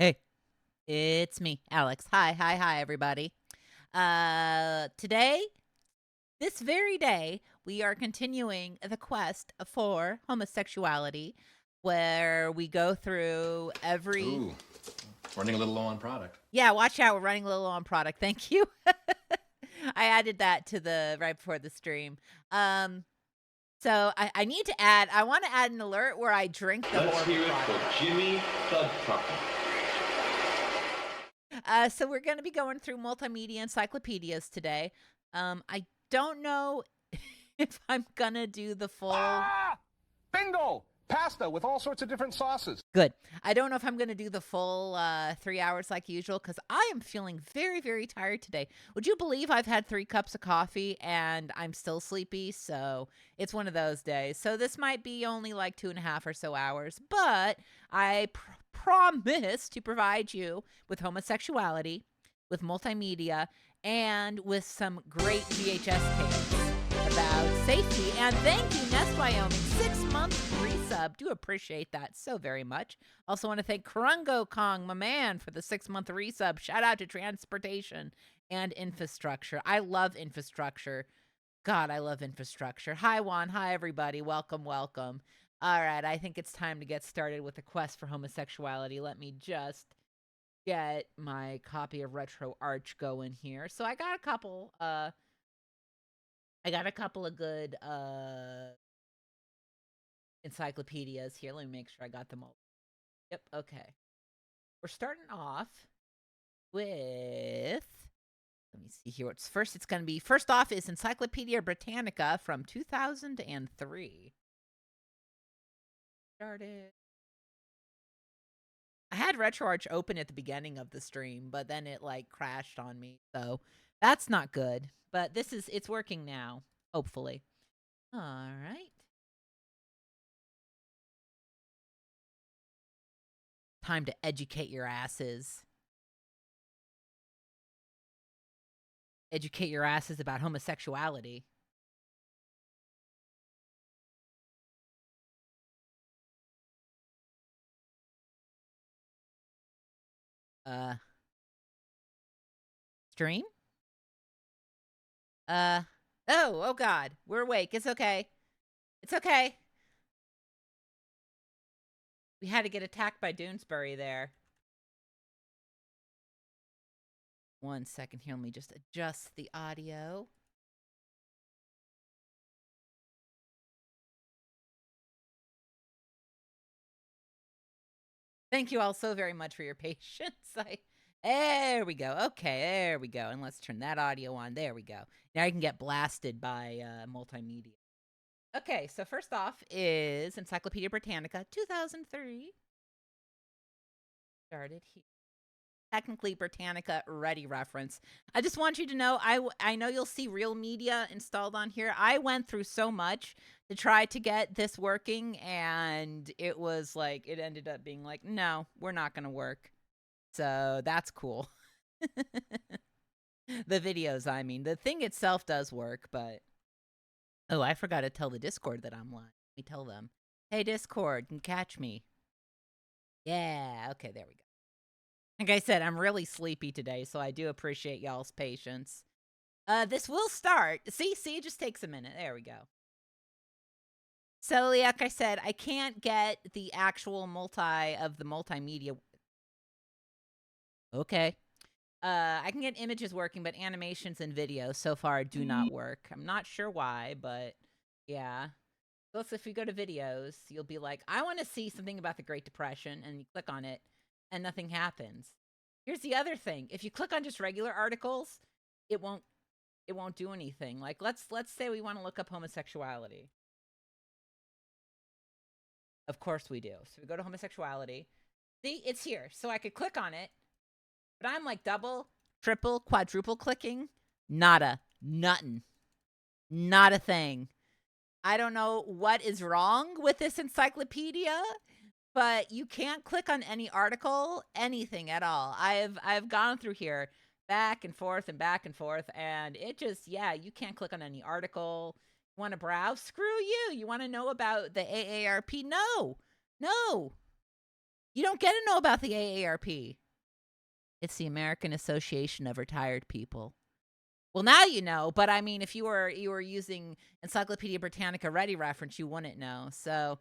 Hey, it's me, Alex. Hi, everybody. Today, this very day, we are continuing the quest for homosexuality, where we go through every. Ooh, running a little low on product. Yeah, watch out. We're running a little low on product. Thank you. I added that to the right before the stream. So I need to add. I want to add an alert where I drink the. Let's horrible hear it product. for Jimmy the Trucker. So we're going to be going through multimedia encyclopedias today. I don't know if I'm going to do the full. Bingo! Pasta with all sorts of different sauces. Good. I don't know if I'm going to do the full 3 hours like usual because I am feeling very, very tired today. Would you believe I've had 3 cups of coffee and I'm still sleepy? So it's one of those days. So this might be only like 2.5 or so hours, but I promise to provide you with homosexuality, with multimedia, and with some great VHS tapes about safety. And thank you, Nest Wyoming, 6-month resub. Do appreciate that so very much. Also want to thank Krungo Kong, my man, for the 6-month resub. Shout out to transportation and infrastructure. I love infrastructure. God, I love infrastructure. Hi, Juan. Hi, everybody. Welcome. All right, I think it's time to get started with the quest for homosexuality. Let me just get my copy of Retro Arch going here. So I got a couple of good encyclopedias here. Let me make sure I got them all. Yep, okay. We're starting off with, let me see here. What's first? It's going to be, first off is Encyclopedia Britannica from 2003. Started. I had RetroArch open at the beginning of the stream, but then it like crashed on me. So that's not good. But it's working now, hopefully. All right. Time to educate your asses. Educate your asses about homosexuality. Stream? Oh God. We're awake. It's okay. It's okay. We had to get attacked by Doonesbury there. 1 second here. Let me just adjust the audio. Thank you all so very much for your patience. There we go. Okay, there we go. And let's turn that audio on. There we go. Now I can get blasted by multimedia. Okay, so first off is Encyclopedia Britannica, 2003. Started here. Technically Britannica ready reference. I just want you to know, I know you'll see real media installed on here. I went through so much to try to get this working, and it was like, it ended up being like, no, we're not going to work. So that's cool. The videos, I mean, the thing itself does work, but oh, I forgot to tell the Discord that I'm live. Let me tell them, hey, Discord, can catch me. Yeah, okay, there we go. Like I said, I'm really sleepy today, so I do appreciate y'all's patience. This will start. See, it just takes a minute. There we go. So, like I said, I can't get the actual multimedia. Okay. I can get images working, but animations and videos so far do not work. I'm not sure why, but yeah. So if you go to videos, you'll be like, I want to see something about the Great Depression, and you click on it, and nothing happens. Here's the other thing. If you click on just regular articles, it won't do anything. Like let's say we want to look up homosexuality. Of course we do. So we go to homosexuality. See, it's here. So I could click on it, but I'm like double, triple, quadruple clicking. Nada. Nothing. Not a thing. I don't know what is wrong with this encyclopedia, but you can't click on any article, anything at all. I've gone through here back and forth, and it just, yeah, you can't click on any article. You want to browse? Screw you. You want to know about the AARP? No. You don't get to know about the AARP. It's the American Association of Retired People. Well, now you know, but I mean, if you were using Encyclopedia Britannica Ready reference, you wouldn't know. So,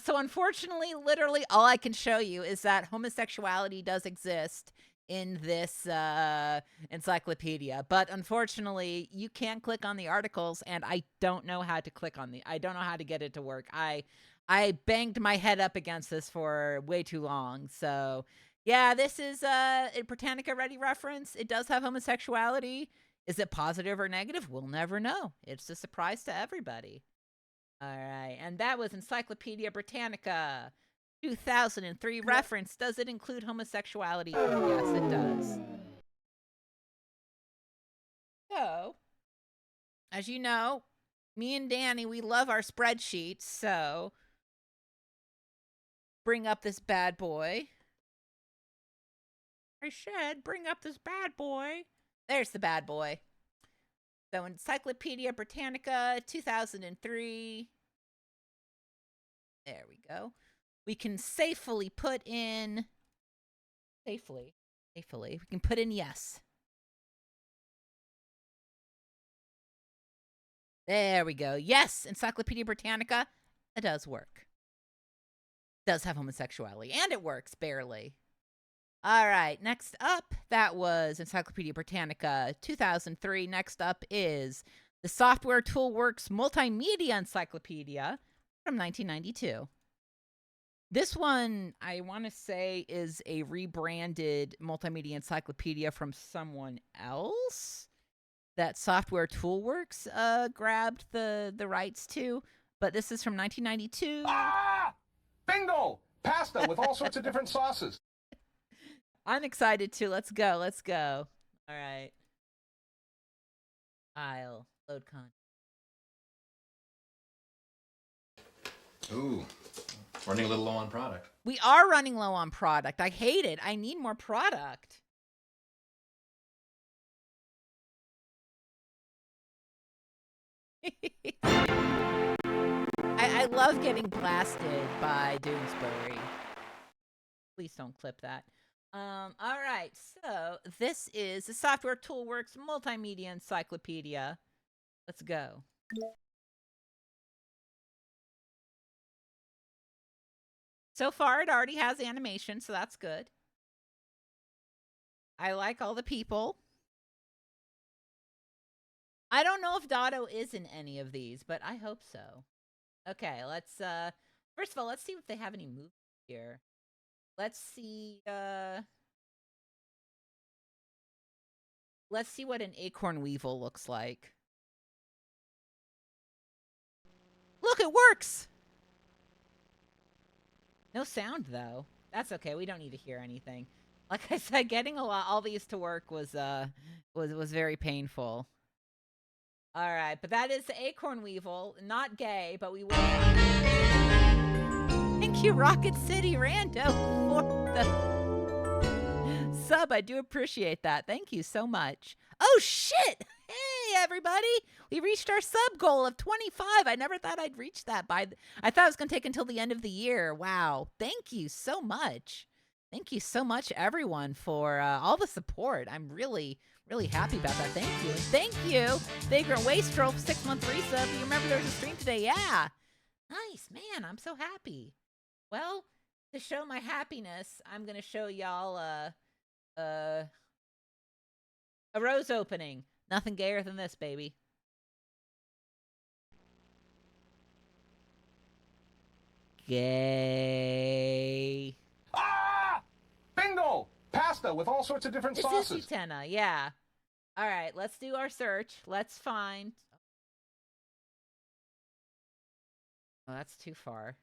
so unfortunately, literally, all I can show you is that homosexuality does exist in this encyclopedia, but unfortunately, you can't click on the articles, and I don't know how to click on I don't know how to get it to work. I banged my head up against this for way too long, so. Yeah, this is a Britannica Ready reference. It does have homosexuality. Is it positive or negative? We'll never know. It's a surprise to everybody. All right, and that was Encyclopedia Britannica 2003 reference. Does it include homosexuality? Yes, it does. So, as you know, me and Danny, we love our spreadsheets, so bring up this bad boy. I said, bring up this bad boy. There's the bad boy. So, Encyclopedia Britannica 2003. There we go. We can safely put in. Safely. We can put in yes. There we go. Yes, Encyclopedia Britannica. It does work. It does have homosexuality, and it works barely. All right, next up, that was Encyclopedia Britannica 2003. Next up is the Software Toolworks Multimedia Encyclopedia from 1992. This one, I want to say, is a rebranded multimedia encyclopedia from someone else that Software Toolworks grabbed the rights to, but this is from 1992. Ah! Bingo! Pasta with all sorts of different sauces. I'm excited too. Let's go. All right. I'll load content. Ooh, running a little low on product. We are running low on product. I hate it. I need more product. I love getting blasted by Doonesbury. Please don't clip that. All right, so this is the Software Toolworks Multimedia Encyclopedia. Let's go. So far, it already has animation, so that's good. I like all the people. I don't know if Dotto is in any of these, but I hope so. Okay, let's, first of all, let's see if they have any movies here. Let's see what an acorn weevil looks like. Look, it works! No sound, though. That's okay, we don't need to hear anything. Like I said, getting all these to work was very painful. All right, but that is the acorn weevil. Not gay, but we will. Thank you, Rocket City Rando, for the sub. I do appreciate that. Thank you so much. Oh, shit! Hey, everybody! We reached our sub goal of 25. I never thought I'd reach that I thought it was going to take until the end of the year. Wow. Thank you so much. Thank you so much, everyone, for all the support. I'm really happy about that. Thank you. Thank you, Vagrant Wastrel, 6-month resub. You remember there was a stream today? Yeah. Nice, man. I'm so happy. Well, to show my happiness, I'm going to show y'all a rose opening. Nothing gayer than this, baby. Gay. Ah! Bingo! Pasta with all sorts of different sauces. This is Utena, yeah. All right, let's do our search. Let's find. Oh, that's too far.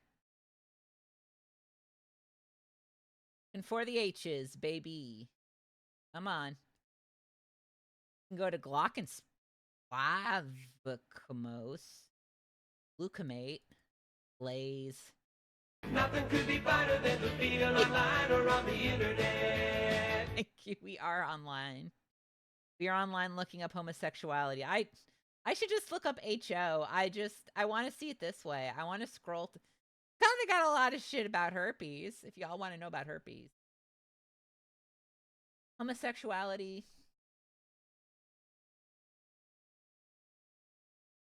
And for the H's, baby. Come on. You can go to Glock and Splavicamos, Glucamate, Blaze. Nothing could be better than to be online or on the internet. Thank you. We are online. We are online looking up homosexuality. I should just look up HO. I want to see it this way. I want to scroll. Kind they got a lot of shit about herpes, if y'all want to know about herpes. Homosexuality.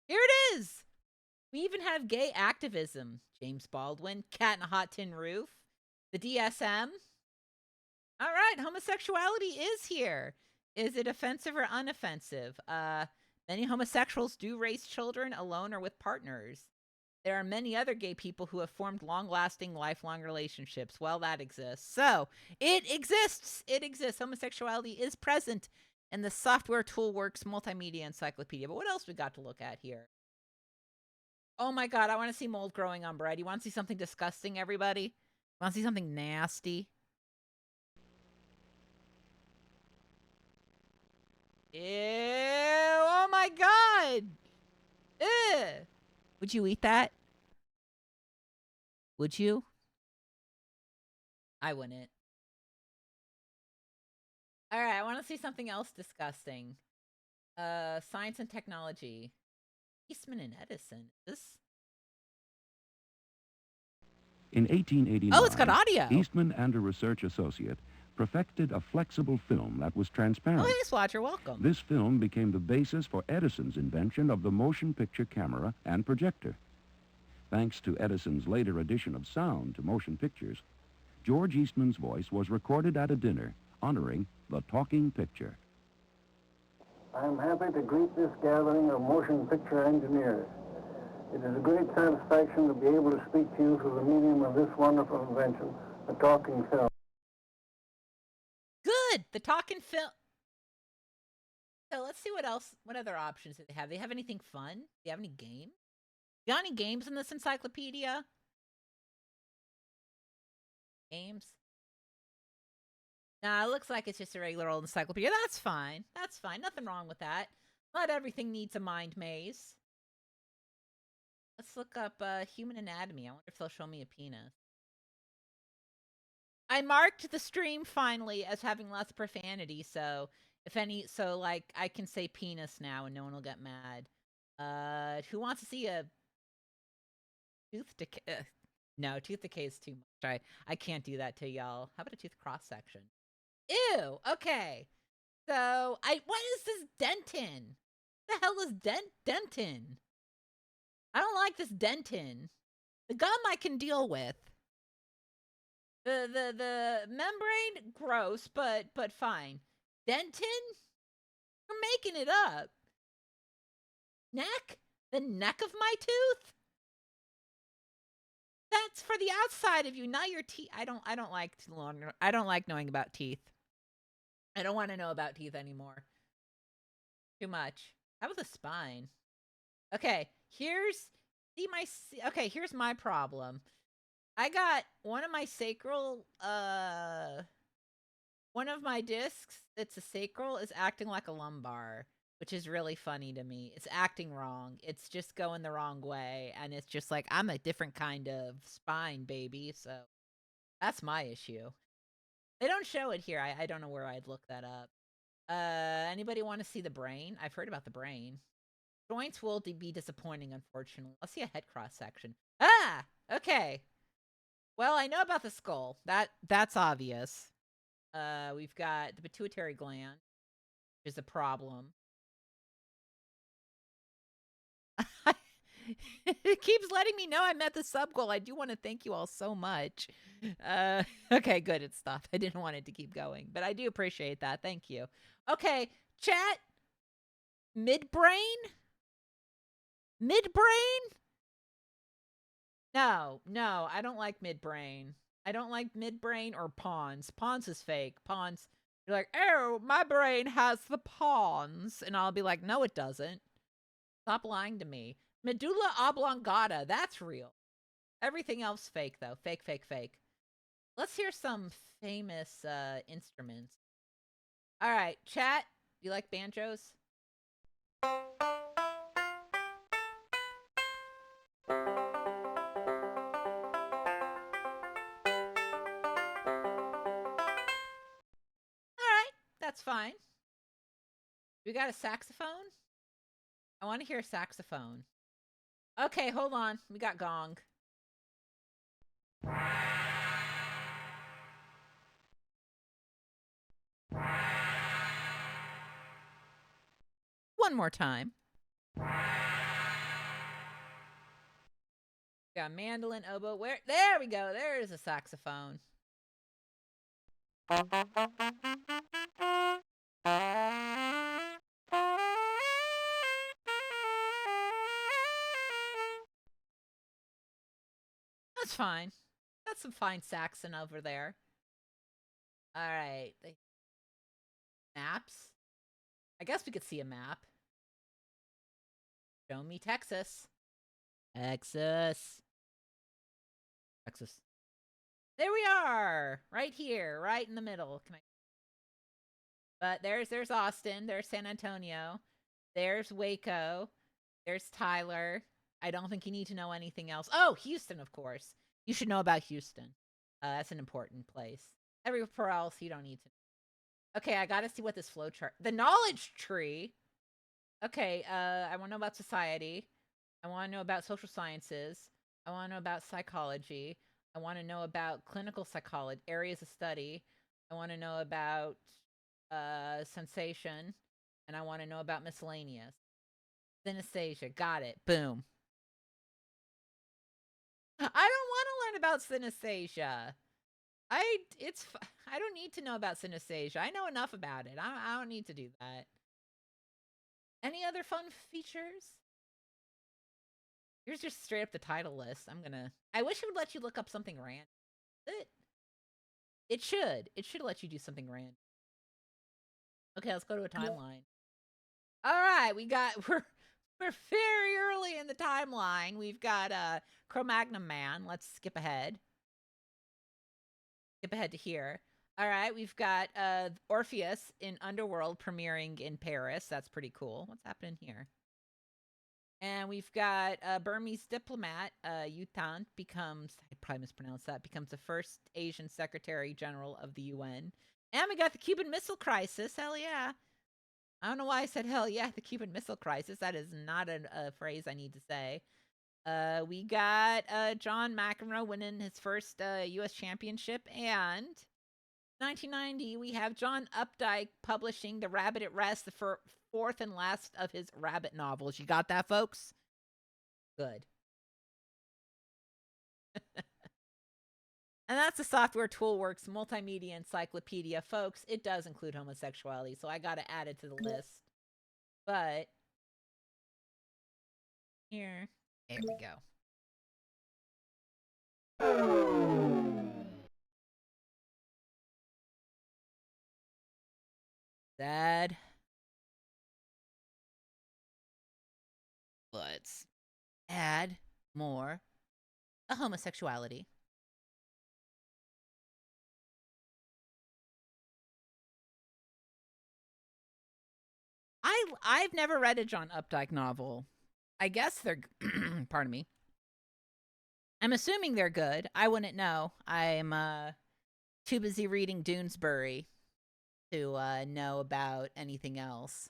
Here it is. We even have gay activism. James Baldwin, Cat in a Hot Tin Roof, the DSM. All right, homosexuality is here. Is it offensive or unoffensive? Many homosexuals do raise children alone or with partners. There are many other gay people who have formed long-lasting, lifelong relationships. Well, that exists. So, it exists. It exists. Homosexuality is present in the software Toolworks Multimedia Encyclopedia. But what else we got to look at here? Oh my God, I want to see mold growing on bread. You want to see something disgusting, everybody? Want to see something nasty? Ew, oh my God. Ew. Would you eat that? Would you? I wouldn't. All right, I want to see something else disgusting. Science and technology. Eastman and Edison. In 1889, Oh, it's got audio. Eastman and a research associate perfected a flexible film that was transparent. Oh, hey, Swat, you're welcome. This film became the basis for Edison's invention of the motion picture camera and projector. Thanks to Edison's later addition of sound to motion pictures, George Eastman's voice was recorded at a dinner honoring the talking picture. I'm happy to greet this gathering of motion picture engineers. It is a great satisfaction to be able to speak to you through the medium of this wonderful invention, the talking film. Good, the talking film. So let's see what else, what other options do they have? They have anything fun? Do you have any games? You got any games in this encyclopedia? Games? Nah, it looks like it's just a regular old encyclopedia. That's fine. That's fine. Nothing wrong with that. Not everything needs a mind maze. Let's look up human anatomy. I wonder if they'll show me a penis. I marked the stream finally as having less profanity, so like I can say penis now and no one will get mad. Who wants to see a tooth decay? No, tooth decay is too much. I can't do that to y'all. How about a tooth cross section? Ew. Okay. So what is this dentin? What the hell is dentin? I don't like this dentin. The gum I can deal with. The membrane, gross, but fine. Dentin? You're making it up. Neck? The neck of my tooth? That's for the outside of you, not your teeth. I don't like knowing about teeth. I don't want to know about teeth anymore. Too much. How about the spine? Okay, here's my problem. I got one of my sacral, one of my discs, it's a sacral, is acting like a lumbar, which is really funny to me. It's acting wrong. It's just going the wrong way, and it's just like, I'm a different kind of spine, baby, so that's my issue. They don't show it here. I don't know where I'd look that up. Anybody want to see the brain? I've heard about the brain. Joints will be disappointing, unfortunately. Let's see a head cross section. Ah! Okay. Well, I know about the skull. That's obvious. We've got the pituitary gland, which is a problem. It keeps letting me know I met the sub goal. I do want to thank you all so much. Okay, good. It stopped. I didn't want it to keep going, but I do appreciate that. Thank you. Okay, chat. Midbrain? Midbrain? No, I don't like midbrain. I don't like midbrain or pons. Pons is fake. Pons, you're like, oh, my brain has the pons. And I'll be like, no, it doesn't. Stop lying to me. Medulla oblongata, that's real. Everything else fake, though. Fake, fake, fake. Let's hear some famous instruments. All right, chat, do you like banjos? That's fine. We got a saxophone? I want to hear a saxophone. Okay, hold on. We got gong. One more time. Got mandolin, oboe. Where? There we go. There is a saxophone. That's fine. That's some fine saxon over there. All right. Maps. I guess we could see a map. Show me Texas. Texas. Texas. There we are. Right here. Right in the middle. But there's Austin. There's San Antonio. There's Waco. There's Tyler. I don't think you need to know anything else. Oh, Houston, of course. You should know about Houston. That's an important place. Everywhere else, you don't need to know. Okay, I gotta see what this flowchart... The knowledge tree. Okay, I want to know about society. I want to know about social sciences. I want to know about psychology. I want to know about clinical psychology, areas of study. I want to know about sensation. And I want to know about miscellaneous. Synesthesia. Got it. Boom. I don't want to learn about synesthesia. I don't need to know about synesthesia. I know enough about it. I don't need to do that. Any other fun features? Here's just straight up the title list. I wish it would let you look up something random. It should. It should let you do something random. Okay, let's go to a timeline. All right, we're very early in the timeline. We've got Cro-Magnon Man. Let's skip ahead. Skip ahead to here. All right, we've got Orpheus in Underworld premiering in Paris. That's pretty cool. What's happening here? And we've got Burmese diplomat U Thant becomes, I probably mispronounced that, becomes the first Asian Secretary General of the UN. And we got the Cuban Missile Crisis. Hell yeah. I don't know why I said hell yeah, the Cuban Missile Crisis. That is not a phrase I need to say. We got John McEnroe winning his first U.S. championship. And 1990, we have John Updike publishing The Rabbit at Rest, the fourth and last of his rabbit novels. You got that, folks? Good. And that's the Software Toolworks Multimedia Encyclopedia. Folks, it does include homosexuality, so I got to add it to the list. But here we go. Sad. Let's add more homosexuality. I've never read a John Updike novel. I guess they're pardon me. I'm assuming they're good. I wouldn't know. I'm too busy reading Doonesbury to know about anything else.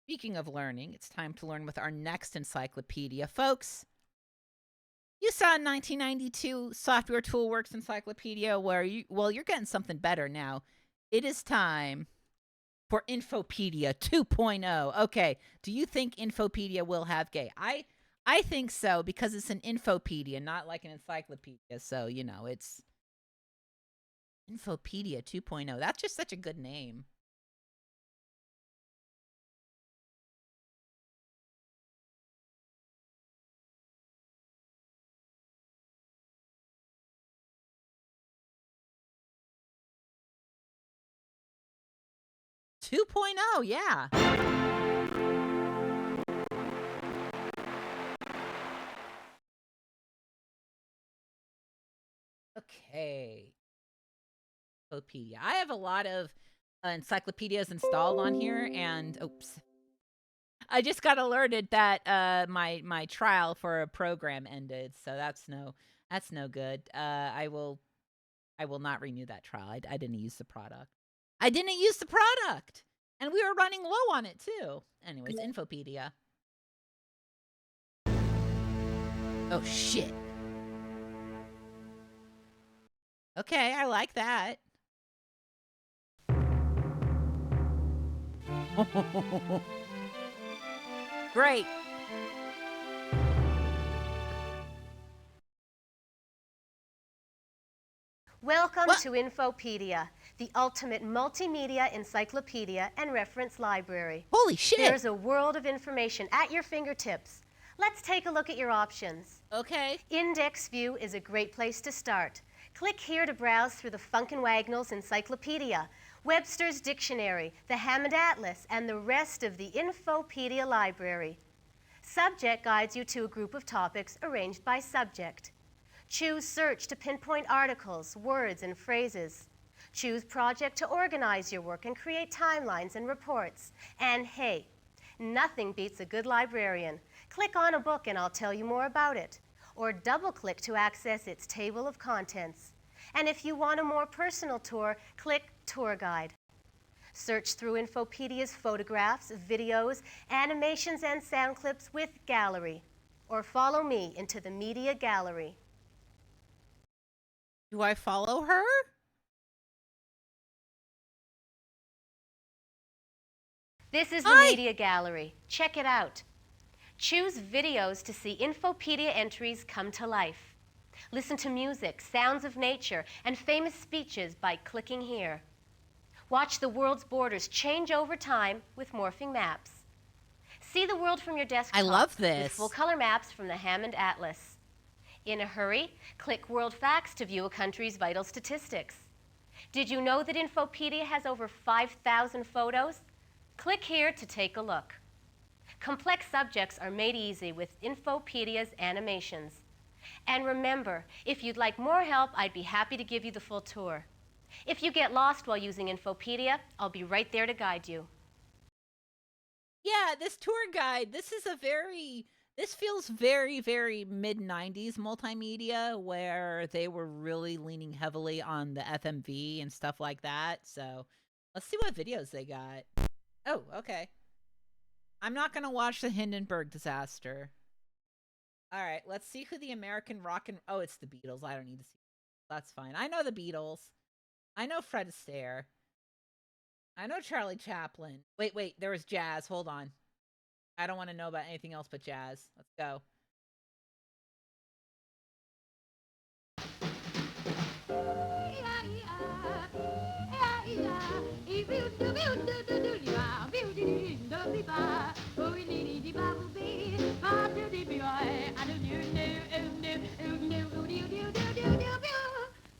Speaking of learning, it's time to learn with our next encyclopedia. Folks, you saw 1992 Software Toolworks Encyclopedia where you're getting something better now. It is time for Infopedia 2.0. Okay, do you think Infopedia will have gay? I think so, because it's an Infopedia, not like an encyclopedia. So, it's Infopedia 2.0. That's just such a good name. Yeah. Okay. Encyclopedia. I have a lot of encyclopedias installed on here, and oops. I just got alerted that my trial for a program ended, so that's no good. I will not renew that trial. I didn't use the product. And we were running low on it too. Anyways, Infopedia. Oh, shit. Okay, I like that. Great. Welcome What? to Infopedia, the ultimate multimedia encyclopedia and reference library. Holy shit. There's a world of information at your fingertips. Let's take a look at your options. Okay. Index View is a great place to start. Click here to browse through the Funk and Wagnalls Encyclopedia, Webster's Dictionary, the Hammond Atlas, and the rest of the Infopedia library. Subject guides you to a group of topics arranged by subject. Choose Search to pinpoint articles, words, and phrases. Choose Project to organize your work and create timelines and reports. And hey, nothing beats a good librarian. Click on a book and I'll tell you more about it. Or double-click to access its table of contents. And if you want a more personal tour, click Tour Guide. Search through Infopedia's photographs, videos, animations, and sound clips with Gallery. Or follow me into the Media Gallery. Do I follow her? This is the Media Gallery. Check it out. Choose videos to see Infopedia entries come to life. Listen to music, sounds of nature, and famous speeches by clicking here. Watch the world's borders change over time with morphing maps. See the world from your desktop. I love With this. full color maps from the Hammond Atlas. In a hurry, click World Facts to view a country's vital statistics. Did you know that Infopedia has over 5,000 photos? Click here to take a look. Complex subjects are made easy with Infopedia's animations. And remember, if you'd like more help, I'd be happy to give you the full tour. If you get lost while using Infopedia, I'll be right there to guide you. Yeah, this tour guide, this feels very, very mid-90s multimedia where they were really leaning heavily on the FMV and stuff like that. So let's see what videos they got. Oh, okay. I'm not going to watch the Hindenburg disaster. All right, let's see who the American rock and... Oh, it's the Beatles. I don't need to see. That's fine. I know the Beatles. I know Fred Astaire. I know Charlie Chaplin. Wait, there was jazz. Hold on. I don't want to know about anything else but jazz. Let's go.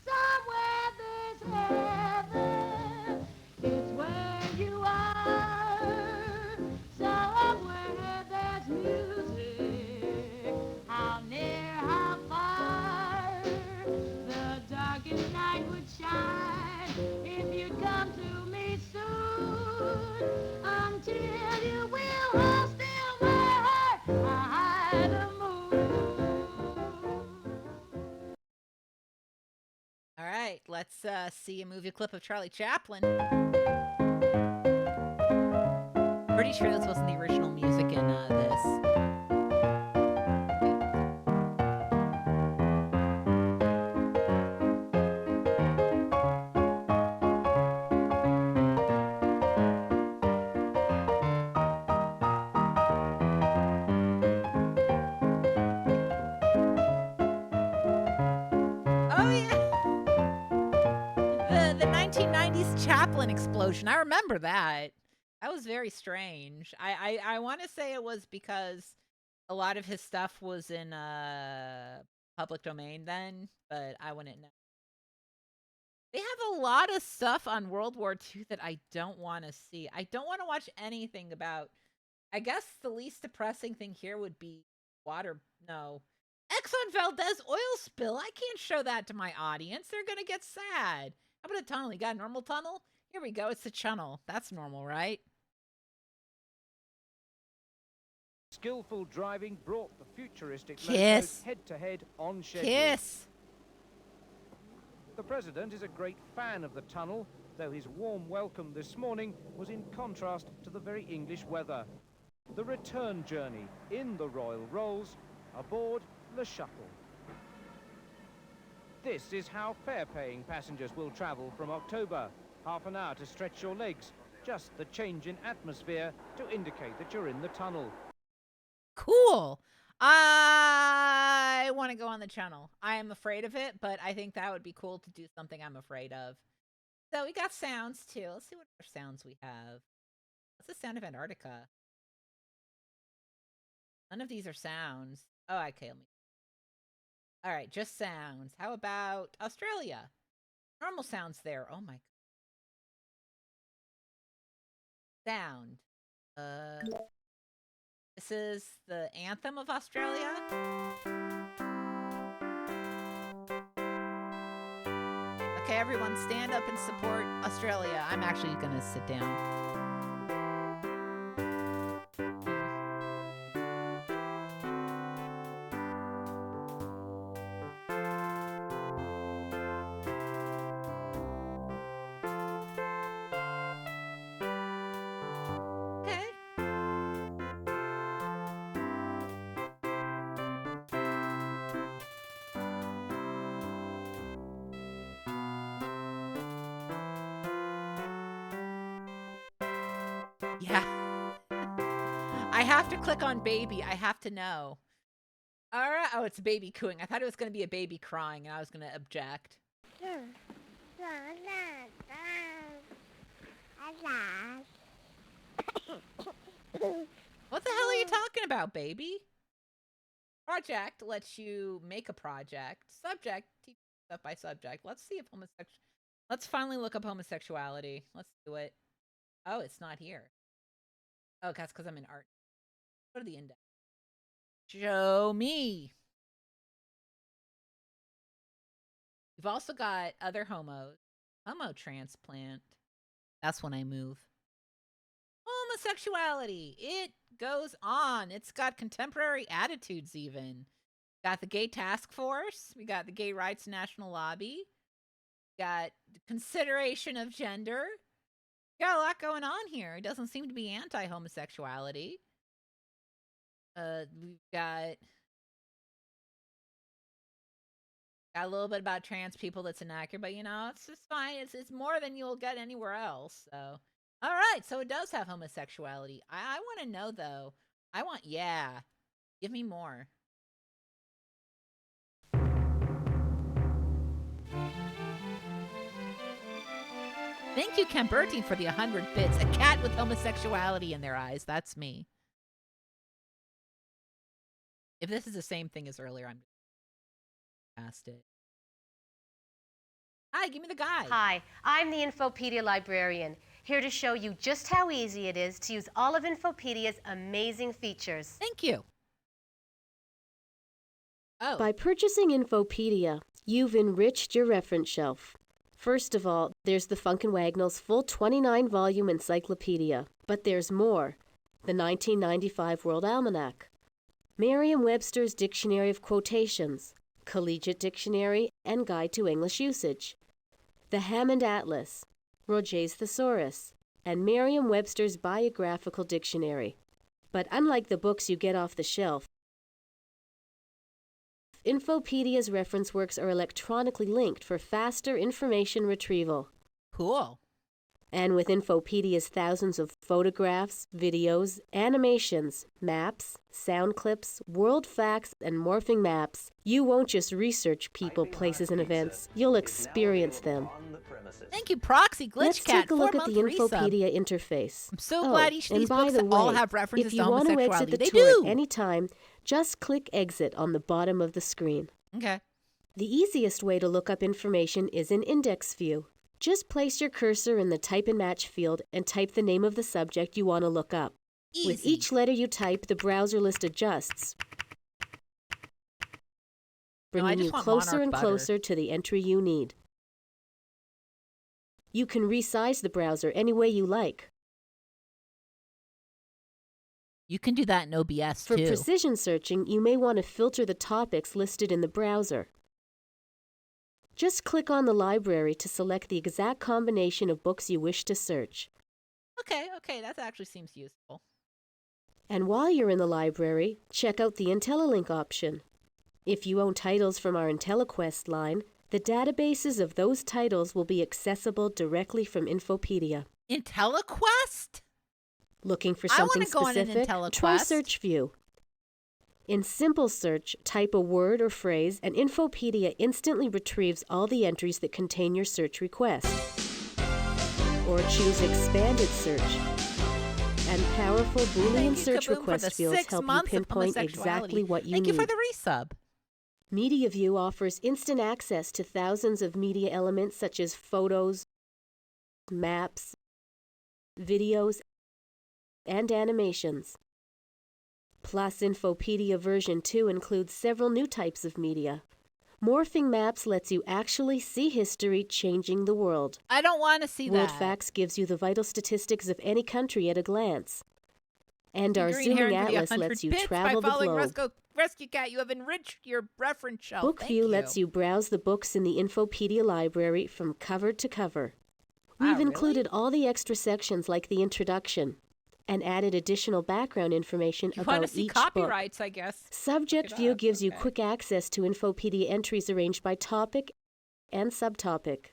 Somewhere there's heaven, it's where you are. Somewhere there's music, how near, how far. The darkest night would shine if you'd come to me soon. Until you will hold still my heart, high the moon. All right, let's see a movie clip of Charlie Chaplin. Pretty sure this wasn't the original music in this. Oh, yeah. The 1990s Chaplin explosion. I remember that. That was very strange. I want to say it was because a lot of his stuff was in public domain then, but I wouldn't know. They have a lot of stuff on World War II that I don't want to see. I don't want to watch anything about... I guess the least depressing thing here would be no. Exxon Valdez oil spill. I can't show that to my audience. They're going to get sad. How about a tunnel? You got a normal tunnel? Here we go. It's the channel. That's normal, right? Skillful driving brought the futuristic Kiss. logos head-to-head on schedule. Kiss. The president is a great fan of the tunnel, though his warm welcome this morning was in contrast to the very English weather. The return journey in the Royal Rolls, aboard the shuttle. This is how fare-paying passengers will travel from October. Half an hour to stretch your legs. Just the change in atmosphere to indicate that you're in the tunnel. Cool. I want to go on the channel. I am afraid of it, but I think that would be cool to do something I'm afraid of. So we got sounds too. Let's see what other sounds we have. What's the sound of Antarctica? None of these are sounds. Oh, okay. All right, just sounds. How about Australia? Normal sounds there. Oh my. Sound. This is the anthem of Australia. Okay, everyone, stand up and support Australia. I'm actually going to sit down. Yeah. I have to click on baby. I have to know. All right. Oh, it's a baby cooing. I thought it was going to be a baby crying, and I was going to object. What the hell are you talking about, baby? Project lets you make a project. Subject, teach stuff by subject. Let's see if Let's finally look up homosexuality. Let's do it. Oh, it's not here. Oh, that's because I'm in art. Go to the index. Show me. We've also got other homos. Homo transplant. That's when I move. Homosexuality. It goes on. It's got contemporary attitudes even. Got the Gay Task Force. We got the Gay Rights National Lobby. Got consideration of gender. Got a lot going on here. It doesn't seem to be anti-homosexuality. We've got a little bit about trans people that's inaccurate, but you know, it's just fine. It's more than you'll get anywhere else. So, all right. So it does have homosexuality. I want to know though. Give me more. Thank you, Camberti, for the 100 bits. A cat with homosexuality in their eyes. That's me. If this is the same thing as earlier, I'm past it. Hi, give me the guide. Hi, I'm the Infopedia librarian, here to show you just how easy it is to use all of Infopedia's amazing features. Thank you. Oh. By purchasing Infopedia, you've enriched your reference shelf. First of all, there's the Funkin' Wagnalls full 29-volume encyclopedia. But there's more. The 1995 World Almanac, Merriam-Webster's Dictionary of Quotations, Collegiate Dictionary and Guide to English Usage, the Hammond Atlas, Roget's Thesaurus, and Merriam-Webster's Biographical Dictionary. But unlike the books you get off the shelf, Infopedia's reference works are electronically linked for faster information retrieval. Cool. And with Infopedia's thousands of photographs, videos, animations, maps, sound clips, world facts, and morphing maps, you won't just research people, places, and events. You'll experience them. Thank you, Proxy Glitch Let's Cat. take a look at the resub. Infopedia interface. I'm so glad each of these books the way, all have references if you to want to homosexuality. exit the They tour do. at any time, just click Exit on the bottom of the screen. Okay. The easiest way to look up information is in Index View. Just place your cursor in the Type and Match field and type the name of the subject you want to look up. Easy. With each letter you type, the browser list adjusts, bringing you closer and closer to the entry you need. You can resize the browser any way you like. You can do that in OBS For too. precision searching, you may want to filter the topics listed in the browser. Just click on the library to select the exact combination of books you wish to search. Okay, that actually seems useful. And while you're in the library, check out the IntelliLink option. If you own titles from our IntelliQuest line, the databases of those titles will be accessible directly from Infopedia. IntelliQuest? Looking for I something wanna go on an specific? Try IntelliQuest. Search View. In Simple Search, type a word or phrase, and Infopedia instantly retrieves all the entries that contain your search request. Or choose Expanded Search. And powerful Boolean Thank you, search Kaboom, for request the fields 6 help you months of pinpoint homosexuality. exactly what you Thank need. you for the resub. MediaView offers instant access to thousands of media elements such as photos, maps, videos, and animations. Plus, Infopedia version 2 includes several new types of media. Morphing Maps lets you actually see history changing the world. I don't want to see World that. Facts gives you the vital statistics of any country at a glance. And our Green Zooming Heron for the Atlas 100 lets you bits. travel By the following globe. Rescue Cat, you have enriched your reference shelf. BookView lets you browse the books in the Infopedia library from cover to cover. We've really? included all the extra sections like the introduction and added additional background information You want about to see each book. copyrights, I guess. Subject Look it View up, gives you okay. quick access to Infopedia entries arranged by topic and subtopic.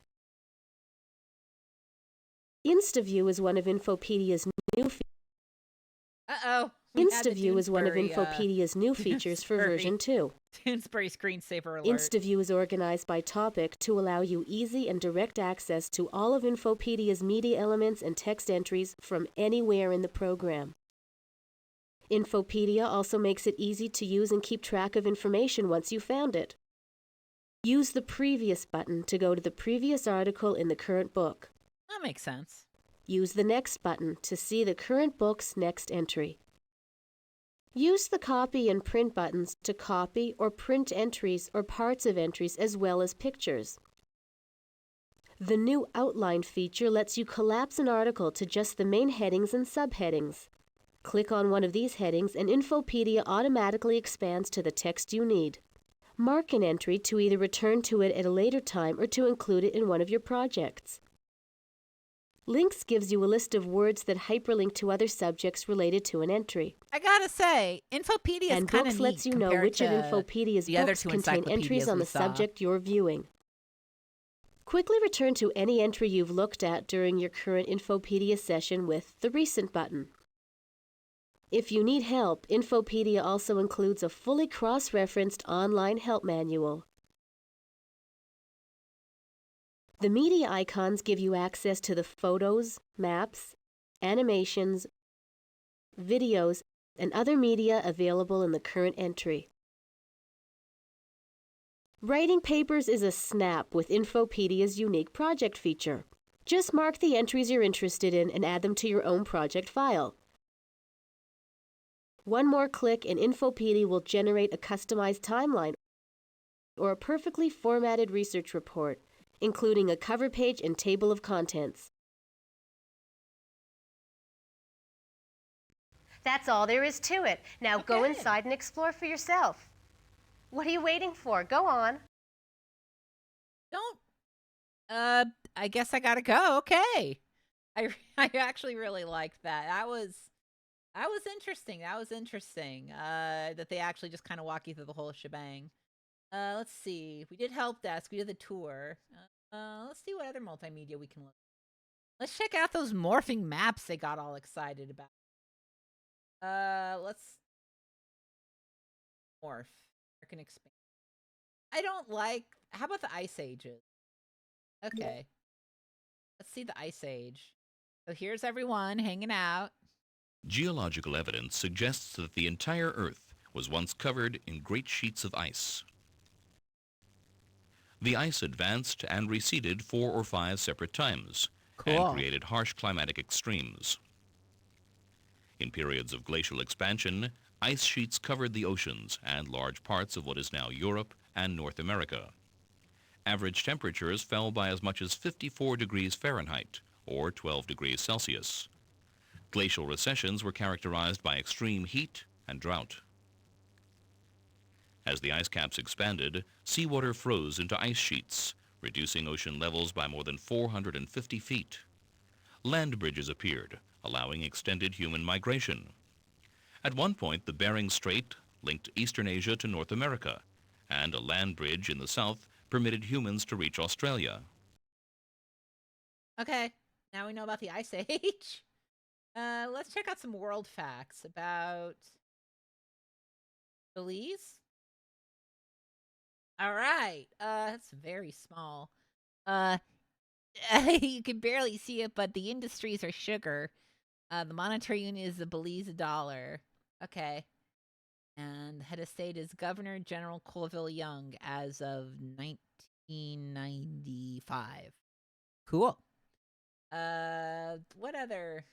InstaView is one of Infopedia's new Uh-oh. We had the InstaView is one of Doonesbury, Infopedia's new features for Doonesbury- version 2. Doonesbury screensaver alert. InstaView is organized by topic to allow you easy and direct access to all of Infopedia's media elements and text entries from anywhere in the program. Infopedia also makes it easy to use and keep track of information once you found it. Use the Previous button to go to the previous article in the current book. That makes sense. Use the Next button to see the current book's next entry. Use the Copy and Print buttons to copy or print entries or parts of entries as well as pictures. The new Outline feature lets you collapse an article to just the main headings and subheadings. Click on one of these headings and Infopedia automatically expands to the text you need. Mark an entry to either return to it at a later time or to include it in one of your projects. Links gives you a list of words that hyperlink to other subjects related to an entry. I gotta say, Infopedia is And kind of Books lets you know which of Infopedia's the other books two contain entries encyclopedias on we the saw. subject you're viewing. Quickly return to any entry you've looked at during your current Infopedia session with the Recent button. If you need help, Infopedia also includes a fully cross-referenced online help manual. The media icons give you access to the photos, maps, animations, videos, and other media available in the current entry. Writing papers is a snap with Infopedia's unique project feature. Just mark the entries you're interested in and add them to your own project file. One more click and Infopedia will generate a customized timeline or a perfectly formatted research report, including a cover page and table of contents. That's all there is to it. Now go inside and explore for yourself. What are you waiting for? Go on. Don't. I guess I gotta go. Okay. I actually really liked that. That was interesting. That was interesting. That they actually just kind of walk you through the whole shebang. Let's see. We did help desk. We did the tour. Let's see what other multimedia we can look at. Let's check out those morphing maps they got all excited about. Let's morph. American expand. I don't like. How about the Ice Ages? Okay. Let's see the Ice Age. So here's everyone hanging out. Geological evidence suggests that the entire Earth was once covered in great sheets of ice. The ice advanced and receded 4 or 5 separate times and created harsh climatic extremes. In periods of glacial expansion, ice sheets covered the oceans and large parts of what is now Europe and North America. Average temperatures fell by as much as 54 degrees Fahrenheit, or 12 degrees Celsius. Glacial recessions were characterized by extreme heat and drought. As the ice caps expanded, seawater froze into ice sheets, reducing ocean levels by more than 450 feet. Land bridges appeared, allowing extended human migration. At one point, the Bering Strait linked Eastern Asia to North America, and a land bridge in the south permitted humans to reach Australia. Okay, now we know about the Ice Age. Let's check out some world facts about Belize. All right, that's very small. You can barely see it, but the industries are sugar. The monetary unit is the Belize dollar. Okay. And the head of state is Governor General Colville Young as of 1995. Cool. What other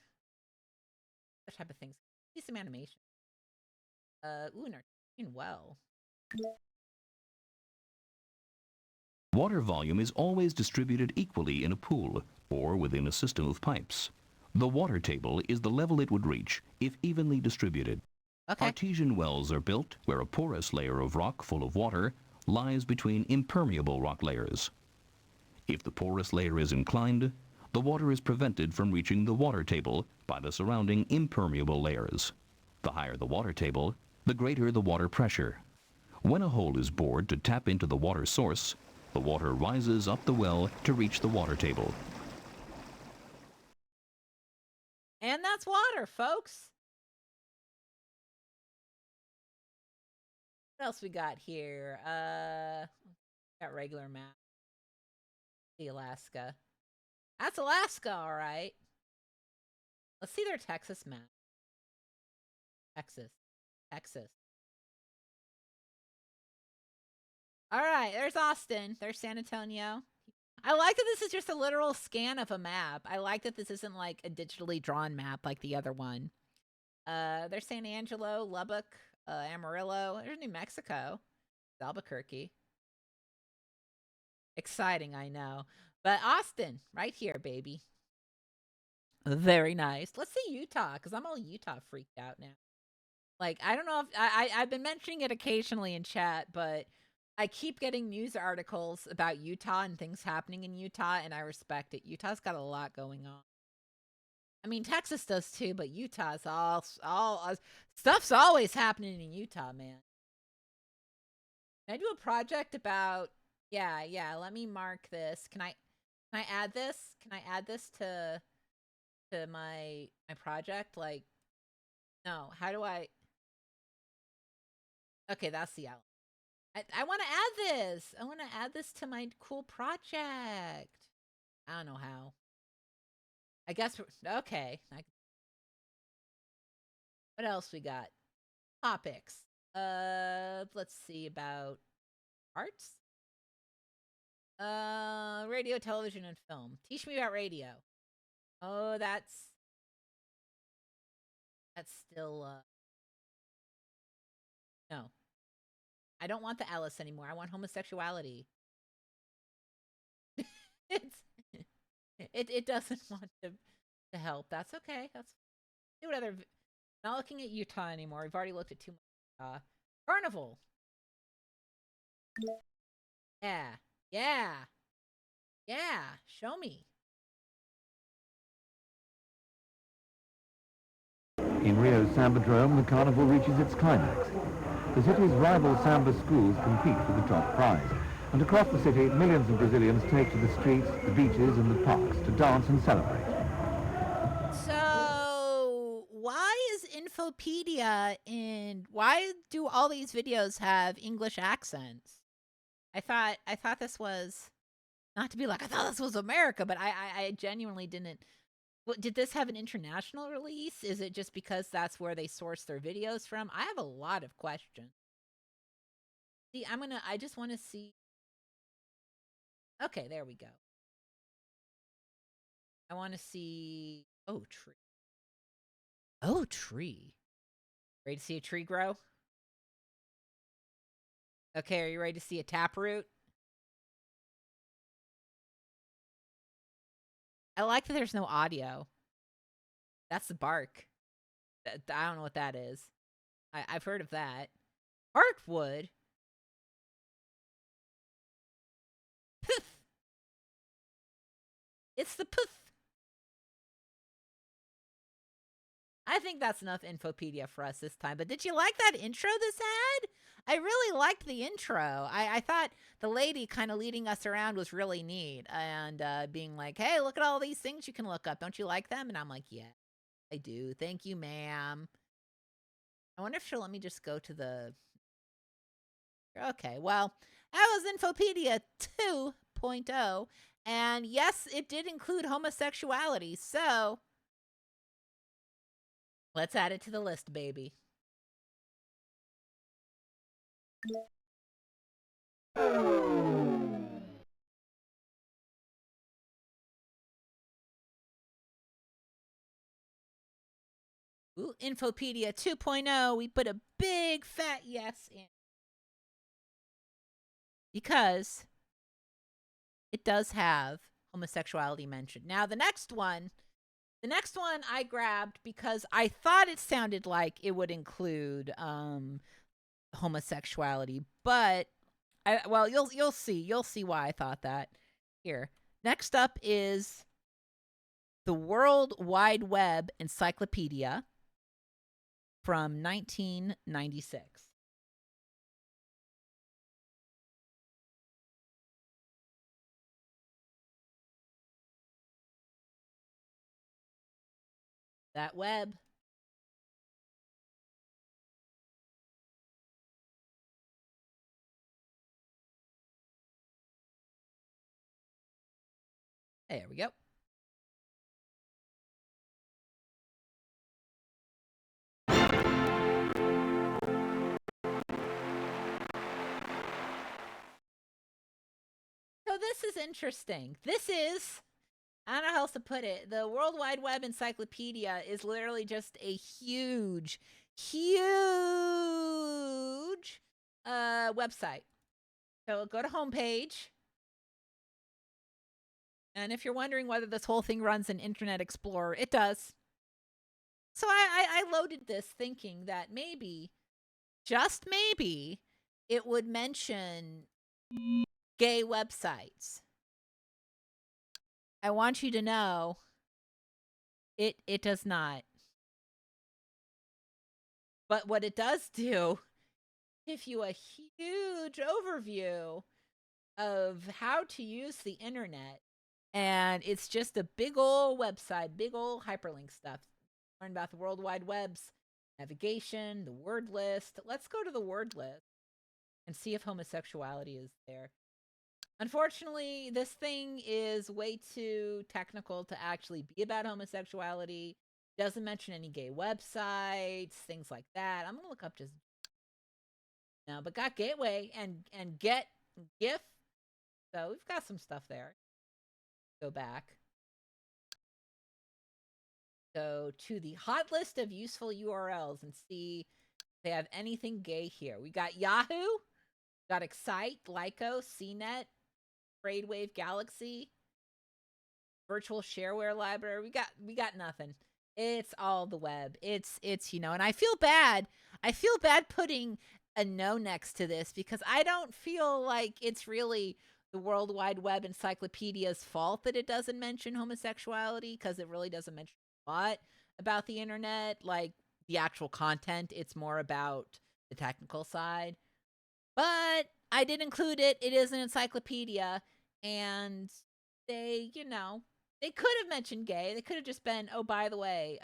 type of things? See some animation. Ooh, and are doing well. Water volume is always distributed equally in a pool or within a system of pipes. The water table is the level it would reach if evenly distributed. Okay. Artesian wells are built where a porous layer of rock full of water lies between impermeable rock layers. If the porous layer is inclined, the water is prevented from reaching the water table by the surrounding impermeable layers. The higher the water table, the greater the water pressure. When a hole is bored to tap into the water source, the water rises up the well to reach the water table. And that's water, folks. What else we got here? Got regular map. The Alaska. That's Alaska, all right. Let's see their Texas map. Texas. All right, there's Austin. There's San Antonio. I like that this is just a literal scan of a map. I like that this isn't like a digitally drawn map like the other one. There's San Angelo, Lubbock, Amarillo. There's New Mexico. Albuquerque. Exciting, I know. But Austin, right here, baby. Very nice. Let's see Utah, because I'm all Utah freaked out now. Like, I don't know if I've been mentioning it occasionally in chat, but I keep getting news articles about Utah and things happening in Utah, and I respect it. Utah's got a lot going on. I mean, Texas does too, but Utah's all stuff's always happening in Utah, man. Can I do a project about? Yeah. Let me mark this. Can I add this? Can I add this to my project? Like, no. How do I? Okay, that's the element. I want to add this. I want to add this to my cool project. I don't know how. I guess okay. What else we got? Topics. Let's see about arts. Radio, television, and film. Teach me about radio. Oh, that's still no. I don't want the Alice anymore. I want homosexuality. It doesn't want to help. That's okay. That's do what other. Not looking at Utah anymore. We've already looked at too much. Carnival. Yeah. Show me. In Rio's Sambadrome, the carnival reaches its climax. The city's rival samba schools compete for the top prize. And across the city, millions of Brazilians take to the streets, the beaches and the parks to dance and celebrate. So, why is Infopedia why do all these videos have English accents? I thought this was, not to be like, I thought this was America, but I genuinely didn't. Did this have an international release? Is it just because that's where they source their videos from? I have a lot of questions. See, I just want to see. Okay, there we go. I want to see, tree. Oh, tree. Ready to see a tree grow? Okay, are you ready to see a taproot? I like that there's no audio. That's the bark. I don't know what that is. I've heard of that. Heartwood? Pith. It's the pith. I think that's enough Infopedia for us this time. But did you like that intro this had? I really liked the intro. I thought the lady kind of leading us around was really neat and being like, hey, look at all these things you can look up. Don't you like them? And I'm like, yeah, I do. Thank you, ma'am. I wonder if she'll let me just go to the... Okay, well, that was Infopedia 2.0. And yes, it did include homosexuality. So let's add it to the list, baby. Ooh, Infopedia 2.0, we put a big fat yes in. Because it does have homosexuality mentioned. Now, the next one I grabbed because I thought it sounded like it would include homosexuality, but you'll see why I thought that. Here. Next up is the World Wide Web Encyclopedia from 1996. That web. There we go. So this is interesting. This is, I don't know how else to put it. The World Wide Web Encyclopedia is literally just a huge website. So go to homepage. And if you're wondering whether this whole thing runs in Internet Explorer, it does. So I loaded this thinking that maybe, just maybe, it would mention gay websites. I want you to know it does not. But what it does do, give you a huge overview of how to use the internet. And it's just a big old website, big old hyperlink stuff. Learn about the World Wide Web's navigation, the word list. Let's go to the word list and see if homosexuality is there. Unfortunately, this thing is way too technical to actually be about homosexuality. Doesn't mention any gay websites, things like that. I'm going to look up just now, but got Gateway and Get GIF. So we've got some stuff there. Go back. Go to the hot list of useful URLs and see if they have anything gay here. We got Yahoo, got Excite, Lyco, CNET, Braidwave Galaxy, Virtual Shareware Library. We got nothing. It's all the web. It's and I feel bad. I feel bad putting a no next to this because I don't feel like it's really the World Wide Web Encyclopedia's fault that it doesn't mention homosexuality, because it really doesn't mention a lot about the internet, like the actual content. It's more about the technical side. But I did include it. It is an encyclopedia, and they could have mentioned gay. They could have just been, oh, by the way,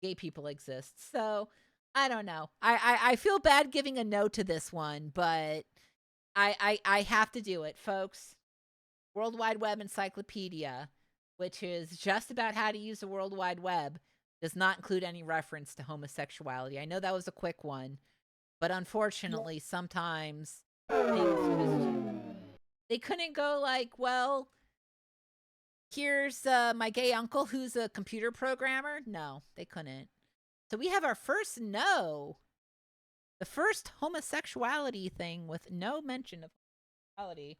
gay people exist. So I don't know. I feel bad giving a no to this one, but I have to do it, folks. World Wide Web Encyclopedia, which is just about how to use the World Wide Web, does not include any reference to homosexuality. I know that was a quick one, but unfortunately, sometimes they couldn't go like, well, here's my gay uncle who's a computer programmer. No, they couldn't. So we have our first no. The first homosexuality thing with no mention of homosexuality.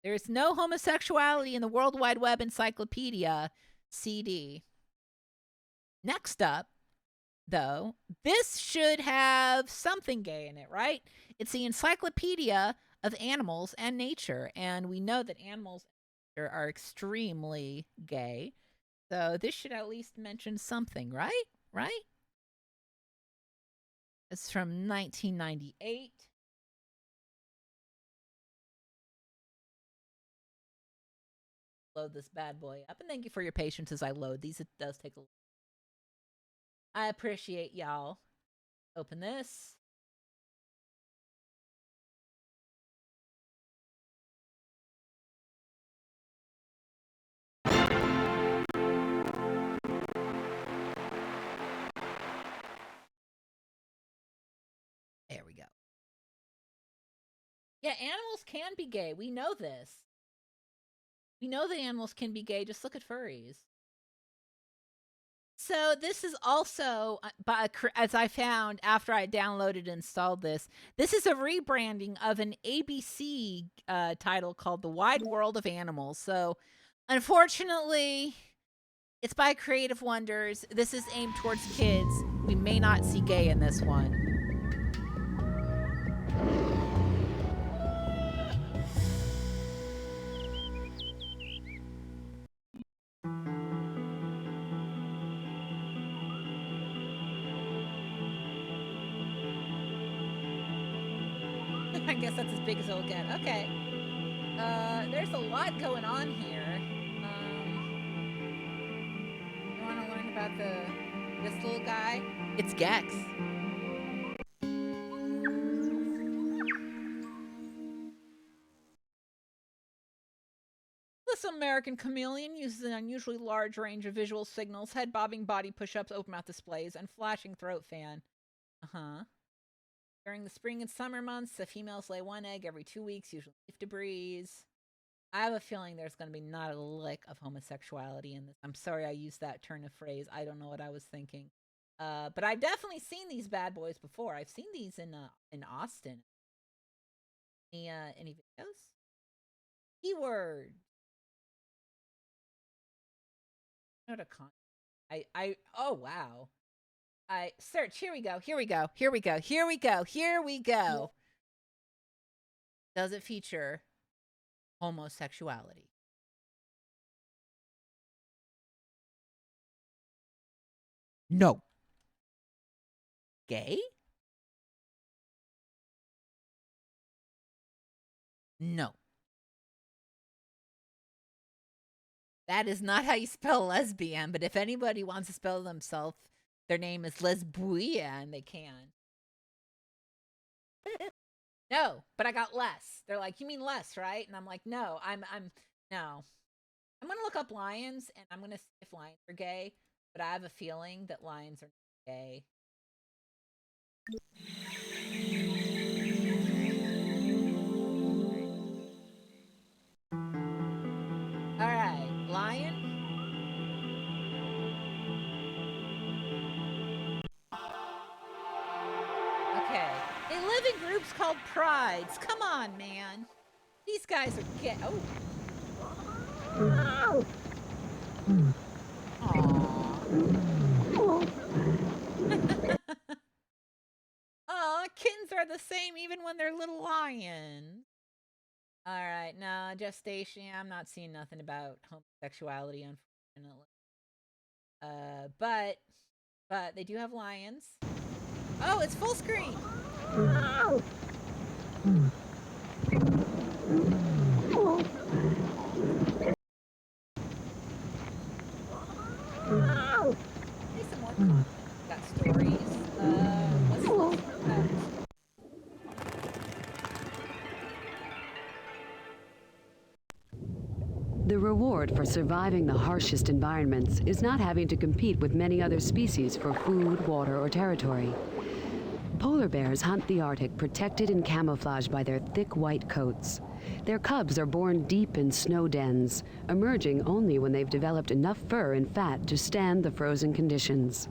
There's no homosexuality in the World Wide Web Encyclopedia CD. Next up, though, this should have something gay in it, right? It's the Encyclopedia of Animals and Nature, and we know that animals are extremely gay. So this should at least mention something, right? Right? It's from 1998. Load this bad boy up. And thank you for your patience as I load these. It does take a little. I appreciate y'all. Open this. There we go. Yeah, animals can be gay. We know this. We know that animals can be gay. Just look at furries. So this is also, as I found after I downloaded and installed this, this is a rebranding of an ABC title called The Wide World of Animals. So unfortunately, it's by Creative Wonders. This is aimed towards kids. We may not see gay in this one. I guess that's as big as it'll get. Okay. There's a lot going on here. You want to learn about this little guy? It's Gex. This American chameleon uses an unusually large range of visual signals, head bobbing body push-ups, open mouth displays, and flashing throat fan. During the spring and summer months, the females lay one egg every 2 weeks, usually leaf debris. I have a feeling there's going to be not a lick of homosexuality in this. I'm sorry I used that turn of phrase. I don't know what I was thinking. But I've definitely seen these bad boys before. I've seen these in Austin. Any videos? Keyword. Oh wow. I search. Here we go. Does it feature homosexuality? No. Gay? No. That is not how you spell lesbian, but if anybody wants to spell themselves, their name is lesbian, they can. No, but I got less. They're like, you mean less, right? And I'm like, no, no. I'm going to look up lions, and I'm going to see if lions are gay, but I have a feeling that lions are not gay. All right, lion. Okay, they live in groups called prides. Come on, man. These guys are gay. Oh. Aw, kittens are the same even when they're little lions. All right, no, gestation. I'm not seeing nothing about homosexuality, unfortunately. But they do have lions. Oh, it's full screen. Hey, some more content. Got stories. What's about? The reward for surviving the harshest environments is not having to compete with many other species for food, water, or territory. Polar bears hunt the Arctic protected and camouflaged by their thick white coats. Their cubs are born deep in snow dens, emerging only when they've developed enough fur and fat to stand the frozen conditions.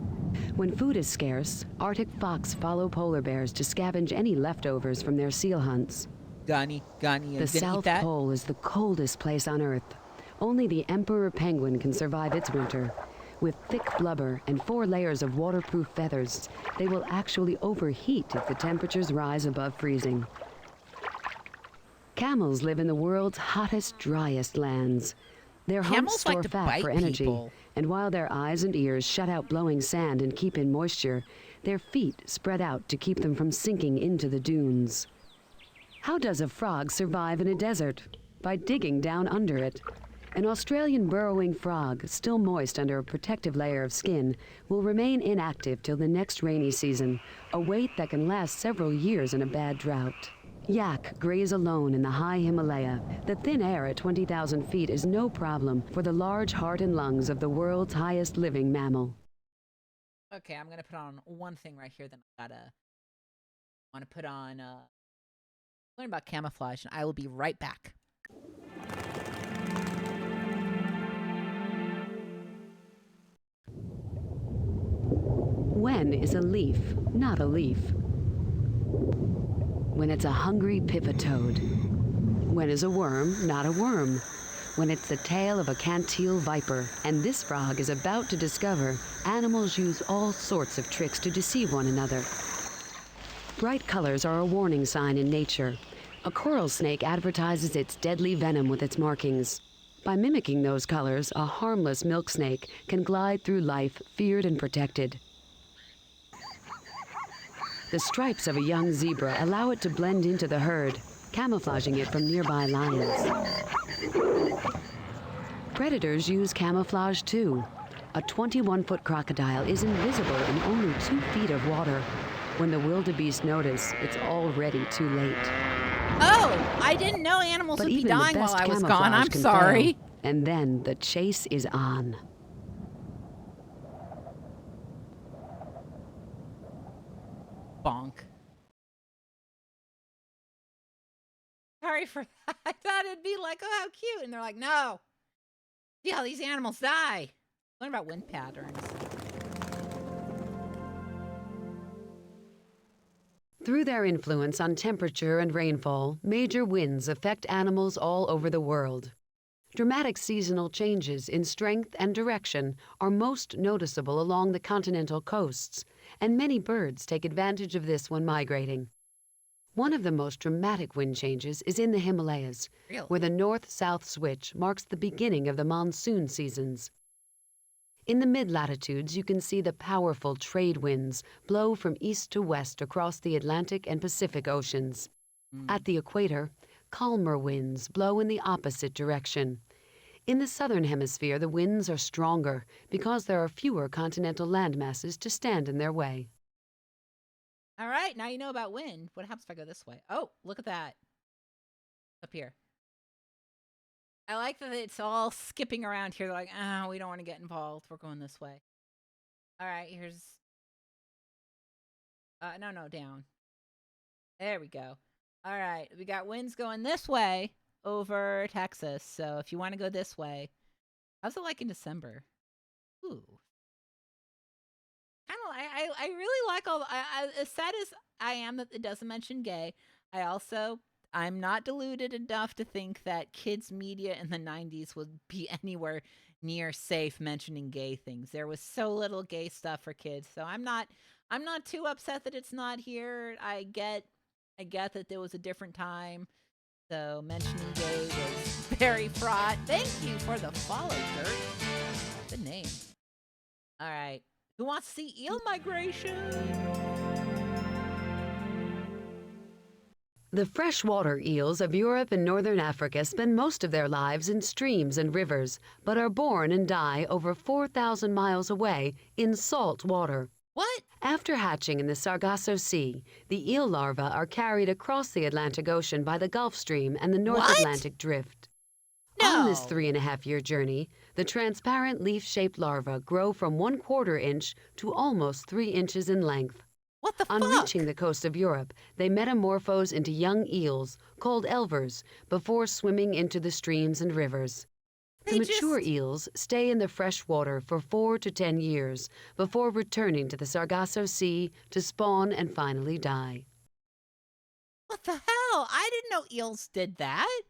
When food is scarce, Arctic fox follow polar bears to scavenge any leftovers from their seal hunts. Gani, the South Pole is the coldest place on Earth. Only the emperor penguin can survive its winter. With thick blubber and 4 layers of waterproof feathers, they will actually overheat if the temperatures rise above freezing. Camels live in the world's hottest, driest lands. Their humps store fat for energy, And while their eyes and ears shut out blowing sand and keep in moisture, their feet spread out to keep them from sinking into the dunes. How does a frog survive in a desert? By digging down under it. An Australian burrowing frog, still moist under a protective layer of skin, will remain inactive till the next rainy season, a wait that can last several years in a bad drought. Yak graze alone in the high Himalaya. The thin air at 20,000 feet is no problem for the large heart and lungs of the world's highest living mammal. Okay, I'm going to put on one thing right here that I want to put on, learn about camouflage, and I will be right back. When is a leaf not a leaf? When it's a hungry pipitoad. When is a worm not a worm? When it's the tail of a Cantile viper. And this frog is about to discover animals use all sorts of tricks to deceive one another. Bright colors are a warning sign in nature. A coral snake advertises its deadly venom with its markings. By mimicking those colors, a harmless milk snake can glide through life feared and protected. The stripes of a young zebra allow it to blend into the herd, camouflaging it from nearby lions. Predators use camouflage too. A 21-foot crocodile is invisible in only 2 feet of water. When the wildebeest notice, it's already too late. Oh, I didn't know animals But would be even the dying while best I was gone. camouflage I'm can sorry. fail. And then the chase is on. Bonk. Sorry for that. I thought it'd be like, oh, how cute. And they're like, no. See how these animals die. Learn about wind patterns. Through their influence on temperature and rainfall, major winds affect animals all over the world. Dramatic seasonal changes in strength and direction are most noticeable along the continental coasts, and many birds take advantage of this when migrating. One of the most dramatic wind changes is in the Himalayas, Really? where the north-south switch marks the beginning of the monsoon seasons. In the mid-latitudes, you can see the powerful trade winds blow from east to west across the Atlantic and Pacific Oceans. At the equator, calmer winds blow in the opposite direction. In the southern hemisphere, the winds are stronger because there are fewer continental landmasses to stand in their way. All right, now you know about wind. What happens if I go this way? Oh, look at that. Up here. I like that it's all skipping around here. They're like, oh, we don't want to get involved. We're going this way. All right, here's... no, down. There we go. All right, we got winds going this way over Texas. So if you want to go this way... How's it like in December? Ooh. I really like all... as sad as I am that it doesn't mention gay, I'm not deluded enough to think that kids' media in the 90s would be anywhere near safe mentioning gay things. There was so little gay stuff for kids, so I'm not too upset that it's not here. I get that there was a different time, so mentioning gay was very fraught. Thank you for the follow, Dirt. Good name. All right, who wants to see eel migration? The freshwater eels of Europe and northern Africa spend most of their lives in streams and rivers, but are born and die over 4,000 miles away in salt water. What? After hatching in the Sargasso Sea, the eel larvae are carried across the Atlantic Ocean by the Gulf Stream and the North Atlantic Drift. No. On this 3.5-year journey, the transparent leaf-shaped larvae grow from 1/4 inch to almost 3 inches in length. What the fuck? On reaching the coast of Europe, they metamorphose into young eels, called elvers, before swimming into the streams and rivers. The mature eels stay in the fresh water for 4 to 10 years before returning to the Sargasso Sea to spawn and finally die. What the hell? I didn't know eels did that.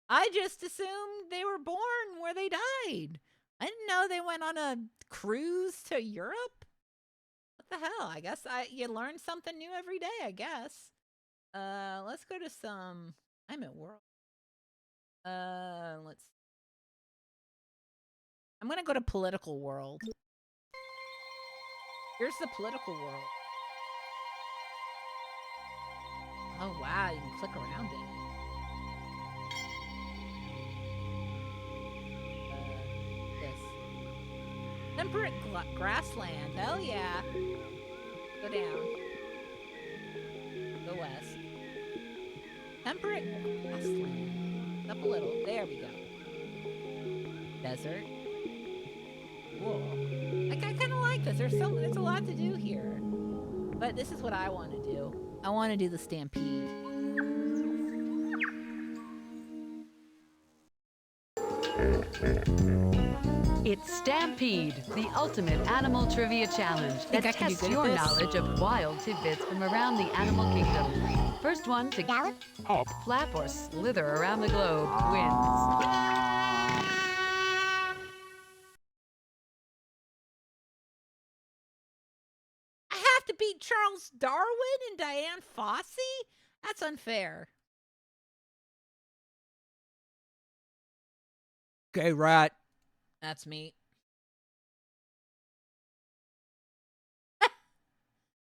I just assumed they were born where they died. I didn't know they went on a cruise to Europe. What the hell? I guess you learn something new every day, I guess. Let's go to some... I'm at world. Let's... I'm going to go to political world. Here's the political world. Oh, wow. You can click around it. This. Temperate grassland. Hell yeah. Go down. Go west. Temperate grassland. Up a little. There we go. Desert. Cool. I kind of like this. There's a lot to do here. But this is what I want to do. I want to do the stampede. It's Stampede, the ultimate animal trivia challenge that tests your knowledge of wild tidbits from around the animal kingdom. First one to gallop, hop, flap, or slither around the globe wins. I have to beat Charles Darwin and Diane Fossey? That's unfair. Okay, rat. That's me.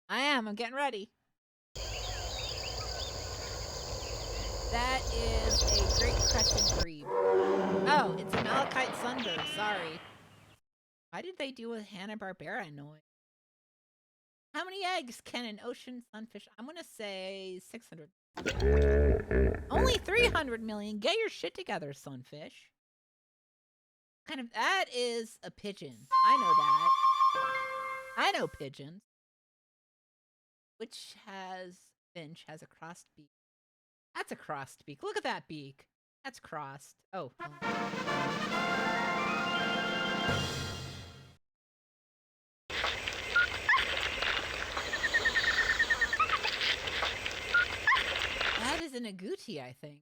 I am. I'm getting ready. That is a great crested grebe. Oh, it's a malachite sunbird. Sorry. Why did they do a Hanna-Barbera noise? How many eggs can an ocean sunfish? I'm going to say 600. Only 300 million. Get your shit together, sunfish. That is a pigeon. I know that. I know pigeons. Which finch has a crossed beak. That's a crossed beak. Look at that beak. That's crossed. Oh. That is an agouti, I think.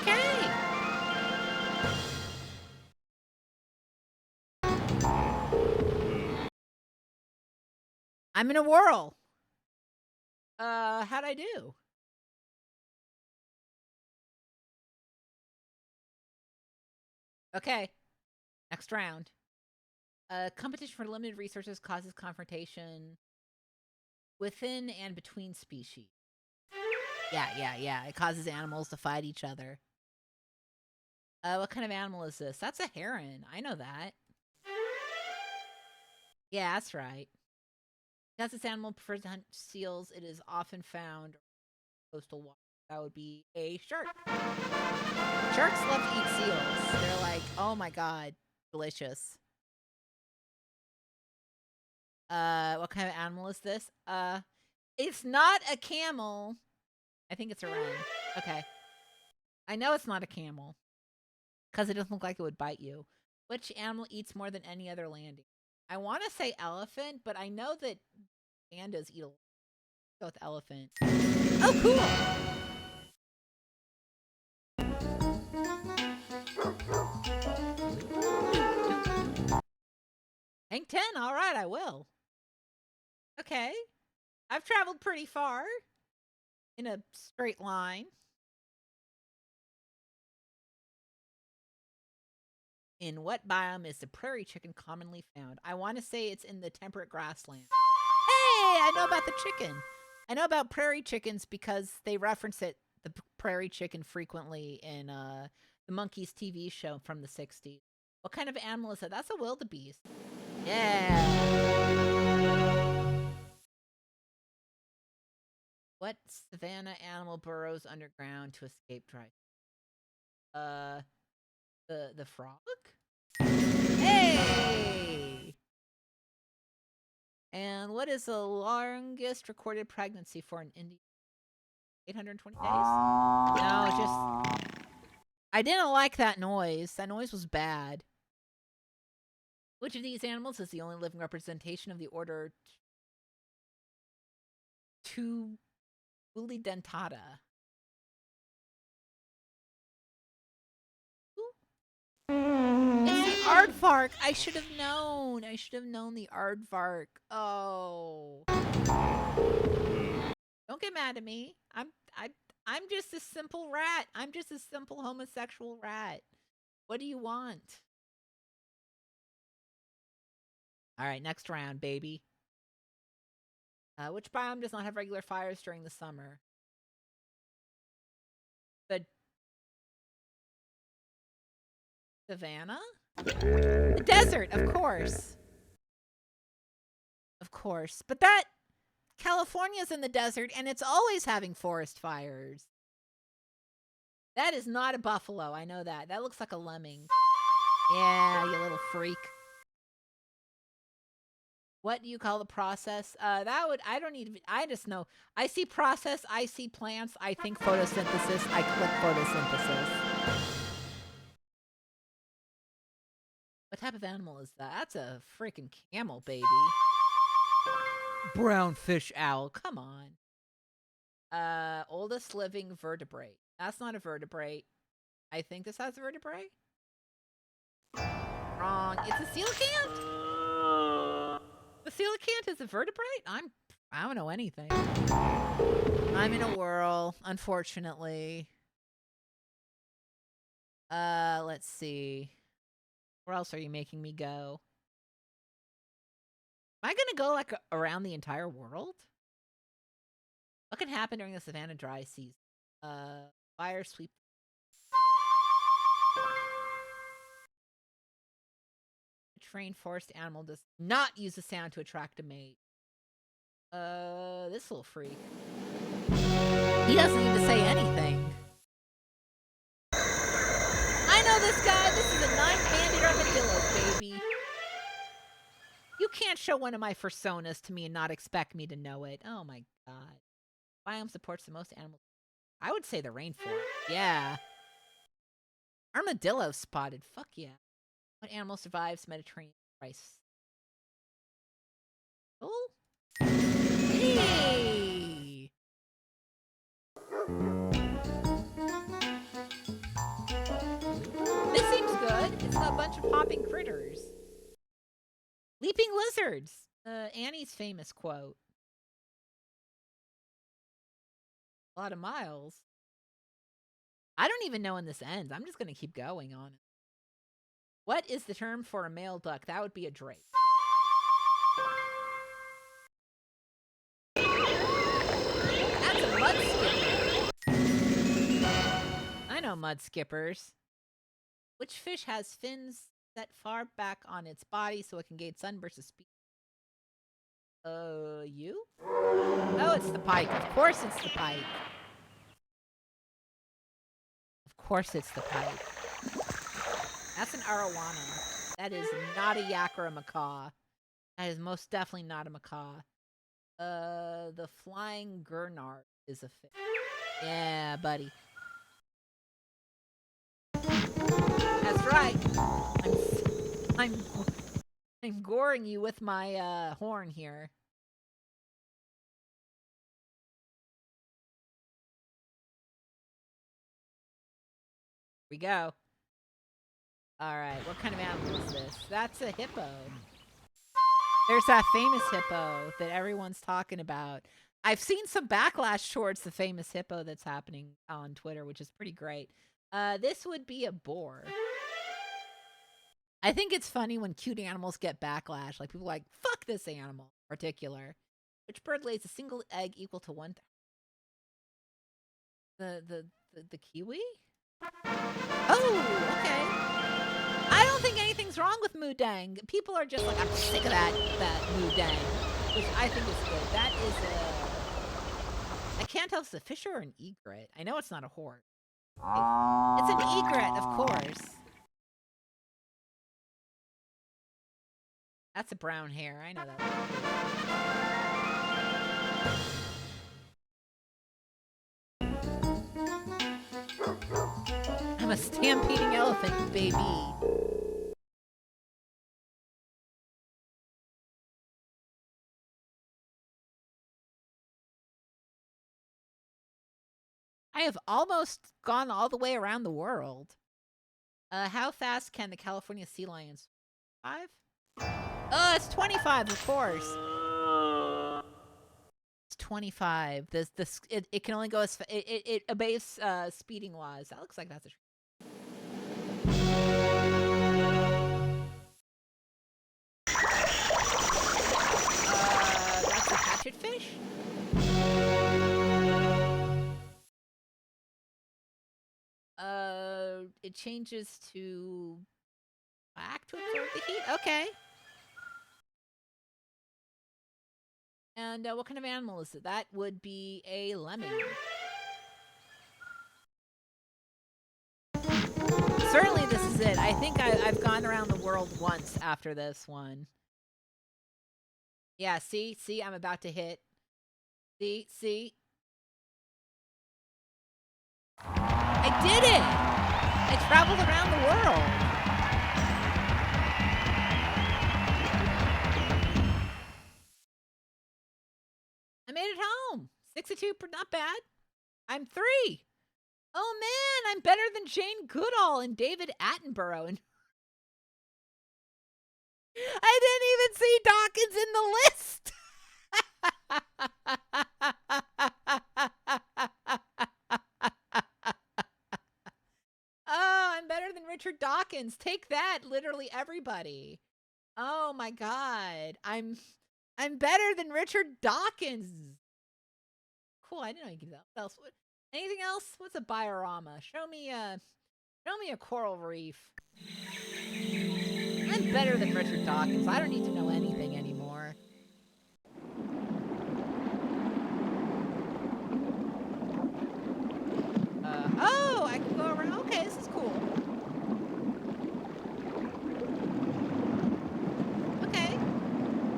Okay. I'm in a whirl. How'd I do? Okay. Next round. Competition for limited resources causes confrontation within and between species. Yeah. It causes animals to fight each other. What kind of animal is this? That's a heron. I know that. Yeah, that's right. Because this animal prefers to hunt seals, it is often found in coastal water. That would be a shark. Sharks love to eat seals. They're like, oh my god, delicious. What kind of animal is this? It's not a camel. I think it's a wren. Okay. I know it's not a camel. Because it doesn't look like it would bite you. Which animal eats more than any other landing? I want to say elephant, but I know that pandas eat a lot. Go with elephant. Oh, cool! Rank 10, alright, I will. Okay. I've traveled pretty far. In a straight line. In what biome is the prairie chicken commonly found? I want to say it's in the temperate grassland. Hey, I know about the chicken. I know about prairie chickens because they reference the prairie chicken frequently in the Monkeys TV show from the 60s. What kind of animal is that? That's a wildebeest. Yeah. What savanna animal burrows underground to escape dry? The frog? Hey! And what is the longest recorded pregnancy for an Indian? 820 days? No, it's just... I didn't like that noise. That noise was bad. Which of these animals is the only living representation of the order Tulidentata? It's the aardvark. I should have known. I should have known the aardvark. Oh. Don't get mad at me. I'm just a simple rat. I'm just a simple homosexual rat. What do you want? All right, next round, baby. Which biome does not have regular fires during the summer? The Savannah? The desert, of course. Of course. But that California's in the desert and it's always having forest fires. That is not a buffalo. I know that. That looks like a lemming. Yeah, you little freak. What do you call the process? I just know. I see process, I see plants, I think photosynthesis, I click photosynthesis. What type of animal is that? That's a freaking camel, baby. Brown fish owl, come on. Oldest living vertebrate. That's not a vertebrate. I think this has a vertebrae. Wrong. It's a coelacanth. The coelacanth is a vertebrate? I don't know anything. I'm in a whirl, unfortunately. Let's see. Where else are you making me go? Am I gonna go like around the entire world? What can happen during the Savannah dry season? Fire sweep. A trained forest animal does not use a sound to attract a mate. This little freak. He doesn't need to say anything. I know this guy. This is a 9-banded armadillo, baby. You can't show one of my personas to me and not expect me to know it. Oh my god. Biome supports the most animals. I would say the rainforest. Yeah. Armadillo spotted. Fuck yeah. What animal survives Mediterranean rice? Oh. Hey. This seems good. It's a bunch of hopping critters. Leaping lizards. Annie's famous quote. A lot of miles. I don't even know when this ends. I'm just going to keep going on it. What is the term for a male duck? That would be a drake. That's a mud skipper. I know mud skippers. Which fish has fins set far back on its body so it can gain sunburst of speed? You? Oh, it's the pike. Of course it's the pike. Of course it's the pike. That's an arowana. That is not a yak or a macaw. That is most definitely not a macaw. The flying gurnard is a fish. Yeah, buddy. That's right. I'm goring you with my horn here. Here we go. All right, what kind of animal is this? That's a hippo. There's that famous hippo that everyone's talking about. I've seen some backlash towards the famous hippo that's happening on Twitter, which is pretty great. This would be a boar. I think it's funny when cute animals get backlash. Like, people are like, fuck this animal in particular. Which bird lays a single egg equal to 1,000? The kiwi? Oh, okay. I don't think anything's wrong with Moodang. People are just like, I'm sick of that Moodang, which I think is good. That is I can't tell if it's a fish or an egret. I know it's not a horse. It's an egret, of course. That's a brown hare. I know that. I'm a stampeding elephant, baby. I have almost gone all the way around the world. How fast can the California sea lions? 5? Oh, it's 25, of course. It's 25. It can only go as it obeys speeding laws. That looks like that's a Ratchet fish? It changes to black to absorb the heat? Okay. And what kind of animal is it? That would be a lemming. Certainly this is it. I think I've gone around the world once after this one. Yeah, see, I'm about to hit. See. I did it! I traveled around the world. I made it home. 62, not bad. I'm 3. Oh man, I'm better than Jane Goodall and David Attenborough. And I didn't even see Dawkins in the list. Oh, I'm better than Richard Dawkins. Take that, literally everybody. Oh my God, I'm better than Richard Dawkins. Cool, I didn't know you could do that. What else? Anything else? What's a biorama? Show me a coral reef. I'm better than Richard Dawkins. I don't need to know anything anymore. Oh, I can go around. Okay, this is cool. Okay.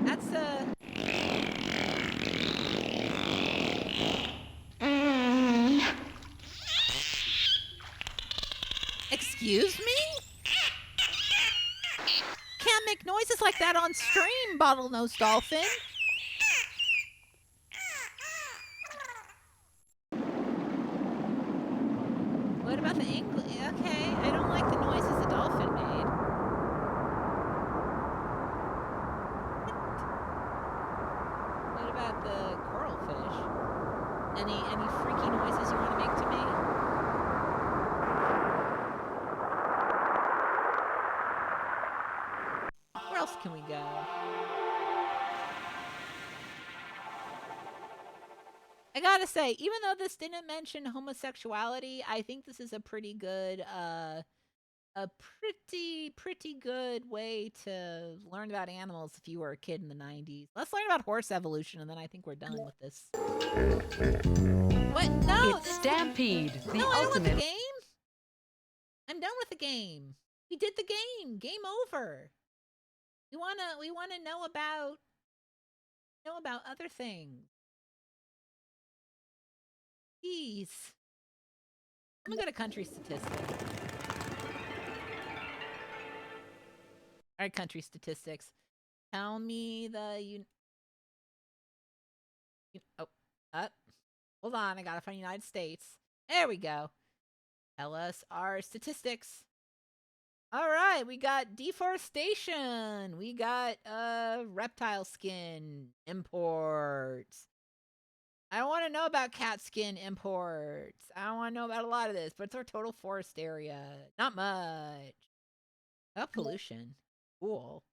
That's Excuse me? Can't make noises like that on stream, bottlenose dolphin. What about the English? Okay, I don't like the noises the dolphin made. What about the coral fish? Any freaky noises you want to make to me? Where else can we go? I gotta say, even though this didn't mention homosexuality, I think this is a pretty good, pretty good way to learn about animals if you were a kid in the 90s. Let's learn about horse evolution, and then I think we're done with this. What? No! It's Stampede, the no, I don't want the ultimate. game! I'm done with the game. We did the game. Game over. We wanna know about other things. Jeez. Let me go to country statistics. All right, country statistics. Tell me the hold on, I gotta find United States. There we go. Tell us our statistics. All right, we got deforestation. We got reptile skin imports. I don't want to know about cat skin imports. I don't want to know about a lot of this, but it's our total forest area. Not much. Oh, pollution. Cool.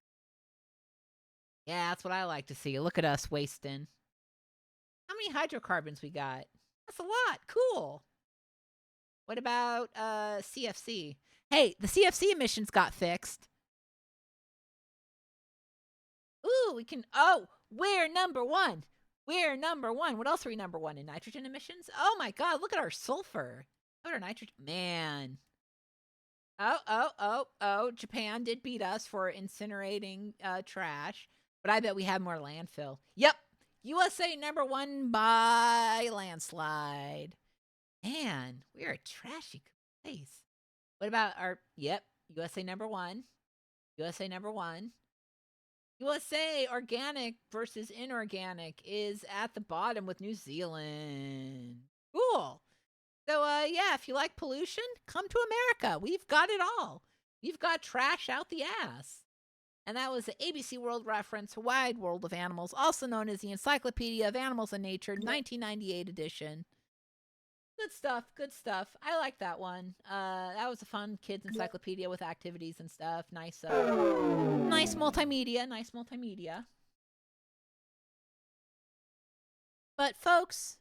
Yeah, that's what I like to see. Look at us wasting. How many hydrocarbons we got? That's a lot. Cool. What about CFC? Hey, the CFC emissions got fixed. Ooh, we can... Oh, we're number 1. We're number 1. What else are we number 1 in? Nitrogen emissions? Oh my God, look at our sulfur. Look at our nitrogen. Man. Oh. Japan did beat us for incinerating trash, but I bet we have more landfill. Yep. USA number 1 by landslide. Man, we're a trashy place. What about our... Yep, USA number 1. USA number 1. USA organic versus inorganic is at the bottom with New Zealand. Cool. So, yeah, if you like pollution, come to America. We've got it all. We've got trash out the ass. And that was the ABC World Reference Wide World of Animals, also known as the Encyclopedia of Animals and Nature, 1998 edition. Good stuff, good stuff. I like that one. That was a fun kids encyclopedia with activities and stuff. Nice multimedia, But folks,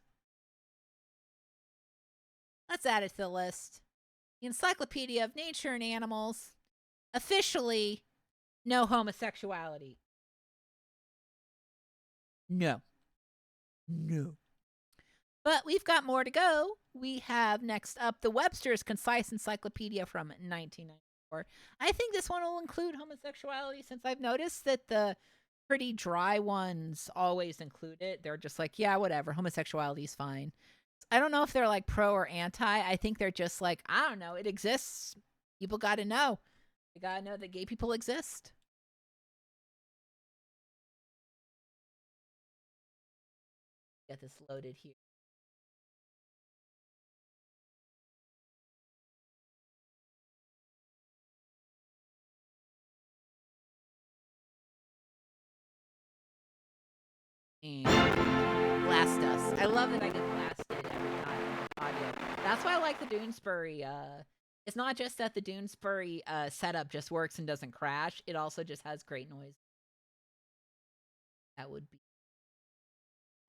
let's add it to the list. The Encyclopedia of Nature and Animals, officially, no homosexuality. No. But we've got more to go. We have next up the Webster's Concise Encyclopedia from 1994. I think this one will include homosexuality since I've noticed that the pretty dry ones always include it. They're just like, yeah, whatever, homosexuality is fine. I don't know if they're like pro or anti. I think they're just like, I don't know, it exists. People got to know. You got to know that gay people exist. Get this loaded here. And blast us. I love that I get blasted every time audio. That's why I like the Doonesbury. It's not just that the Doonesbury setup just works and doesn't crash. It also just has great noise. That would be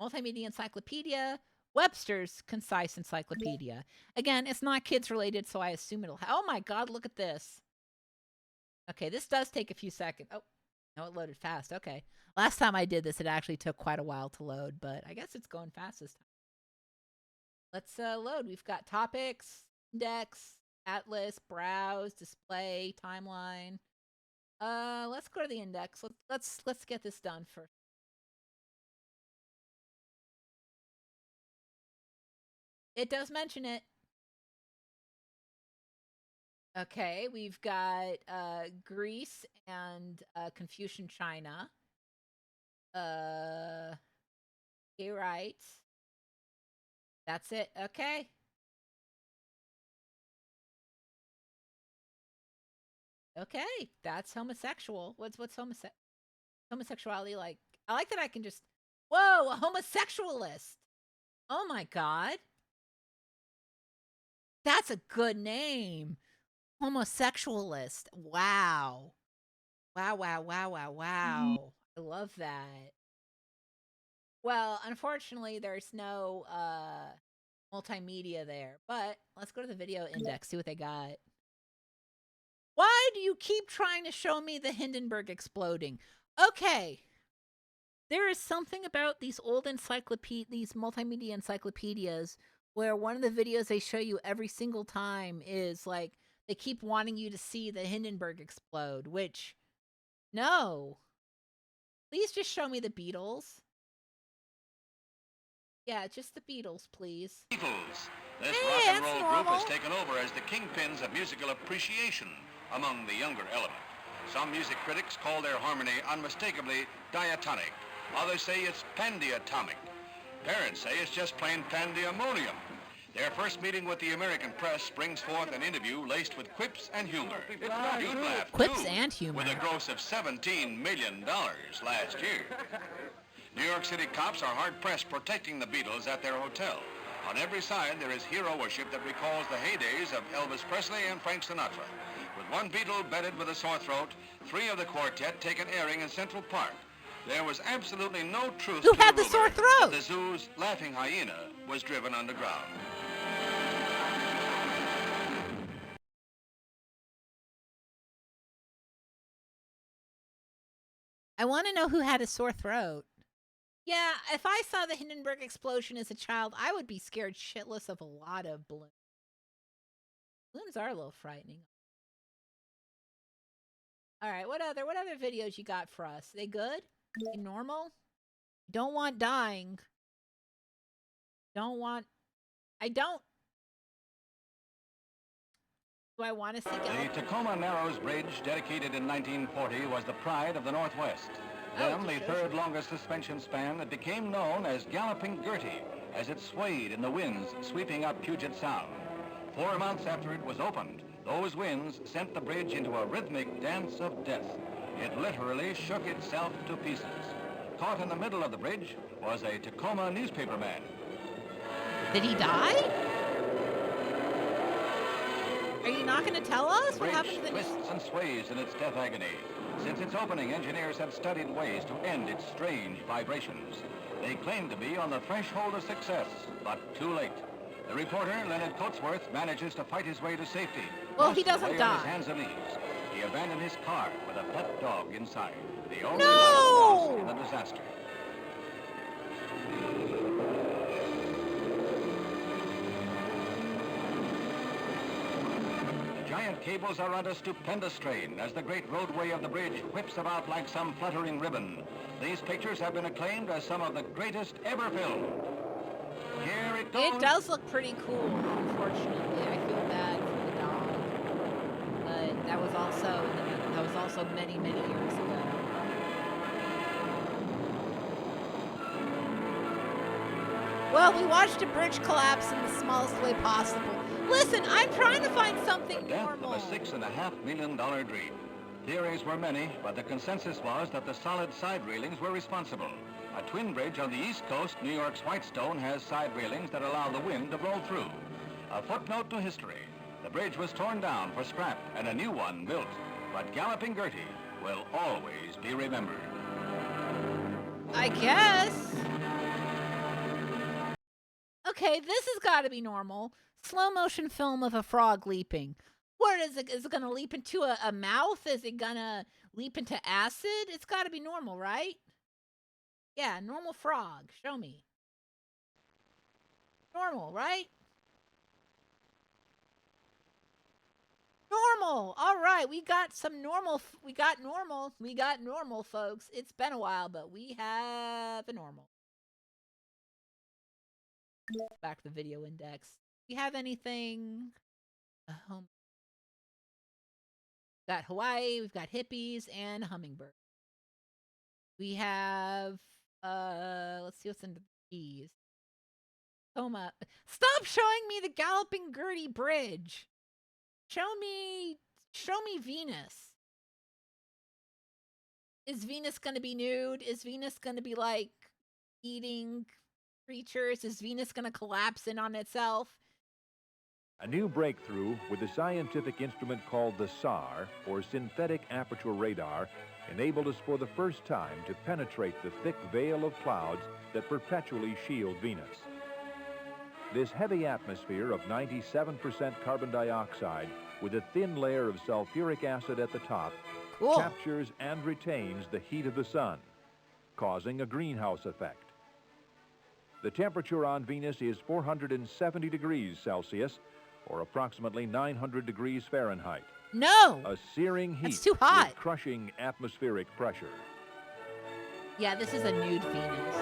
Multimedia Encyclopedia, Webster's Concise Encyclopedia. Again, it's not kids related, so I assume it'll. Oh my God! Look at this. Okay, this does take a few seconds. Oh, no, it loaded fast. Okay. Last time I did this, it actually took quite a while to load, but I guess it's going fast this time. Let's load. We've got topics, index, atlas, browse, display, timeline. Let's go to the index. Let's get this done first. It does mention it. Okay, we've got Greece and Confucian China. Gay rights. That's it. Okay. Okay, that's homosexual. What's homosexuality like? I like that I can just. Whoa, a homosexualist. Oh my God. That's a good name. Homosexualist. Wow. Wow. I love that. Well, unfortunately, there's no multimedia there, but let's go to the video index, see what they got. Why do you keep trying to show me the Hindenburg exploding? Okay. There is something about these old these multimedia encyclopedias where one of the videos they show you every single time is like, they keep wanting you to see the Hindenburg explode, which, no. Please just show me the Beatles. Yeah, just the Beatles, please. Beatles. This rock and roll group has taken over as the kingpins of musical appreciation among the younger element. Some music critics call their harmony unmistakably diatonic. Others say it's pandiatomic. Parents say it's just plain pandemonium. Their first meeting with the American press brings forth an interview laced with quips and humor. You'd laugh, quips too, and humor. with a gross of $17 million last year. New York City cops are hard-pressed protecting the Beatles at their hotel. On every side, there is hero worship that recalls the heydays of Elvis Presley and Frank Sinatra. With one Beatle bedded with a sore throat, 3 of the quartet take an airing in Central Park. There was absolutely no truth Who to had the the sore rumor throat? that the zoo's laughing hyena was driven underground. I want to know who had a sore throat. Yeah, if I saw the Hindenburg explosion as a child, I would be scared shitless of a lot of balloons. Balloons are a little frightening. All right, what other videos you got for us? They good? They normal? Don't want dying. I don't. Do I want to see The Tacoma Narrows Bridge, dedicated in 1940, was the pride of the Northwest. Then, the third longest suspension span, it became known as Galloping Gertie, as it swayed in the winds sweeping up Puget Sound. 4 months after it was opened, those winds sent the bridge into a rhythmic dance of death. It literally shook itself to pieces. Caught in the middle of the bridge was a Tacoma newspaperman. Did he die? Are you not going to tell us what happened to the twists and sways in its death agony. Since its opening, engineers have studied ways to end its strange vibrations. They claimed to be on the threshold of success, but too late. The reporter, Leonard Coatsworth, manages to fight his way to safety. Well, he Most of the doesn't way die. on his hands and knees. He abandoned his car with a pet dog inside. The only No! life lost in the disaster. The giant cables are under stupendous strain as the great roadway of the bridge whips about like some fluttering ribbon. These pictures have been acclaimed as some of the greatest ever filmed. Here it goes. It does look pretty cool, unfortunately. I feel bad for the dog. But that was also many, many years ago. Well, we watched a bridge collapse in the smallest way possible. Listen, I'm trying to find something The death normal. of a $6.5 million dream. Theories were many, but the consensus was that the solid side railings were responsible. A twin bridge on the East Coast, New York's Whitestone, has side railings that allow the wind to blow through. A footnote to history. The bridge was torn down for scrap and a new one built. But Galloping Gertie will always be remembered. I guess. Okay, this has got to be normal. Slow motion film of a frog leaping. What is it? Is it going to leap into a mouth? Is it going to leap into acid? It's got to be normal, right? Yeah, normal frog. Show me. Normal, right? Normal. All right, we got some normal. We got normal, folks. It's been a while, but we have a normal. Back to the video index. Do you have anything? Home. We've got Hawaii, we've got hippies, and hummingbird. We have, let's see what's in the keys. Coma. Stop showing me the Galloping Gertie Bridge. Show me Venus. Is Venus going to be nude? Is Venus going to be, like, eating creatures? Is Venus going to collapse in on itself? A new breakthrough with the scientific instrument called the SAR, or Synthetic Aperture Radar, enabled us for the first time to penetrate the thick veil of clouds that perpetually shield Venus. This heavy atmosphere of 97% carbon dioxide with a thin layer of sulfuric acid at the top captures and retains the heat of the sun, causing a greenhouse effect. The temperature on Venus is 470 degrees Celsius, or approximately 900 degrees Fahrenheit. No! A searing heat That's too hot. with crushing atmospheric pressure. Yeah, this is a nude Venus.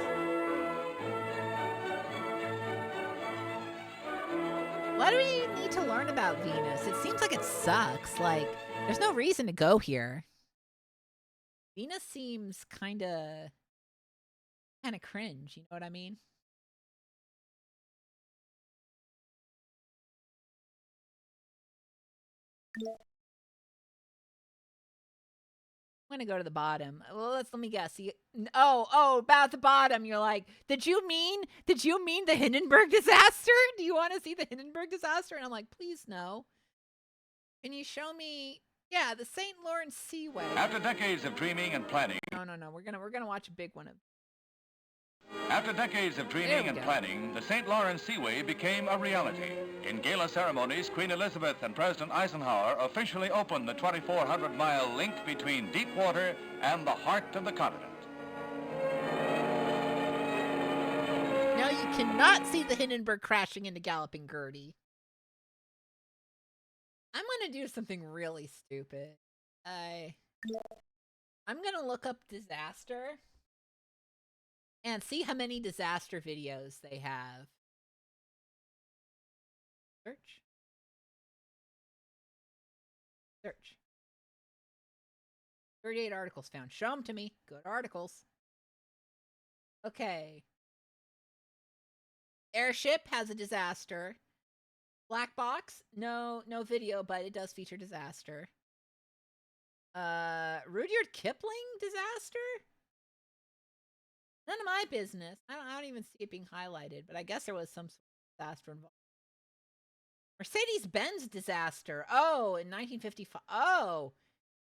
Why do we need to learn about Venus? It seems like it sucks. Like, there's no reason to go here. Venus seems kind of cringe, you know what I mean? I'm gonna go to the bottom. Well, let me guess. About the bottom. You're like, did you mean the Hindenburg disaster? Do you want to see the Hindenburg disaster? And I'm like, please no. Can you show me? Yeah, the St. Lawrence Seaway. After decades of dreaming and planning. No. We're gonna watch a big one of. After decades of dreaming and planning, the St. Lawrence Seaway became a reality. In gala ceremonies, Queen Elizabeth and President Eisenhower officially opened the 2,400-mile link between deep water and the heart of the continent. No, you cannot see the Hindenburg crashing into Galloping Gertie. I'm gonna do something really stupid. I'm gonna look up disaster and see how many disaster videos they have. Search. 38 articles found. Show them to me. Good articles. Okay. Airship has a disaster. Black Box, no video, but it does feature disaster. Rudyard Kipling disaster? None of my business. I don't even see it being highlighted, but I guess there was some sort of disaster involved. Mercedes-Benz disaster. Oh, in 1955. Oh,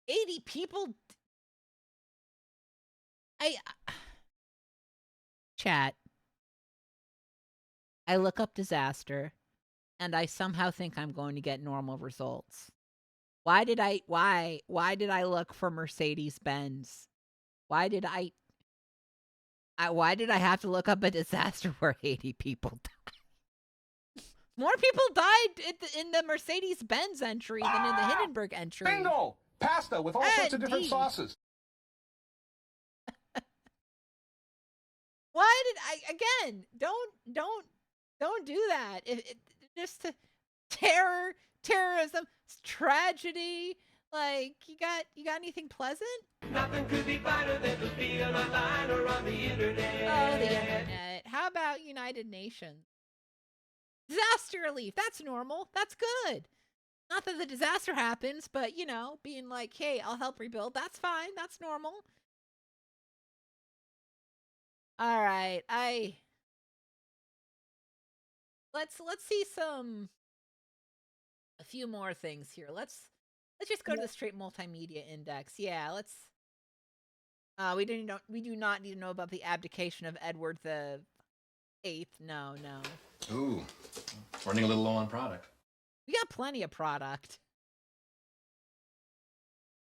80 people. Chat. I look up disaster, and I somehow think I'm going to get normal results. Why did I look for Mercedes-Benz? Why did I have to look up a disaster where 80 people died? More people died in the Mercedes-Benz entry than in the Hindenburg entry. Bingo! Pasta with all sorts of different sauces. Why did I again? Don't do that. Just to terrorism, tragedy. Like you got anything pleasant? Nothing could be finer than to be online or on the internet. Oh, the internet. How about United Nations? Disaster relief. That's normal. That's good. Not that the disaster happens, but being like, hey, I'll help rebuild. That's fine. That's normal. All right. Let's see a few more things here. Let's just go to the straight multimedia index. Yeah, let's we do not need to know about the abdication of Edward the VIII. No. Ooh, running a little low on product. We got plenty of product.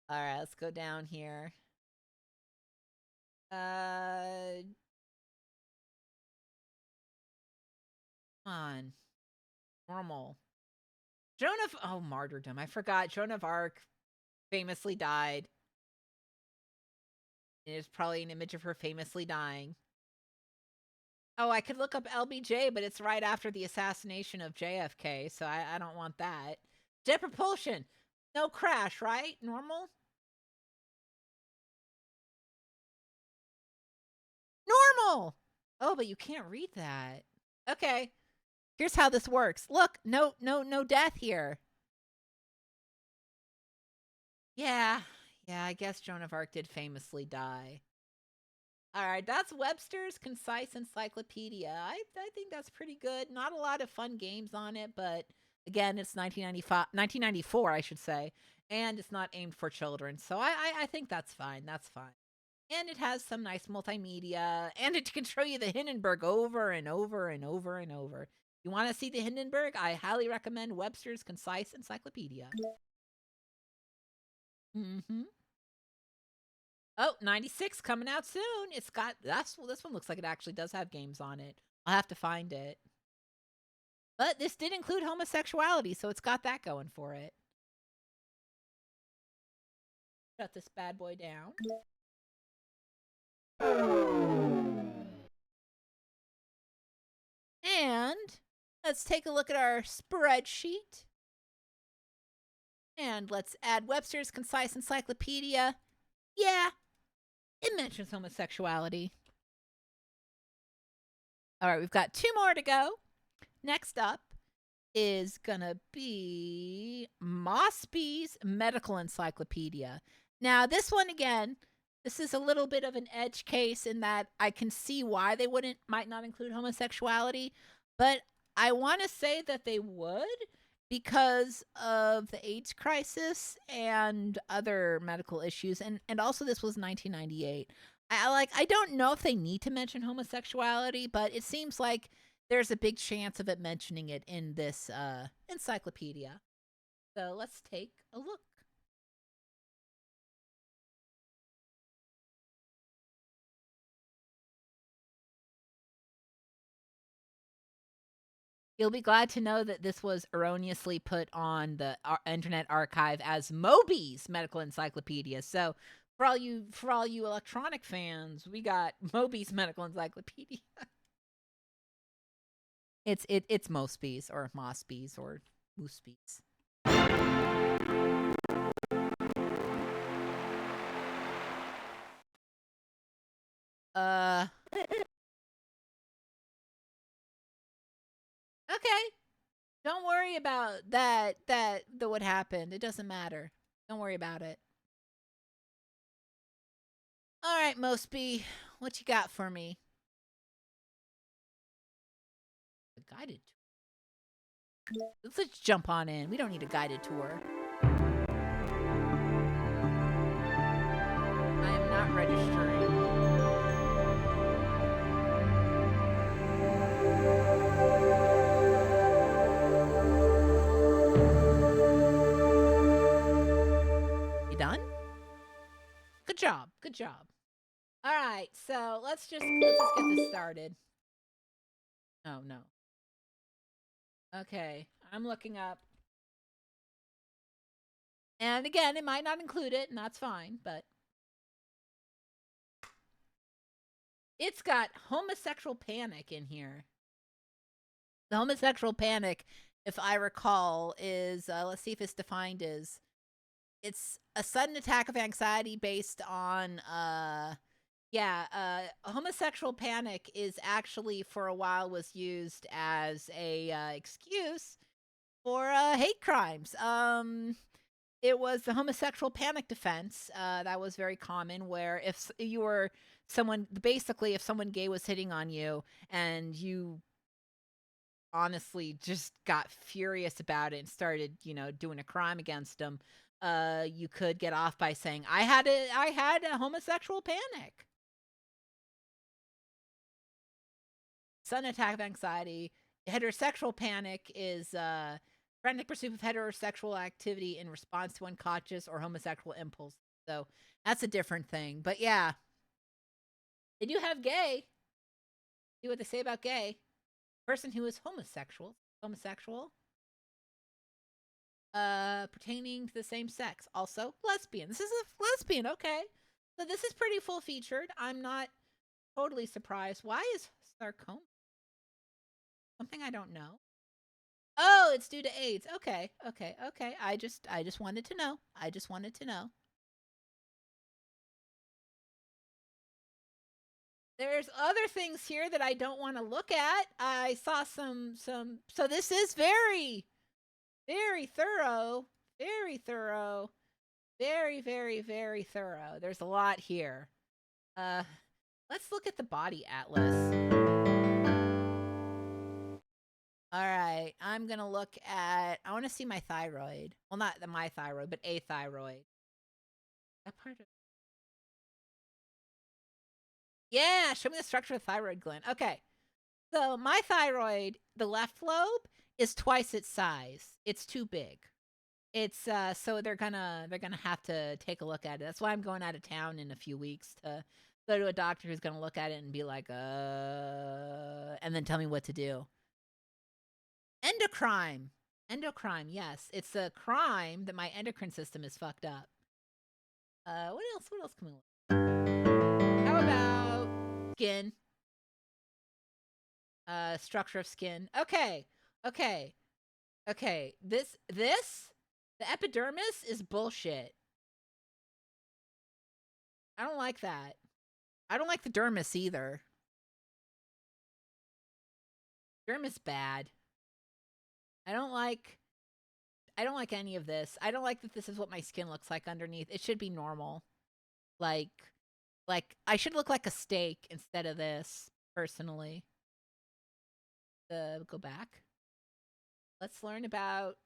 All right, let's go down here. Come on. Normal. Martyrdom. I forgot. Joan of Arc famously died. It is probably an image of her famously dying. Oh, I could look up LBJ, but it's right after the assassination of JFK, so I don't want that. Jet propulsion. No crash, right? Normal? Normal! Oh, but you can't read that. Okay. Here's how this works. Look, no death here. Yeah, I guess Joan of Arc did famously die. All right, that's Webster's Concise Encyclopedia. I think that's pretty good. Not a lot of fun games on it, but again, it's 1994, I should say, and it's not aimed for children. So I think that's fine. That's fine. And it has some nice multimedia, and it can show you the Hindenburg over and over and over and over. You want to see the Hindenburg? I highly recommend Webster's Concise Encyclopedia. Oh, 96 coming out soon. It's got this one looks like it actually does have games on it. I'll have to find it. But this did include homosexuality, so it's got that going for it. Shut this bad boy down. And let's take a look at our spreadsheet. And let's add Webster's Concise Encyclopedia. Yeah, it mentions homosexuality. All right, we've got 2 more to go. Next up is gonna be Mosby's Medical Encyclopedia. Now, this one again, this is a little bit of an edge case in that I can see why they might not include homosexuality, but I want to say that they would because of the AIDS crisis and other medical issues, and also this was 1998. I don't know if they need to mention homosexuality, but it seems like there's a big chance of it mentioning it in this encyclopedia. So let's take a look. You'll be glad to know that this was erroneously put on the Internet Archive as Moby's Medical Encyclopedia. So for all you electronic fans, we got Moby's Medical Encyclopedia. It's Mosby's or Mosby's or Mooseby's. Okay. Don't worry about that what happened. It doesn't matter. Don't worry about it. All right, Mosby, what you got for me? A guided tour. Let's jump on in. We don't need a guided tour. I am not registering. done? Good job. Good job. All right, so let's just get this started. Oh, no. Okay, I'm looking up. And again, it might not include it, and that's fine, but it's got homosexual panic in here. The homosexual panic, if I recall, is, let's see if it's defined as, it's a sudden attack of anxiety based on, homosexual panic is actually for a while was used as a excuse for hate crimes. It was the homosexual panic defense that was very common, where if you were someone, basically if someone gay was hitting on you and you honestly just got furious about it and started, doing a crime against them, you could get off by saying, I had a homosexual panic. Sudden attack of anxiety. Heterosexual panic is frantic pursuit of heterosexual activity in response to unconscious or homosexual impulse. So that's a different thing. But yeah, they do have gay. See what they say about gay. Person who is homosexual, pertaining to the same sex. Also lesbian. This is a lesbian. Okay, so this is pretty full featured. I'm not totally surprised. Why is sarcoma? Something I don't know. Oh, it's due to AIDS. Okay. I just wanted to know. There's other things here that I don't want to look at. I saw some. So this is very, very thorough. Very thorough. Very, very, very thorough. There's a lot here. Let's look at the body atlas. All right, I'm going to look at, I want to see my thyroid. Well, not my thyroid, but a thyroid. That part of, yeah, show me the structure of the thyroid gland. Okay, so my thyroid, the left lobe, is twice its size. It's too big. It's, so they're gonna have to take a look at it. That's why I'm going out of town in a few weeks to go to a doctor who's going to look at it and be like, and then tell me what to do. Endocrine, yes. It's a crime that my endocrine system is fucked up. What else can we look? How about skin? Structure of skin. Okay. This, the epidermis is bullshit. I don't like that. I don't like the dermis either. Dermis bad. I don't like any of this. I don't like that this is what my skin looks like underneath. It should be normal. Like I should look like a steak instead of this, personally. Go back. Let's learn about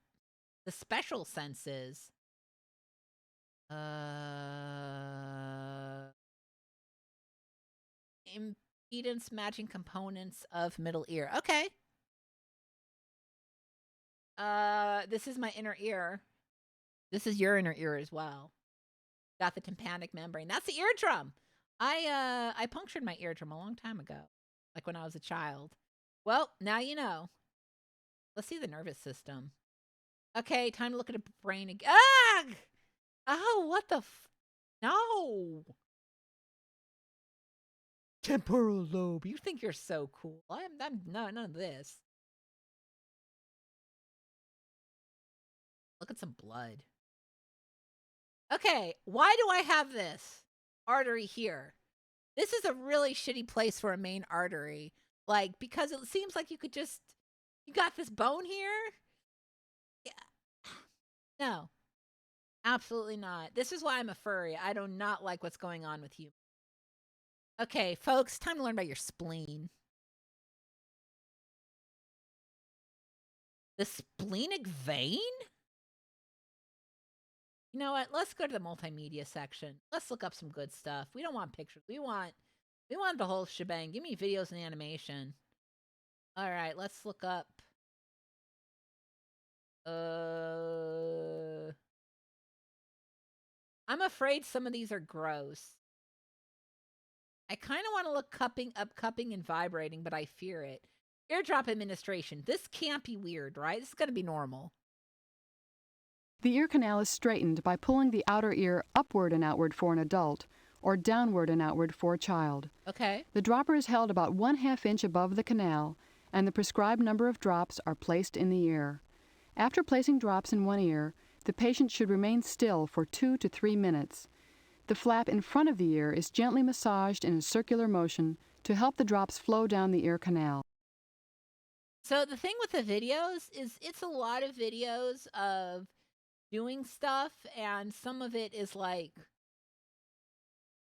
the special senses. Impedance matching components of middle ear. Okay. This is my inner ear. This is your inner ear as well. Got the tympanic membrane. That's the eardrum. I punctured my eardrum a long time ago, like when I was a child. Well, now you know. Let's see the nervous system. Okay, time to look at a brain again. Ah! Oh, what the no. Temporal lobe. You think you're so cool. I'm no, none of this. Look at some blood. Okay, why do I have this artery here? This is a really shitty place for a main artery. Like, because it seems like you got this bone here? Yeah. No. Absolutely not. This is why I'm a furry. I do not like what's going on with you. Okay, folks, time to learn about your spleen. The splenic vein? You know what? Let's go to the multimedia section. Let's look up some good stuff. We don't want pictures. We want the whole shebang. Give me videos and animation. All right, let's look up. I'm afraid some of these are gross. I kind of want to look cupping and vibrating, but I fear it. Eardrop administration. This can't be weird, right? This is going to be normal. The ear canal is straightened by pulling the outer ear upward and outward for an adult, or downward and outward for a child. Okay. The dropper is held about 1/2 inch above the canal, and the prescribed number of drops are placed in the ear. After placing drops in one ear, the patient should remain still for 2 to 3 minutes. The flap in front of the ear is gently massaged in a circular motion to help the drops flow down the ear canal. So the thing with the videos is it's a lot of videos of doing stuff, and some of it is like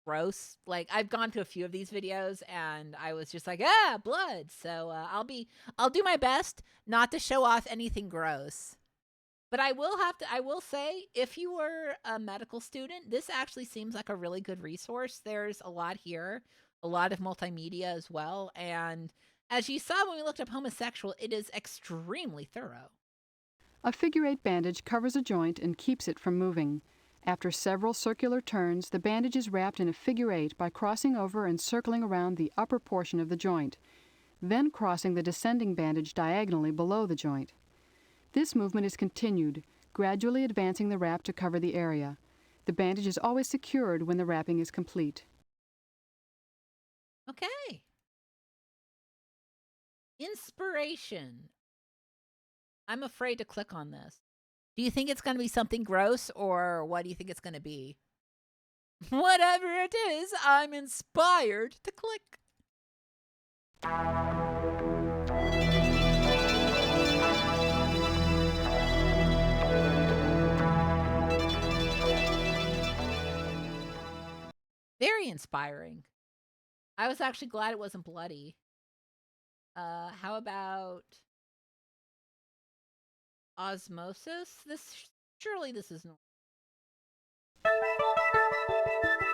gross. Like I've gone to a few of these videos and I was just like, blood. So I'll do my best not to show off anything gross. But I will say, if you were a medical student, this actually seems like a really good resource. There's a lot here, a lot of multimedia as well. And as you saw when we looked up homosexual, it is extremely thorough. A figure-8 bandage covers a joint and keeps it from moving. After several circular turns, the bandage is wrapped in a figure-8 by crossing over and circling around the upper portion of the joint, then crossing the descending bandage diagonally below the joint. This movement is continued, gradually advancing the wrap to cover the area. The bandage is always secured when the wrapping is complete. Okay. Inspiration. I'm afraid to click on this. Do you think it's going to be something gross, or what do you think it's going to be? Whatever it is, I'm inspired to click. Very inspiring. I was actually glad it wasn't bloody. How about osmosis? Surely this is normal.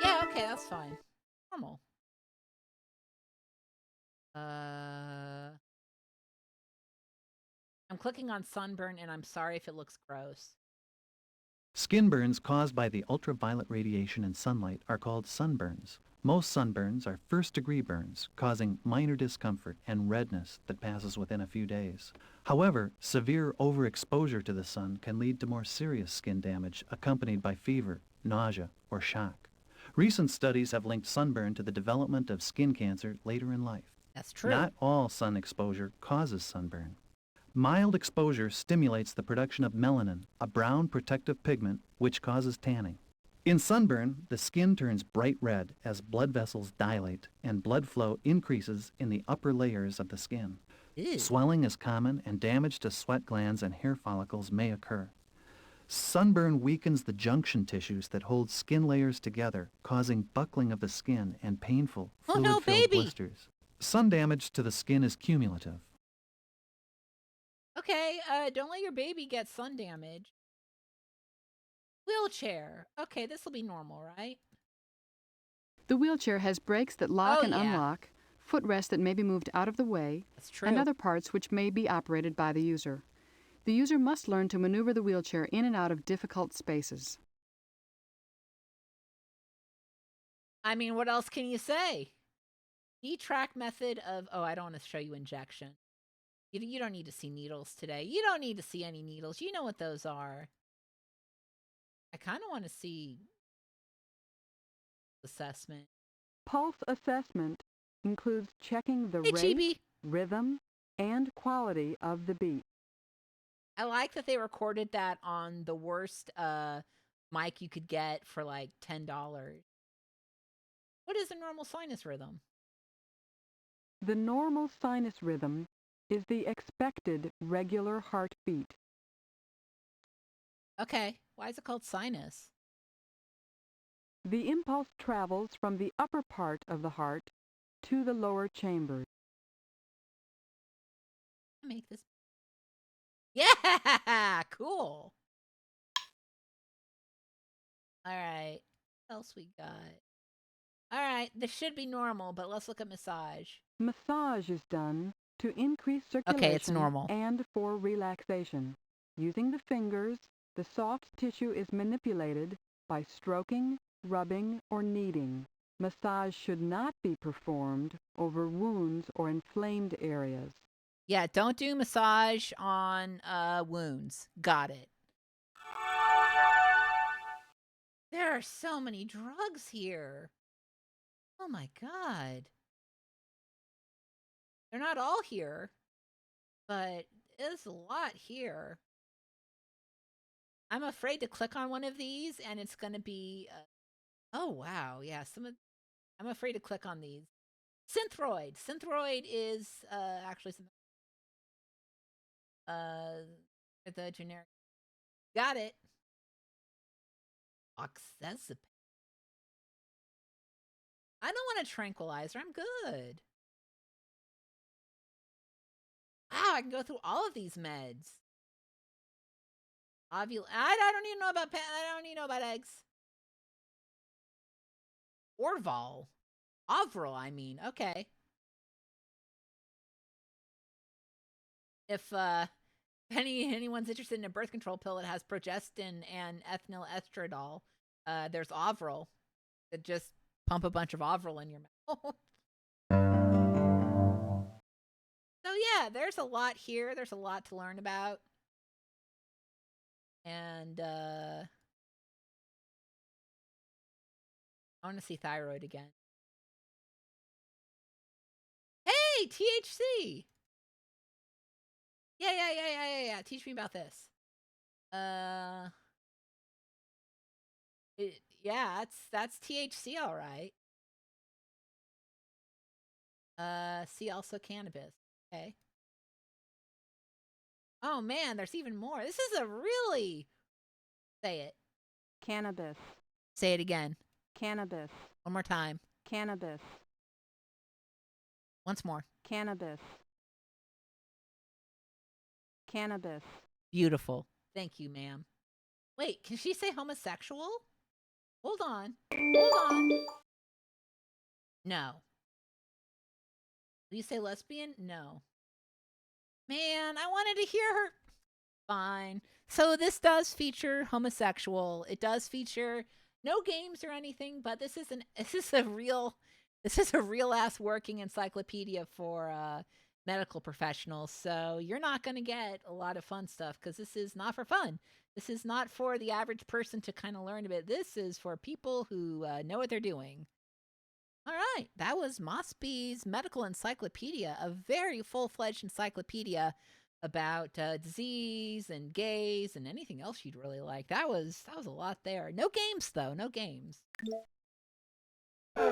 Yeah, okay, that's fine. Normal. I'm clicking on sunburn, and I'm sorry if it looks gross. Skin burns caused by the ultraviolet radiation and sunlight are called sunburns. Most sunburns are first-degree burns, causing minor discomfort and redness that passes within a few days. However, severe overexposure to the sun can lead to more serious skin damage accompanied by fever, nausea, or shock. Recent studies have linked sunburn to the development of skin cancer later in life. That's true. Not all sun exposure causes sunburn. Mild exposure stimulates the production of melanin, a brown protective pigment which causes tanning. In sunburn, the skin turns bright red as blood vessels dilate and blood flow increases in the upper layers of the skin. Ew. Swelling is common and damage to sweat glands and hair follicles may occur. Sunburn weakens the junction tissues that hold skin layers together, causing buckling of the skin and painful, fluid-filled blisters. Sun damage to the skin is cumulative. Okay, don't let your baby get sun damage. Wheelchair. Okay, this will be normal, right? The wheelchair has brakes that lock and unlock, footrests that may be moved out of the way, That's true. and other parts which may be operated by the user. The user must learn to maneuver the wheelchair in and out of difficult spaces. I mean, what else can you say? E-track method of, I don't want to show you injection. You don't need to see needles today. You don't need to see any needles. You know what those are. I kind of want to see assessment. Pulse assessment includes checking the Hey, rate, Chibi. rhythm, and quality of the beat. I like that they recorded that on the worst mic you could get for like $10. What is a normal sinus rhythm? The normal sinus rhythm is the expected regular heartbeat. Okay, why is it called sinus? The impulse travels from the upper part of the heart to the lower chambers. Make this. Yeah, cool. All right, what else we got? All right, this should be normal, but let's look at massage. Massage is done to increase circulation Okay, it's normal. and for relaxation. Using the fingers, the soft tissue is manipulated by stroking, rubbing, or kneading. Massage should not be performed over wounds or inflamed areas. Yeah, don't do massage on wounds. Got it. There are so many drugs here. Oh my God. They're not all here, but there's a lot here. I'm afraid to click on one of these, and it's going to be. Oh wow, yeah. I'm afraid to click on these. Synthroid. Synthroid is actually some. The generic. Got it. Oxbridge. I don't want a tranquilizer. I'm good. Wow, I can go through all of these meds. I don't even know about I don't even know about eggs. Orval. Ovril, I mean. Okay. If anyone's interested in a birth control pill that has progestin and ethinyl estradiol, there's Ovril. That just pump a bunch of Ovril in your mouth. So yeah, there's a lot here. There's a lot to learn about. And I want to see thyroid again. Hey, THC. Yeah. Teach me about this. Yeah, that's THC, all right. See also cannabis. Okay. Oh man, there's even more. This is a really. Say it. Cannabis. Say it again. Cannabis. One more time. Cannabis. Once more. Cannabis. Cannabis. Beautiful. Thank you, ma'am. Wait, can she say homosexual? Hold on. No. Did you say lesbian? No. Man, I wanted to hear her. Fine. So this does feature homosexual. It does feature no games or anything, but this is a real ass working encyclopedia for medical professionals. So you're not going to get a lot of fun stuff because this is not for fun. This is not for the average person to kind of learn a bit. This is for people who know what they're doing. All right, that was Mosby's Medical Encyclopedia, a very full-fledged encyclopedia about disease and gays and anything else you'd really like. That was a lot there. No games though, no games. That's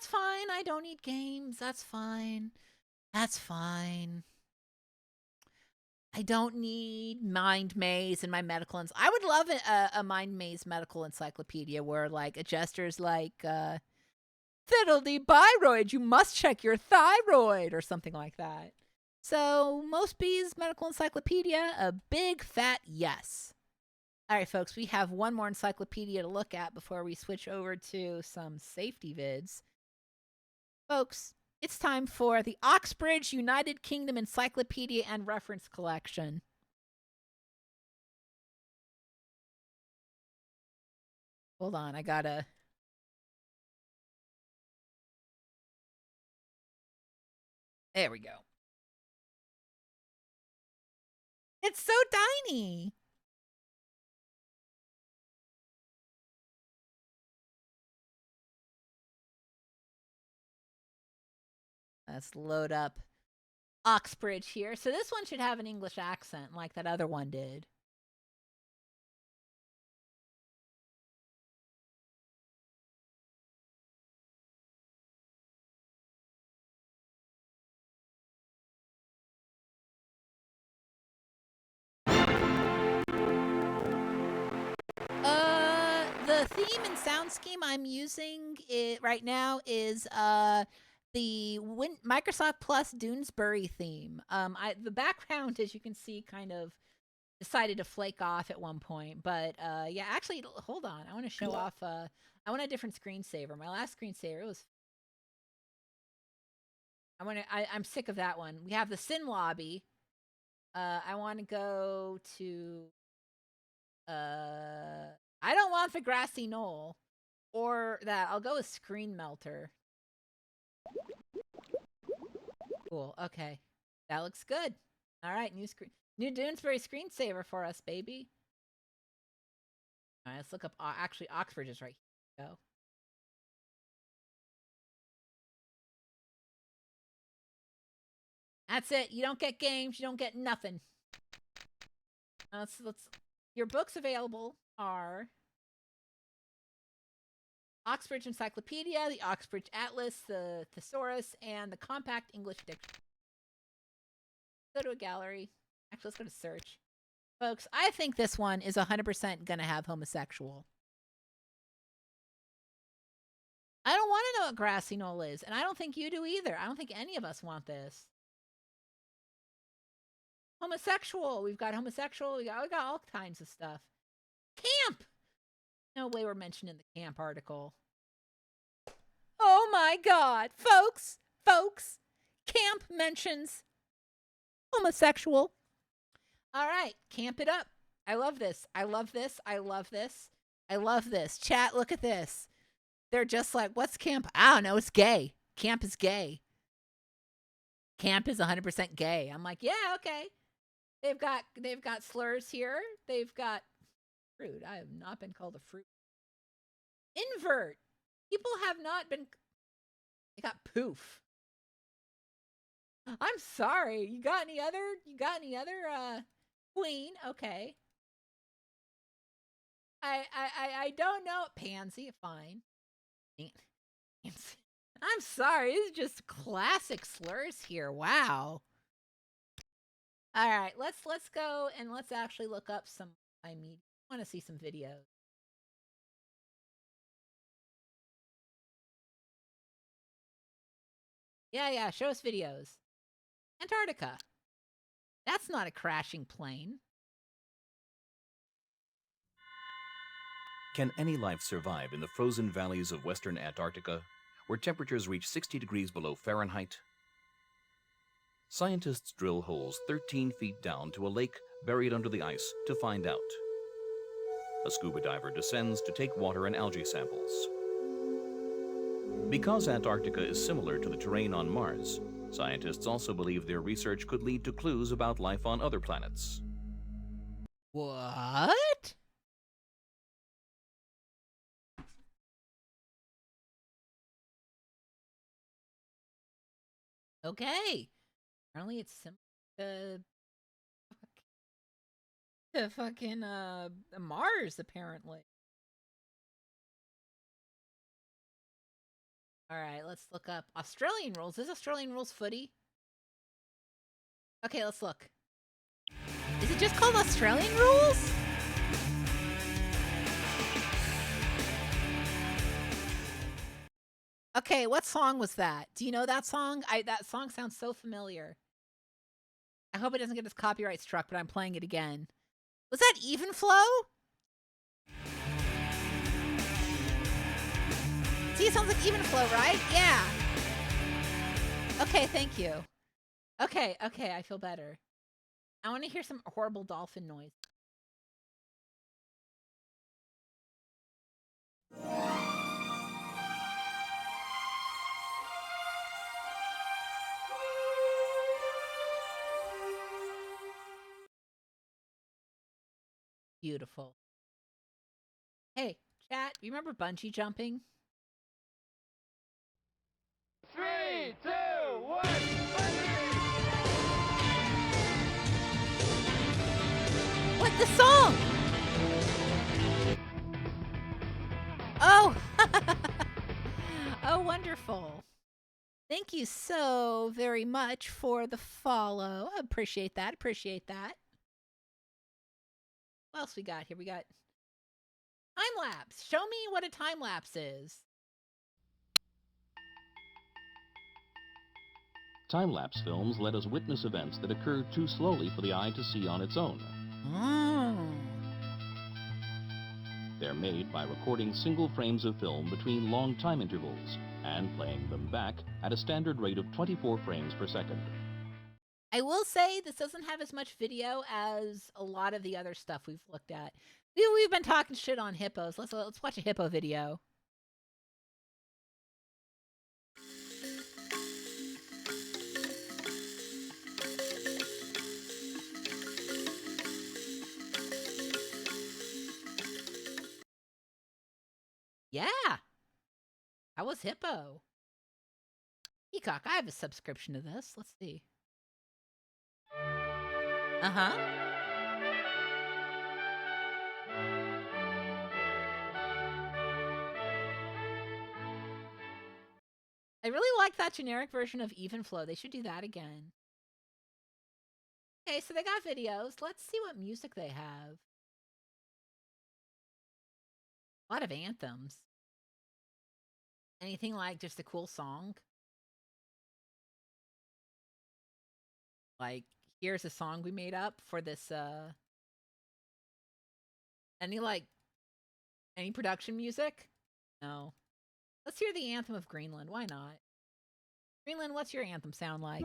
fine. I don't need games. That's fine. I don't need Mind Maze in my medical. I would love a Mind Maze medical encyclopedia where like a gesture's like fiddle-dee-byroid, you must check your thyroid or something like that. So Mosby's Medical Encyclopedia, a big fat yes. All right, folks, we have one more encyclopedia to look at before we switch over to some safety vids. Folks, it's time for the Oxbridge United Kingdom Encyclopedia and Reference Collection. Hold on, I gotta... There we go. It's so tiny. Let's load up Oxbridge here. So this one should have an English accent like that other one did. The theme and sound scheme I'm using right now is the Microsoft Plus Doonesbury theme. The background, as you can see, kind of decided to flake off at one point, but yeah, actually, hold on. I want to show off. I want a different screensaver. My last screensaver was. I'm sick of that one. We have the Sin Lobby. I want to go to I don't want the grassy knoll. Or that. I'll go with screen melter. Cool. Okay. That looks good. All right. New Doonesbury screensaver for us, baby. All right. Let's look up. Actually, Oxbridge is right here. Go. That's it. You don't get games. You don't get nothing. Your books available are Oxbridge Encyclopedia, the Oxbridge Atlas, the Thesaurus, and the Compact English Dictionary. Go to a gallery. Actually, let's go to search. Folks, I think this one is 100% going to have homosexual. I don't want to know what grassy knoll is, and I don't think you do either. I don't think any of us want this. Homosexual. We've got homosexual. We got all kinds of stuff. Camp. No way we're mentioned in the camp article. Oh my God, folks. Camp mentions homosexual. All right, camp it up. I love this. Chat, look at this. They're just like, what's camp? I don't know. It's gay. Camp is gay. Camp is 100% gay. I'm like, yeah, okay. They've got slurs here. They've got fruit. I have not been called a fruit. Invert. People have not been. They got poof. I'm sorry. You got any other queen? Okay. I don't know. Pansy, fine. I'm sorry. This is just classic slurs here. Wow. All right, let's go and let's actually look up some. I want to see some videos. Yeah, show us videos. Antarctica. That's not a crashing plane. Can any life survive in the frozen valleys of western Antarctica, where temperatures reach 60 degrees below Fahrenheit? Scientists drill holes 13 feet down to a lake buried under the ice to find out. A scuba diver descends to take water and algae samples. Because Antarctica is similar to the terrain on Mars, scientists also believe their research could lead to clues about life on other planets. What? Okay. Apparently it's similar to fucking Mars, apparently. All right, let's look up Australian rules. Is Australian rules footy? Okay, let's look. Is it just called Australian rules? Okay, what song was that? Do you know that song? That song sounds so familiar. I hope it doesn't get us copyright struck, but I'm playing it again. Was that Even Flow? See, it sounds like Even Flow, right? Yeah. Okay, thank you. Okay, I feel better. I want to hear some horrible dolphin noise. Beautiful. Hey, chat, you remember bungee jumping? 3, 2, 1, What, the song? Oh! Oh, wonderful. Thank you so very much for the follow. Appreciate that. What else we got here? We got time lapse. Show me what a time lapse is. Time-lapse films let us witness events that occur too slowly for the eye to see on its own. They're made by recording single frames of film between long time intervals and playing them back at a standard rate of 24 frames per second. I will say this doesn't have as much video as a lot of the other stuff we've looked at. We've been talking shit on hippos. Let's watch a hippo video. Yeah, I was hippo. Peacock, I have a subscription to this. Let's see. Uh-huh. I really like that generic version of Even Flow. They should do that again. Okay, so they got videos. Let's see what music they have. A lot of anthems. Anything like just a cool song? Like, here's a song we made up for this, any production music? No. Let's hear the anthem of Greenland. Why not? Greenland, what's your anthem sound like?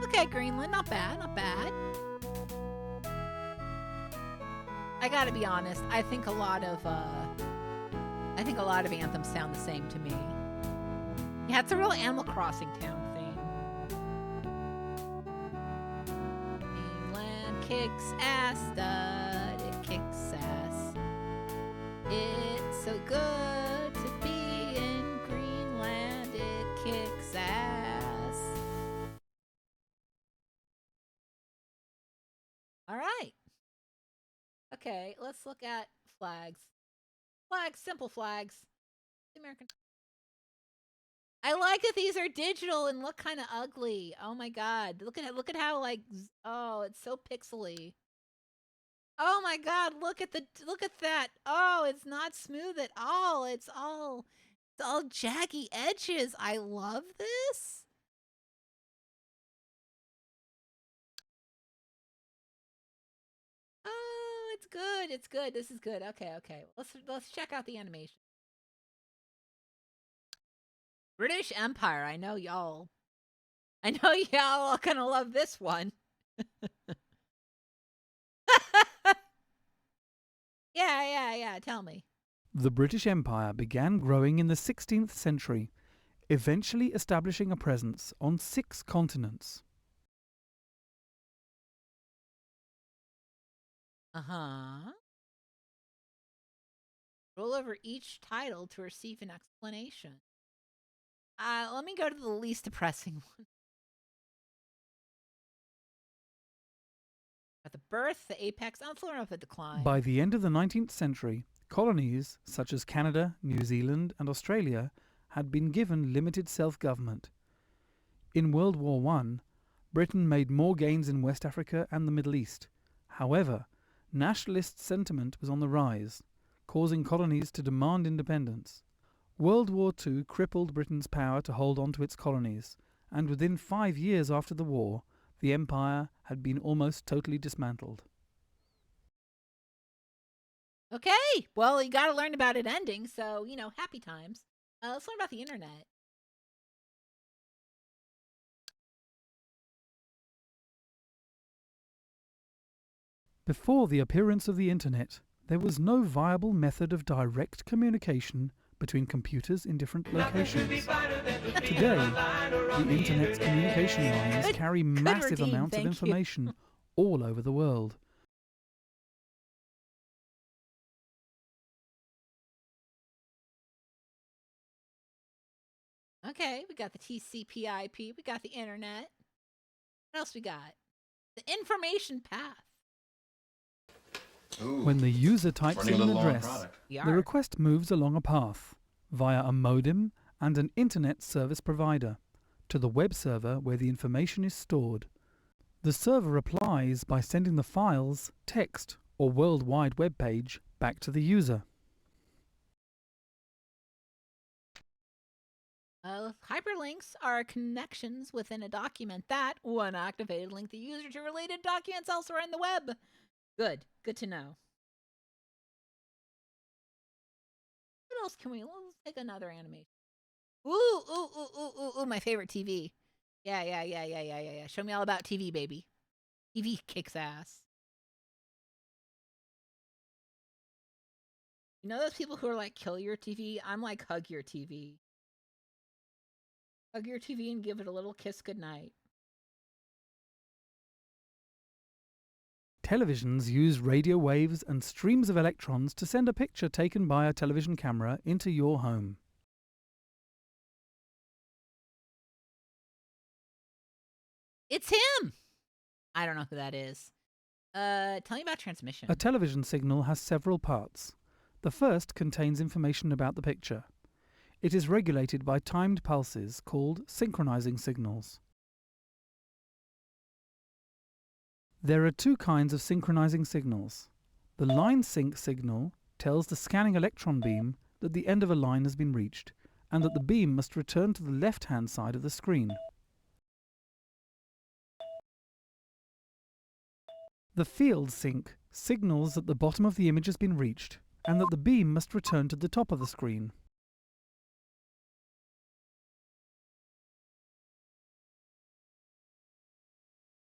Okay, Greenland, not bad, not bad. I gotta be honest, I think a lot of anthems sound the same to me. Yeah, it's a real Animal Crossing town theme. Greenland kicks ass, stud, it kicks ass. It's so good to be in Greenland, it kicks ass. All right. Okay, let's look at flags. Flags, simple flags. The American. I like that these are digital and look kind of ugly. Oh my god. Look at how oh, it's so pixely. Oh my god, look at that. Oh, it's not smooth at all. It's all jaggy edges. I love this. Oh, it's good. It's good. This is good. Okay. Let's check out the animation. British Empire. I know y'all are gonna love this one. Yeah. Tell me. The British Empire began growing in the 16th century, eventually establishing a presence on 6 continents. Uh-huh. Roll over each title to receive an explanation. Let me go to the least depressing one. At the birth, the apex, influence of the decline. By the end of the 19th century, colonies such as Canada, New Zealand, and Australia had been given limited self-government. In World War I, Britain made more gains in West Africa and the Middle East. However, nationalist sentiment was on the rise, causing colonies to demand independence. World War II crippled Britain's power to hold on to its colonies, and within 5 years after the war, the empire had been almost totally dismantled. Okay, well, you got to learn about it ending, so, happy times. Let's learn about the internet. Before the appearance of the internet, there was no viable method of direct communication between computers in different locations. Today, the internet's communication lines carry massive amounts of information all over the world. Okay, we got the TCP/IP, we got the internet. What else we got? The information path. Ooh, when the user types in an address, the request moves along a path via a modem and an internet service provider to the web server where the information is stored. The server replies by sending the files, text, or World Wide Web page back to the user. Hyperlinks are connections within a document that, when activated, link the user to related documents elsewhere in the web. Good. Good to know. What else can we... Let's take another animation. Ooh, my favorite TV. Yeah. Show me all about TV, baby. TV kicks ass. You know those people who are like, kill your TV? I'm like, hug your TV. Hug your TV and give it a little kiss goodnight. Televisions use radio waves and streams of electrons to send a picture taken by a television camera into your home. It's him! I don't know who that is. Tell me about transmission. A television signal has several parts. The first contains information about the picture. It is regulated by timed pulses called synchronizing signals. There are two kinds of synchronizing signals. The line sync signal tells the scanning electron beam that the end of a line has been reached and that the beam must return to the left-hand side of the screen. The field sync signals that the bottom of the image has been reached and that the beam must return to the top of the screen.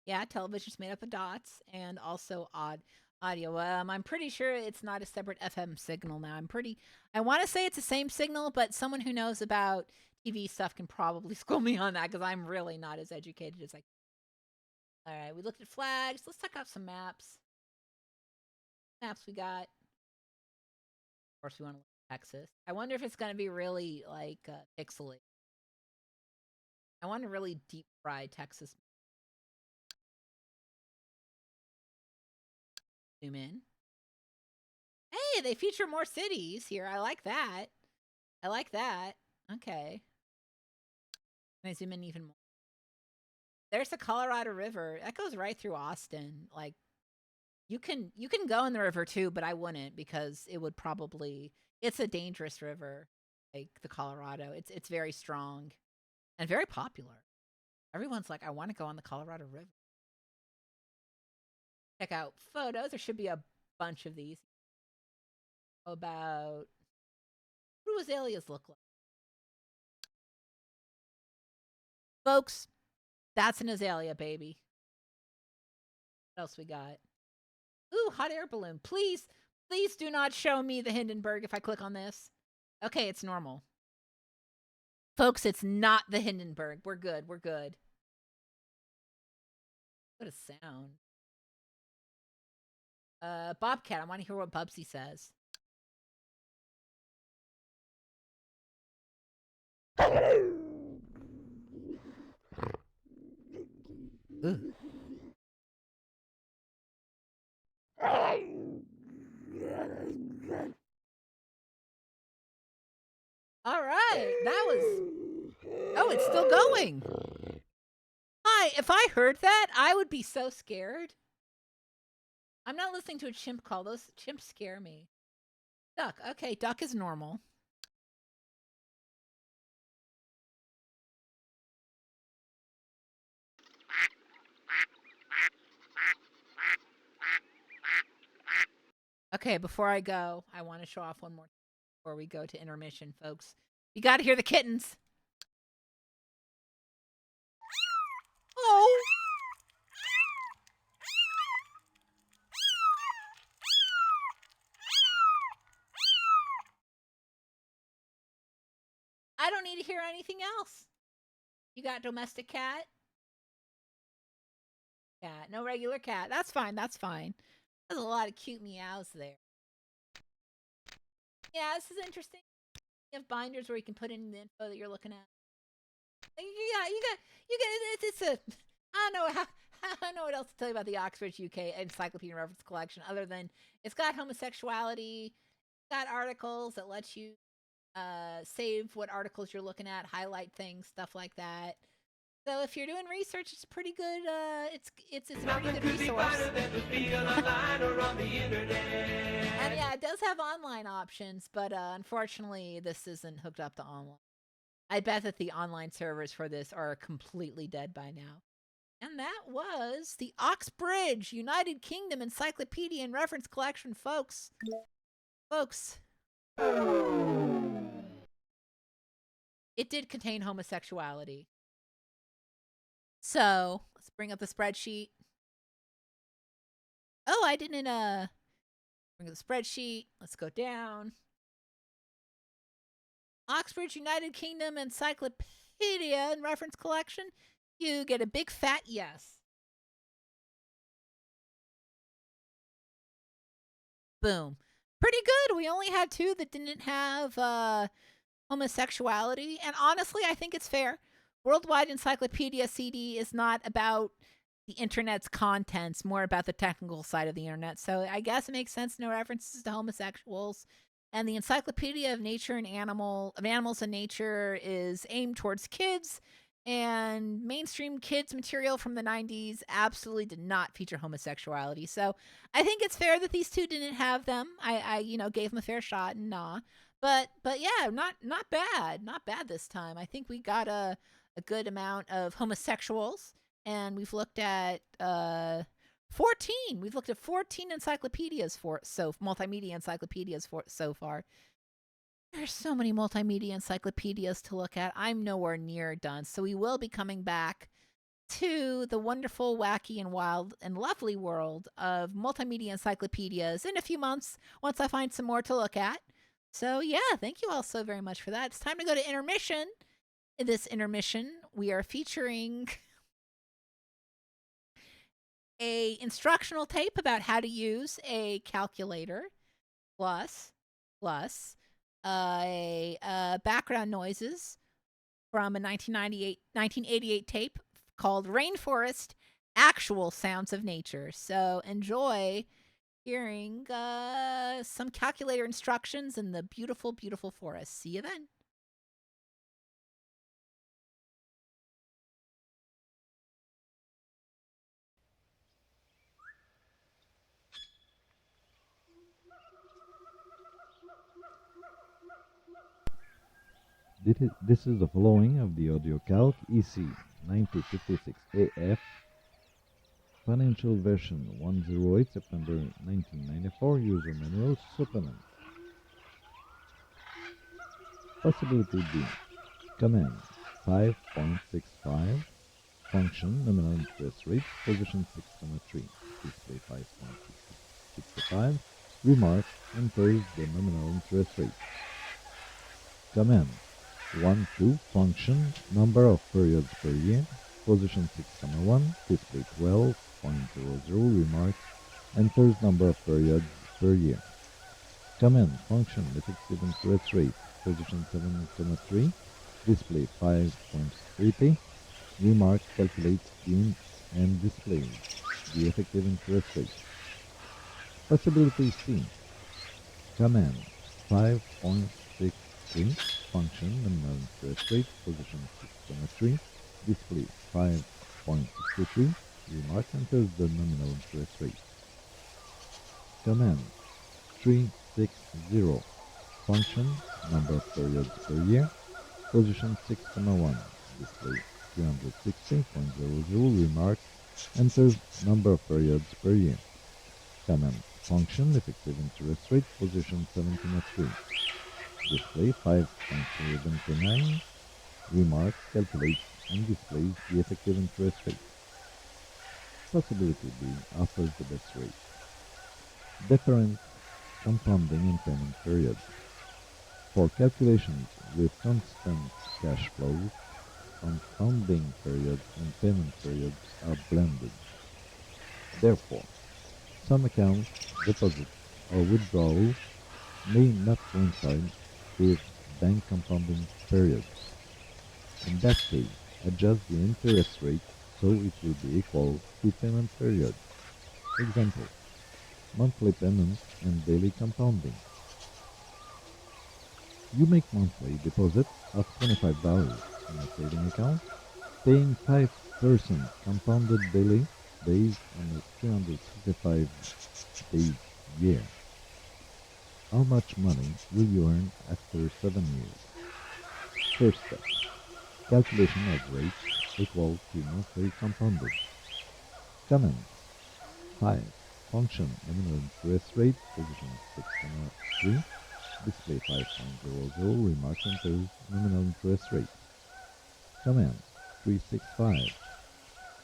Yeah, television's made up of dots and also audio. I'm pretty sure it's not a separate FM signal now. I want to say it's the same signal, but someone who knows about TV stuff can probably school me on that because I'm really not as educated as I can. All right, we looked at flags. Let's check out some maps. Maps we got. Of course, we want to look at Texas. I wonder if it's going to be really like pixely. I want to really deep fry Texas. Zoom in. Hey, they feature more cities here. I like that. Okay. Can I zoom in even more? There's the Colorado River. That goes right through Austin. Like, you can go in the river too, but I wouldn't because it would probably... It's a dangerous river, like the Colorado. It's very strong and very popular. Everyone's like, I want to go on the Colorado River. Check out photos. There should be a bunch of these. About... What do azaleas look like? Folks... That's an azalea, baby. What else we got? Ooh, hot air balloon. Please do not show me the Hindenburg if I click on this. Okay, it's normal. Folks, it's not the Hindenburg. We're good. What a sound. Bobcat, I want to hear what Bubsy says. Ugh. All right, that was... Oh, it's still going. Hi, if I heard that, I would be so scared. I'm not listening to a chimp call. Those chimps scare me. Duck. Okay, duck is normal. Okay, before I go, I want to show off one more before we go to intermission, folks. You got to hear the kittens. Oh. I don't need to hear anything else. You got domestic cat? Cat, no regular cat. That's fine. There's a lot of cute meows there. Yeah, this is interesting. You have binders where you can put in the info that you're looking at. You got. It's a. I don't know what else to tell you about the Oxbridge UK Encyclopedia Reference Collection other than it's got homosexuality. It's got articles that let you save what articles you're looking at, highlight things, stuff like that. So if you're doing research, it's pretty good. It's a pretty good resource. And yeah, it does have online options, but unfortunately, this isn't hooked up to online. I bet that the online servers for this are completely dead by now. And that was the Oxbridge United Kingdom Encyclopedia and Reference Collection, folks. Folks. It did contain homosexuality. So, let's bring up the spreadsheet. Oh, I didn't bring up the spreadsheet. Let's go down. Oxbridge United Kingdom Encyclopedia and Reference Collection. You get a big fat yes. Boom. Pretty good. We only had 2 that didn't have homosexuality. And honestly, I think it's fair. Worldwide Encyclopedia CD is not about the internet's contents, more about the technical side of the internet. So I guess it makes sense, no references to homosexuals. And the Encyclopedia of Nature and Animals and Nature is aimed towards kids. And mainstream kids material from the 90s absolutely did not feature homosexuality. So I think it's fair that these 2 didn't have them. I gave them a fair shot and nah. But yeah, not bad. Not bad this time. I think we got a good amount of homosexuals. And we've looked at 14. We've looked at 14 encyclopedias multimedia encyclopedias so far. There's so many multimedia encyclopedias to look at. I'm nowhere near done. So we will be coming back to the wonderful, wacky, and wild and lovely world of multimedia encyclopedias in a few months once I find some more to look at. So yeah, thank you all so very much for that. It's time to go to intermission. In this intermission, we are featuring a instructional tape about how to use a calculator plus background noises from a 1988 tape called Rainforest Actual Sounds of Nature. So enjoy hearing some calculator instructions in the beautiful, beautiful forest. See you then. This is the following of the audio calc EC 9056 AF financial version 108 September 1994 user manual supplement. Possibility B. Command 5.65 function nominal interest rate position 6.3 display 5.65 remark enters the nominal interest rate. Command 1.2 function number of periods per year position 6.1 display 12.00 remark enters number of periods per year. Command function effective interest rate position 7.3 display 5.30 remark calculates and displays the effective interest rate. Possibility C. Command 5.63 function nominal interest rate position 6.3 display 5.63 remark enters the nominal interest rate. Command 360 function number of periods per year position 6.1 display 360.00 remark enters number of periods per year. Command function effective interest rate position 7.3 display 5.79 remark calculates and displays the effective interest rate. Possibility B offers the best rate. Different compounding and payment periods. For calculations with constant cash flows, compounding periods and payment periods are blended. Therefore, some accounts, deposits, or withdrawals may not coincide with bank compounding periods. In that case, adjust the interest rate so it will be equal to payment period. Example, monthly payments and daily compounding. You make monthly deposits of $25 in a saving account, paying 5% compounded daily based on a 365-day year. How much money will you earn after 7 years? First step. Calculation of rate equal to monthly compounded. Command 5. Function nominal interest rate, position 6,3. Display 5.00, remarks enters nominal interest rate. Command 365.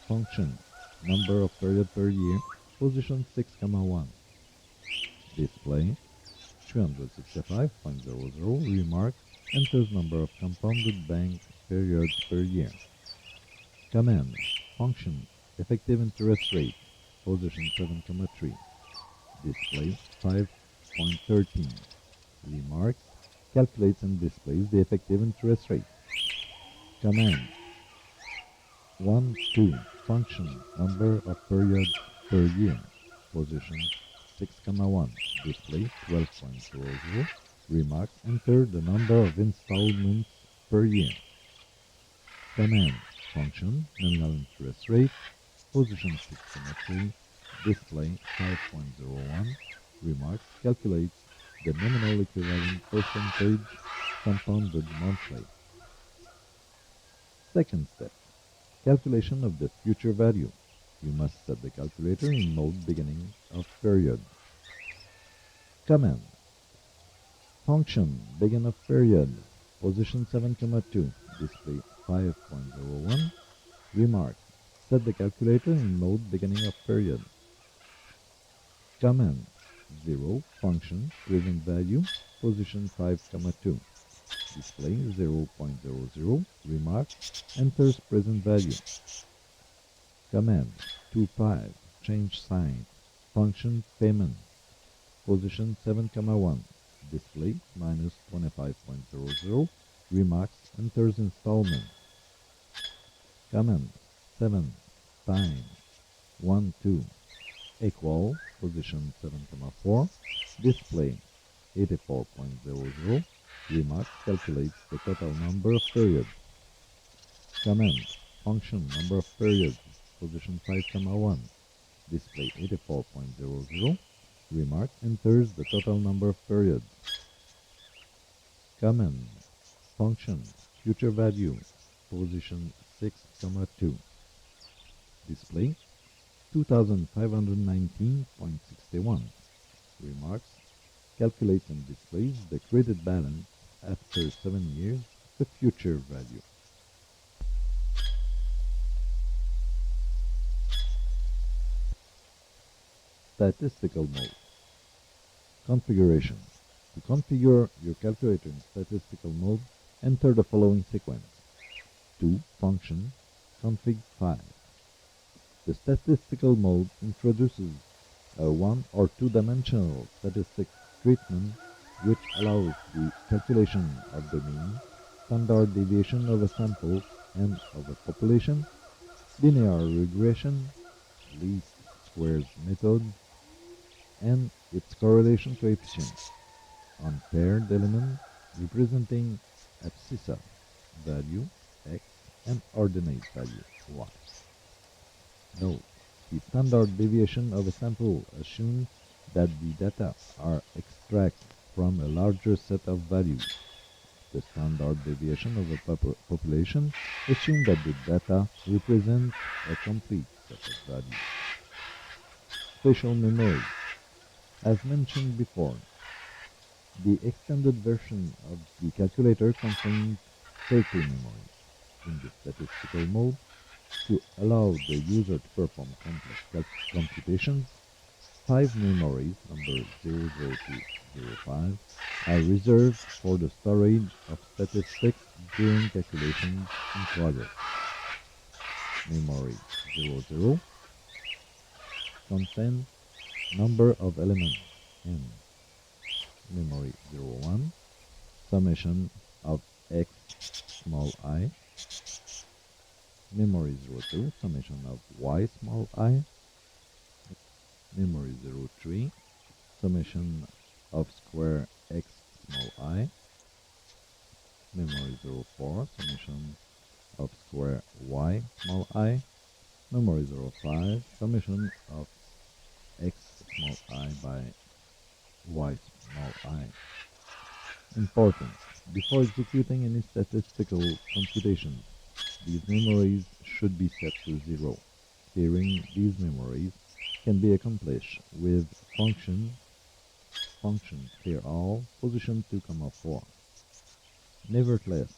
Function number of period per year, position 6,1. Display 365.00, remark enters number of compounded bank periods per year. Command function effective interest rate, position 7,3. Display 5.13. Remarks calculates and displays the effective interest rate. Command 1, 2. Function number of periods per year, position 6,1. Display 12.00. Remarks enter the number of installments per year. Command function nominal interest rate, position 6,3. Display 5.01. Remarks calculates the nominal equivalent percentage compounded monthly. Second step, calculation of the future value. You must set the calculator in mode beginning of period. Command function begin of period, position 7,2. Display 5.01. Remark set the calculator in mode beginning of period. Command 0 function present value, position 5,2. Display 0.00. Remark enters present value. Command 25 change sign, function payment, position 7,1. Display minus 25.00. Remarks enters installment. Command 7 time 1, 2 equal, position 7,4. Display 84.00. Remarks calculates the total number of periods. Command function number of periods, position 5,1. Display 84.00. Remark enters the total number of periods. Command function future value, position 6,2. Display 2,519.61. Remarks calculates and displays the credit balance after 7 years, the future value. Statistical mode. Configuration. To configure your calculator in statistical mode, enter the following sequence. 2. Function config 5. The statistical mode introduces a 1 or 2 dimensional statistic treatment which allows the calculation of the mean, standard deviation of a sample and of a population, linear regression, least squares method, and its correlation coefficient on paired elements representing abscissa value x and ordinate value y. Note, the standard deviation of a sample assumes that the data are extracted from a larger set of values. The standard deviation of a population assumes that the data represents a complete set of values. Spatial memory. As mentioned before, the extended version of the calculator contains 30 memories. In the statistical mode, to allow the user to perform complex computations, 5 memories, number 00 to 05, are reserved for the storage of statistics during calculations in progress. Memory 00 contains number of elements n. Memory 01, summation of x small I. Memory 02, summation of y small I. Memory 03, summation of square x small I. Memory 04, summation of square y small I. Memory 05, summation of x small I by y small I. Important. Before executing any statistical computation, these memories should be set to 0. Clearing these memories can be accomplished with function clear all, position 2, 4. Nevertheless,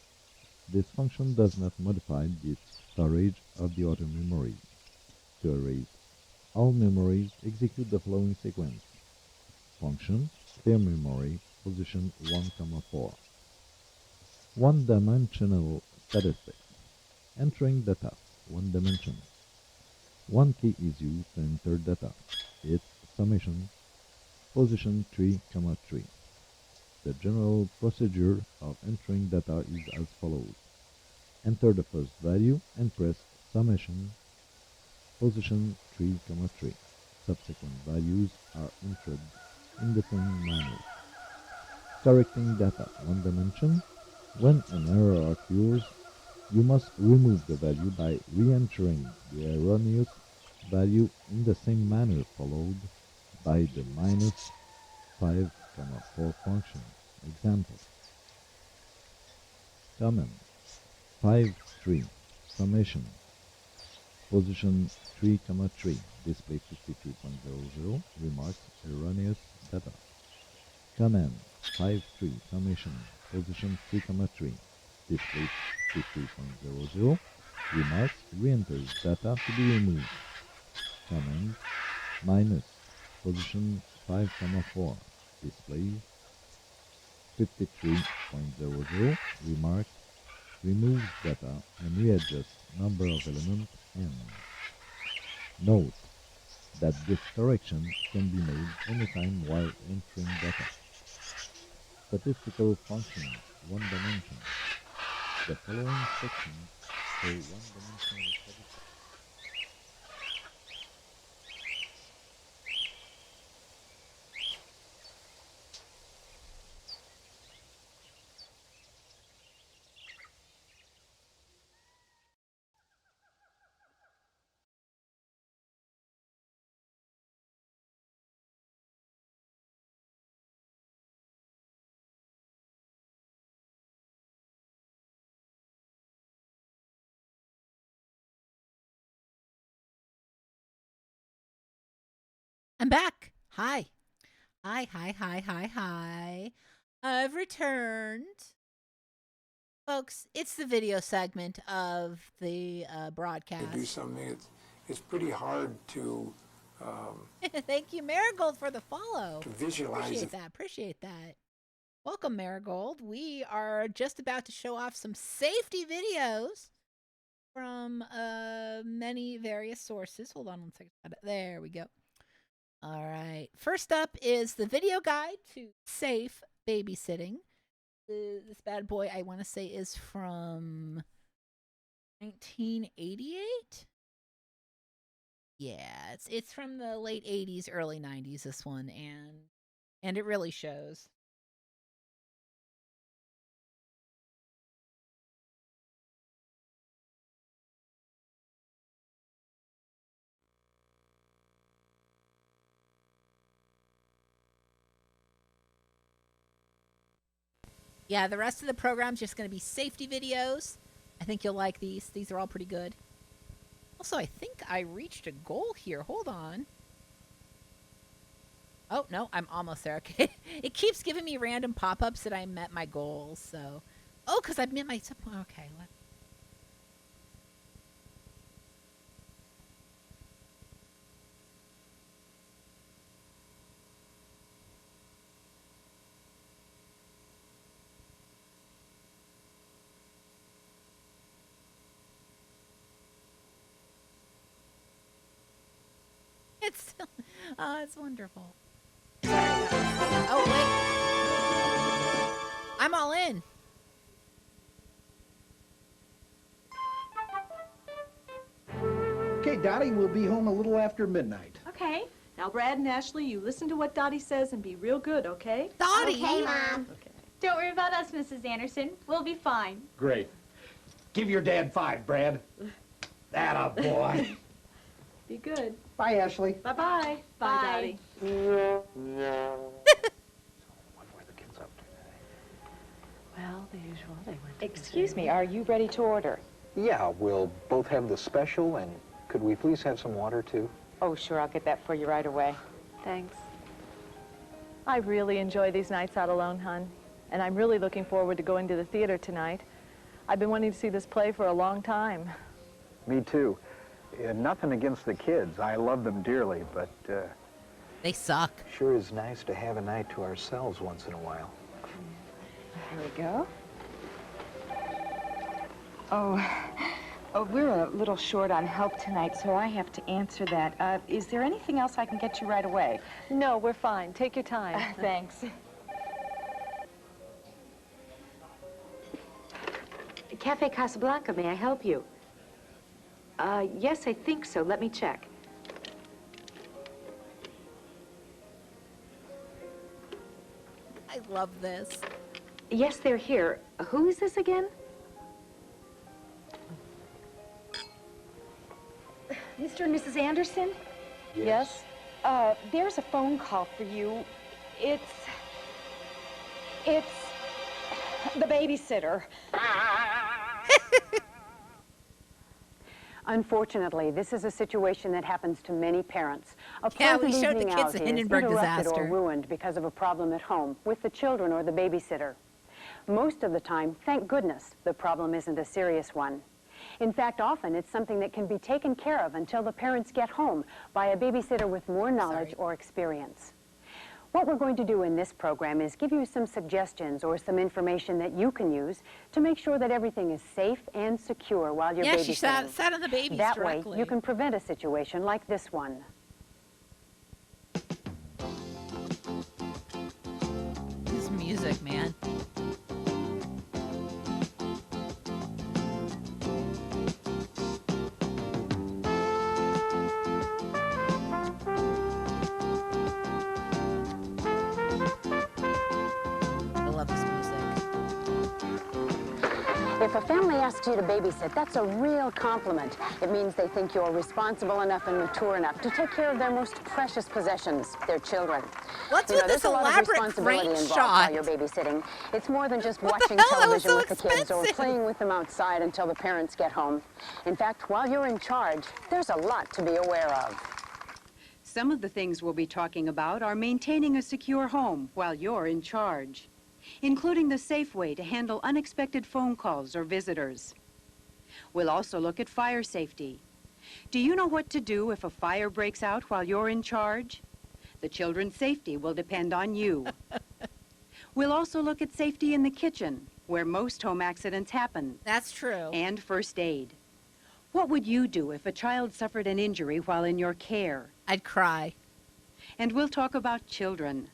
this function does not modify the storage of the other memories. To erase all memories, execute the following sequence. Function clear memory, position 1, 4. One-dimensional statistics. Entering data, 1 dimension. One key is used to enter data. It's summation, position 3, 3. The general procedure of entering data is as follows. Enter the first value and press summation, position 3, 3. Subsequent values are entered in the same manner. Correcting data, 1 dimension. When an error occurs, you must remove the value by re-entering the erroneous value in the same manner followed by the -5, 4 function. Example. Comment 5, 3. Summation. Position 3, 3. Display 53.00. Remarks erroneous data. Command 5, 3. Summation. Position 3, 3. Display 53.00. Remarks re-enters data to be removed. Command minus position 5, 4. Display 53.00. Remarks removes data and readjusts number of elements n. Note that this correction can be made anytime while entering data. Statistical functions, 1 dimension. The following sections show 1-dimensional statistics. I'm back. Hi. Hi. I've returned. Folks, it's the video segment of the broadcast. To do something, it's pretty hard to... Thank you, Marigold, for the follow. To visualize it. Appreciate that. Welcome, Marigold. We are just about to show off some safety videos from many various sources. Hold on one second. There we go. All right. First up is the video guide to safe babysitting. This bad boy, I want to say, is from 1988. Yeah, it's from the late 80s, early 90s, this one, and it really shows. Yeah, the rest of the program's just going to be safety videos. I think you'll like these. These are all pretty good. Also, I think I reached a goal here. Hold on. Oh, no, I'm almost there. Okay. It keeps giving me random pop-ups that I met my goals, so... Oh, because I've met my... Okay, It's still, it's wonderful. Oh, wait. I'm all in. Okay, Dottie, we'll be home a little after midnight. Okay. Now, Brad and Ashley, you listen to what Dottie says and be real good, okay? Dottie! Okay, Mom. Okay. Don't worry about us, Mrs. Anderson. We'll be fine. Great. Give your dad 5, Brad. Atta boy. Be good. Bye, Ashley. Bye-bye. Bye, Dottie. Well, the usual. They went. Excuse me, are you ready to order? Yeah, we'll both have the special, and could we please have some water, too? Oh, sure, I'll get that for you right away. Thanks. I really enjoy these nights out alone, hon. And I'm really looking forward to going to the theater tonight. I've been wanting to see this play for a long time. Me too. Nothing against the kids. I love them dearly, but... they suck. Sure is nice to have a night to ourselves once in a while. Here we go. Oh, we're a little short on help tonight, so I have to answer that. Is there anything else I can get you right away? No, we're fine. Take your time. Thanks. Cafe Casablanca, may I help you? Yes, I think so. Let me check. I love this. Yes, they're here. Who is this again? Mr. and Mrs. Anderson? Yes? There's a phone call for you. It's the babysitter. Unfortunately, this is a situation that happens to many parents. A Yeah, we pleasant showed the evening kids out the is Hindenburg interrupted disaster. or ruined because of a problem at home with the children or the babysitter. Most of the time, thank goodness, the problem isn't a serious one. In fact, often it's something that can be taken care of until the parents get home by a babysitter with more knowledge or experience. What we're going to do in this program is give you some suggestions or some information that you can use to make sure that everything is safe and secure while you're babysitting. Yeah, she sat on the babies That directly. way, you can prevent a situation like this one. This music, man. If a family asks you to babysit, that's a real compliment. It means they think you're responsible enough and mature enough to take care of their most precious possessions, their children. What's You with know, this there's a lot of elaborate responsibility crane involved shot? while you're babysitting. It's more than just What the watching hell? That was television so with the kids or expensive. playing with them outside until the parents get home. In fact, while you're in charge, there's a lot to be aware of. Some of the things we'll be talking about are maintaining a secure home while you're in charge, including the safe way to handle unexpected phone calls or visitors. We'll also look at fire safety. Do you know what to do if a fire breaks out while you're in charge? The children's safety will depend on you. We'll also look at safety in the kitchen, where most home accidents happen. That's true. And first aid. What would you do if a child suffered an injury while in your care? I'd cry. And we'll talk about children,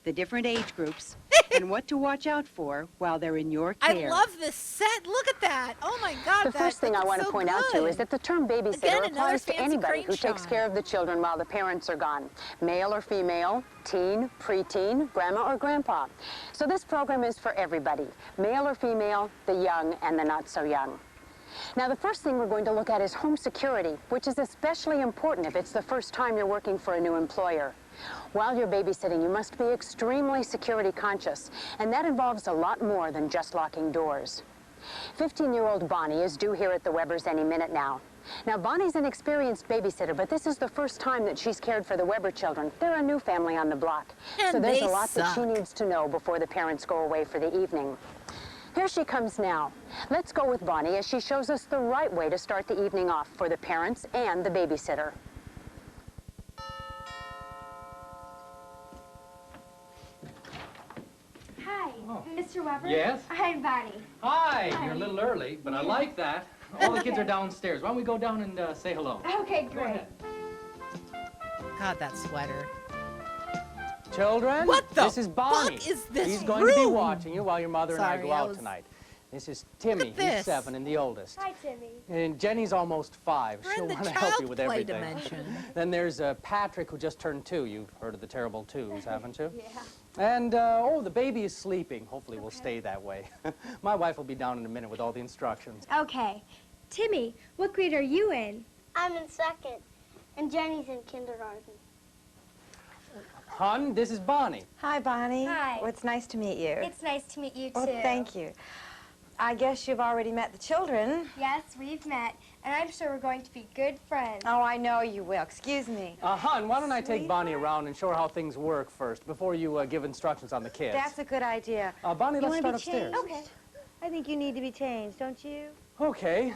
the different age groups, and what to watch out for while they're in your care. I love this set. Look at that. Oh my God. The first thing I want to point out to you is that the term babysitter Again, another applies to fancy anybody crane who takes shot. care of the children while the parents are gone, male or female, teen, preteen, grandma or grandpa. So this program is for everybody, male or female, the young and the not so young. Now, the first thing we're going to look at is home security, which is especially important if it's the first time you're working for a new employer. While you're babysitting, you must be extremely security conscious, and that involves a lot more than just locking doors. 15-year-old Bonnie is due here at the Webbers any minute now. Now, Bonnie's an experienced babysitter, but this is the first time that she's cared for the Weber children. They're a new family on the block. And so there's they a lot that she suck. needs to know before the parents go away for the evening. Here she comes now. Let's go with Bonnie as she shows us the right way to start the evening off for the parents and the babysitter. Hi, Mr. Weber? Yes? I'm Bonnie. Hi, Hi. you're a little early, but I like that. All the kids are downstairs. Why don't we go down and say hello? Okay, great. God, that sweater. Children, What the this is Bonnie. fuck is this He's going to be room? watching you while your mother and I Sorry, go I out was- tonight. This is Timmy. at this. He's 7 and the oldest. Hi, Timmy. And Jenny's almost 5. We're in She'll the want to help you child with play everything. dimension. Then there's Patrick, who just turned 2. You've heard of the terrible twos, haven't you? Yeah. And, oh, the baby is sleeping. Hopefully we'll stay that way. My wife will be down in a minute with all the instructions. Okay. Timmy, what grade are you in? I'm in 2nd, and Jenny's in kindergarten. Hon, this is Bonnie. Hi, Bonnie. Hi. Well, it's nice to meet you. It's nice to meet you, too. Well, thank you. I guess you've already met the children. Yes, we've met, and I'm sure we're going to be good friends. Oh, I know you will. Excuse me. Hon, why don't I take Bonnie around and show her how things work first before you give instructions on the kids? That's a good idea. Bonnie, you let's wanna start be upstairs. changed? Okay. I think you need to be changed, don't you? Okay,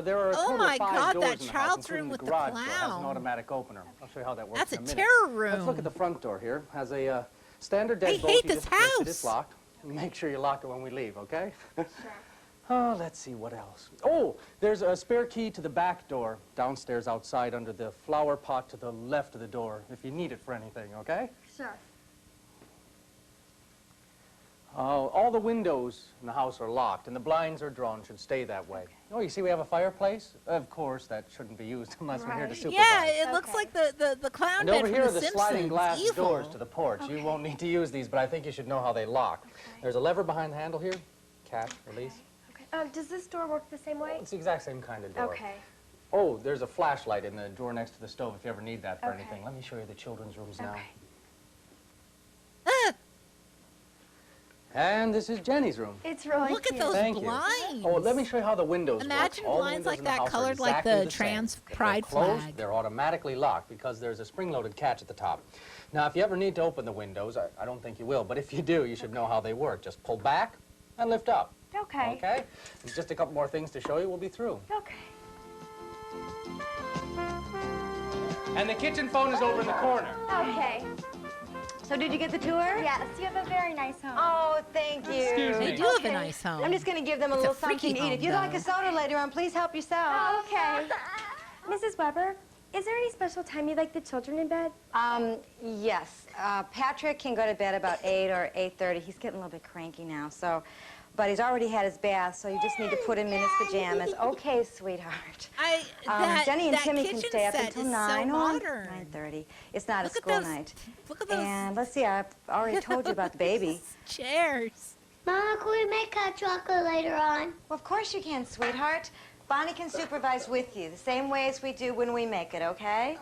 there are a Oh total my of 5 God, doors that in the house, child's including room with the garage door. It has an clown. automatic opener. I'll show you how that works That's in a a minute. terror Let's look room. at the front door here. Has a standard I deadbolt. hate You this just make sure house. it's locked. Make sure you lock it when we leave, okay? Sure. Oh, let's see what else. Oh, there's a spare key to the back door downstairs outside under the flower pot to the left of the door if you need it for anything, okay? Sure. All the windows in the house are locked and the blinds are drawn. Should stay that way. Oh, you see we have a fireplace? Of course, that shouldn't be used unless we're here to supervise. Yeah, it looks like the clown And bed over from here are The the sliding Simpsons. glass Evil. doors to the porch. You won't need to use these, but I think you should know how they lock. There's a lever behind the handle here. Catch, release. Does this door work the same way? It's the exact same kind of door. Okay. Oh, there's a flashlight in the drawer next to the stove if you ever need that for anything. Let me show you the children's rooms now. And this is Jenny's room. It's really Look at those Thank blinds. You. Oh, let me show you how the windows Imagine work. All the blinds windows like in the that house are colored like exactly the same. trans If they're pride closed, flag. they're automatically locked because there's a spring-loaded catch at the top. Now, if you ever need to open the windows, I don't think you will, but if you do, you should know how they work. Just pull back and lift up. Okay. Okay? And just a couple more things to show you, we'll be through. Okay. And the kitchen phone is over in the corner. Okay. So did you get the tour? Yes, you have a very nice home. Oh, thank you. Excuse me. They do have a nice home. I'm just going to give them a It's little freaky something to eat. home, If you'd like though. a soda later on, please help yourself. Oh, okay. Mrs. Weber, is there any special time you'd like the children in bed? Yes. Patrick can go to bed about 8 or 8:30. He's getting a little bit cranky now, but he's already had his bath, so you just need to put him in his pajamas. Okay, sweetheart. Jenny and that Timmy can kitchen stay up set until is 9 so or modern. 9:30. It's not Look a at school those- night. Look at those And let's see, I've already told you about the baby. chairs. Mama, can we make hot chocolate later on? Well, of course you can, sweetheart. Bonnie can supervise with you, the same way as we do when we make it, okay?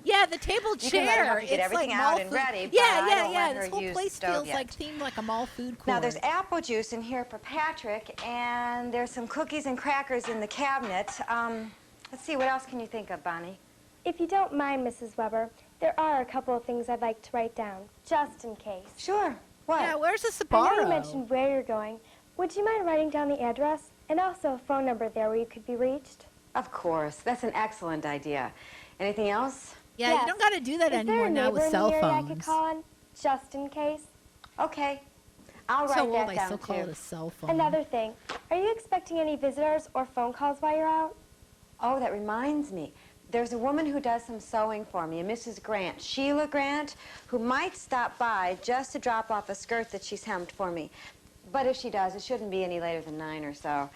Yeah, the table You chair. can let her help you get it's everything like out mall and food. ready, but Yeah, I yeah, don't yeah. let This her whole use place stove feels yet. like themed like a mall food court. Now, there's apple juice in here for Patrick, and there's some cookies and crackers in the cabinet. Let's see, what else can you think of, Bonnie? If you don't mind, Mrs. Weber, there are a couple of things I'd like to write down, just in case. Sure. What? Yeah, where's the I know Sbarro? you mentioned where you're going. Would you mind writing down the address and also a phone number there where you could be reached? Of course. That's an excellent idea. Anything else? Yeah, Yes. you don't got to do that Is anymore there a now with neighbor cell in the area I could phones. call on, just in case? Okay. I'll So write old, that I down, still call too. it a cell phone. Another thing, are you expecting any visitors or phone calls while you're out? Oh, that reminds me. There's a woman who does some sewing for me, a Mrs. Grant, Sheila Grant, who might stop by just to drop off a skirt that she's hemmed for me. But if she does, it shouldn't be any later than 9 or so.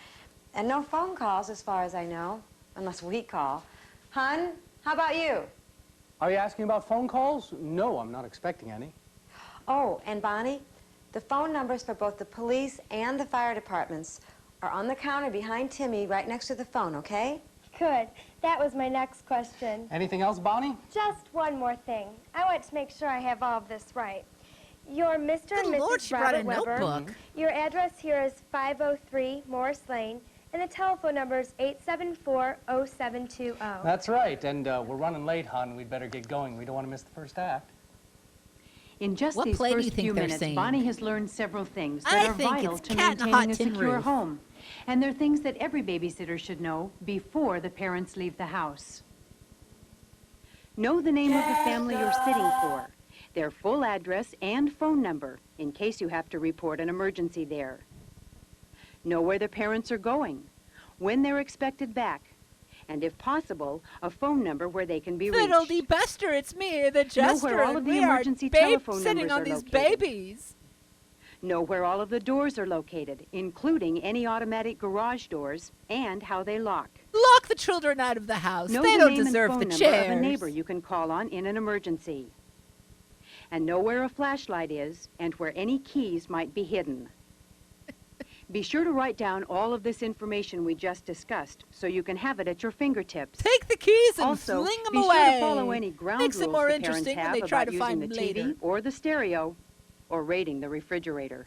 And no phone calls, as far as I know, unless we call. Hun, how about you? Are you asking about phone calls? No, I'm not expecting any. Oh, and Bonnie, the phone numbers for both the police and the fire departments are on the counter behind Timmy, right next to the phone, okay? Good. That was my next question. Anything else, Bonnie? Just one more thing. I want to make sure I have all of this right. You're Mr. and Good Lord, Mrs. she brought Robert a Weber. notebook. Your address here is 503 Morris Lane, and the telephone number is 874-0720. That's right, and we're running late, hon. We'd better get going. We don't want to miss the first act. In just What these play do you first think few they're minutes, saying? Bonnie has learned several things I that are think vital it's to Cat in a maintaining Hot a Tin secure Roof. home. And they're things that every babysitter should know before the parents leave the house. Know the name of the family you're sitting for, their full address and phone number in case you have to report an emergency there. Know where the parents are going, when they're expected back, and if possible, a phone number where they can be reached. Fiddle-dee-Buster, it's me, the Jester, where all of and the we are emergency telephone babysitting numbers on are these located. babies. Know where all of the doors are located, including any automatic garage doors, and how they lock. Lock the children out of the house. Know They the don't name deserve and the phone number chairs. of a neighbor you can call on in an emergency. And know where a flashlight is and where any keys might be hidden. Be sure to write down all of this information we just discussed so you can have it at your fingertips. Take the keys and Also, fling them be away. sure to follow any ground Makes it rules more the interesting parents when have they try about to find using the them later. TV or the stereo or raiding the refrigerator.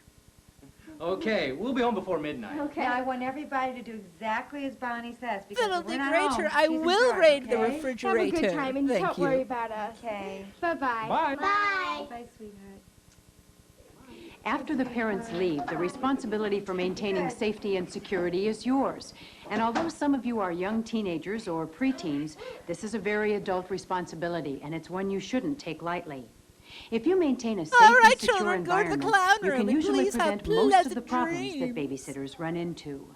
Okay, we'll be home before midnight. Okay. Now, I want everybody to do exactly as Bonnie says. Because Little if we're not decorator, home, I she's in will charge, raid the okay? refrigerator. Have a good time and Thank don't you. worry about us. Okay. Bye-bye. Bye. Bye. Bye, sweetheart. After the parents leave, the responsibility for maintaining safety and security is yours. And although some of you are young teenagers or preteens, this is a very adult responsibility, and it's one you shouldn't take lightly. If you maintain a safe All right, and secure children, go to the environment, clown you room can and usually please have prevent most of the pleasant problems that dreams. babysitters run into.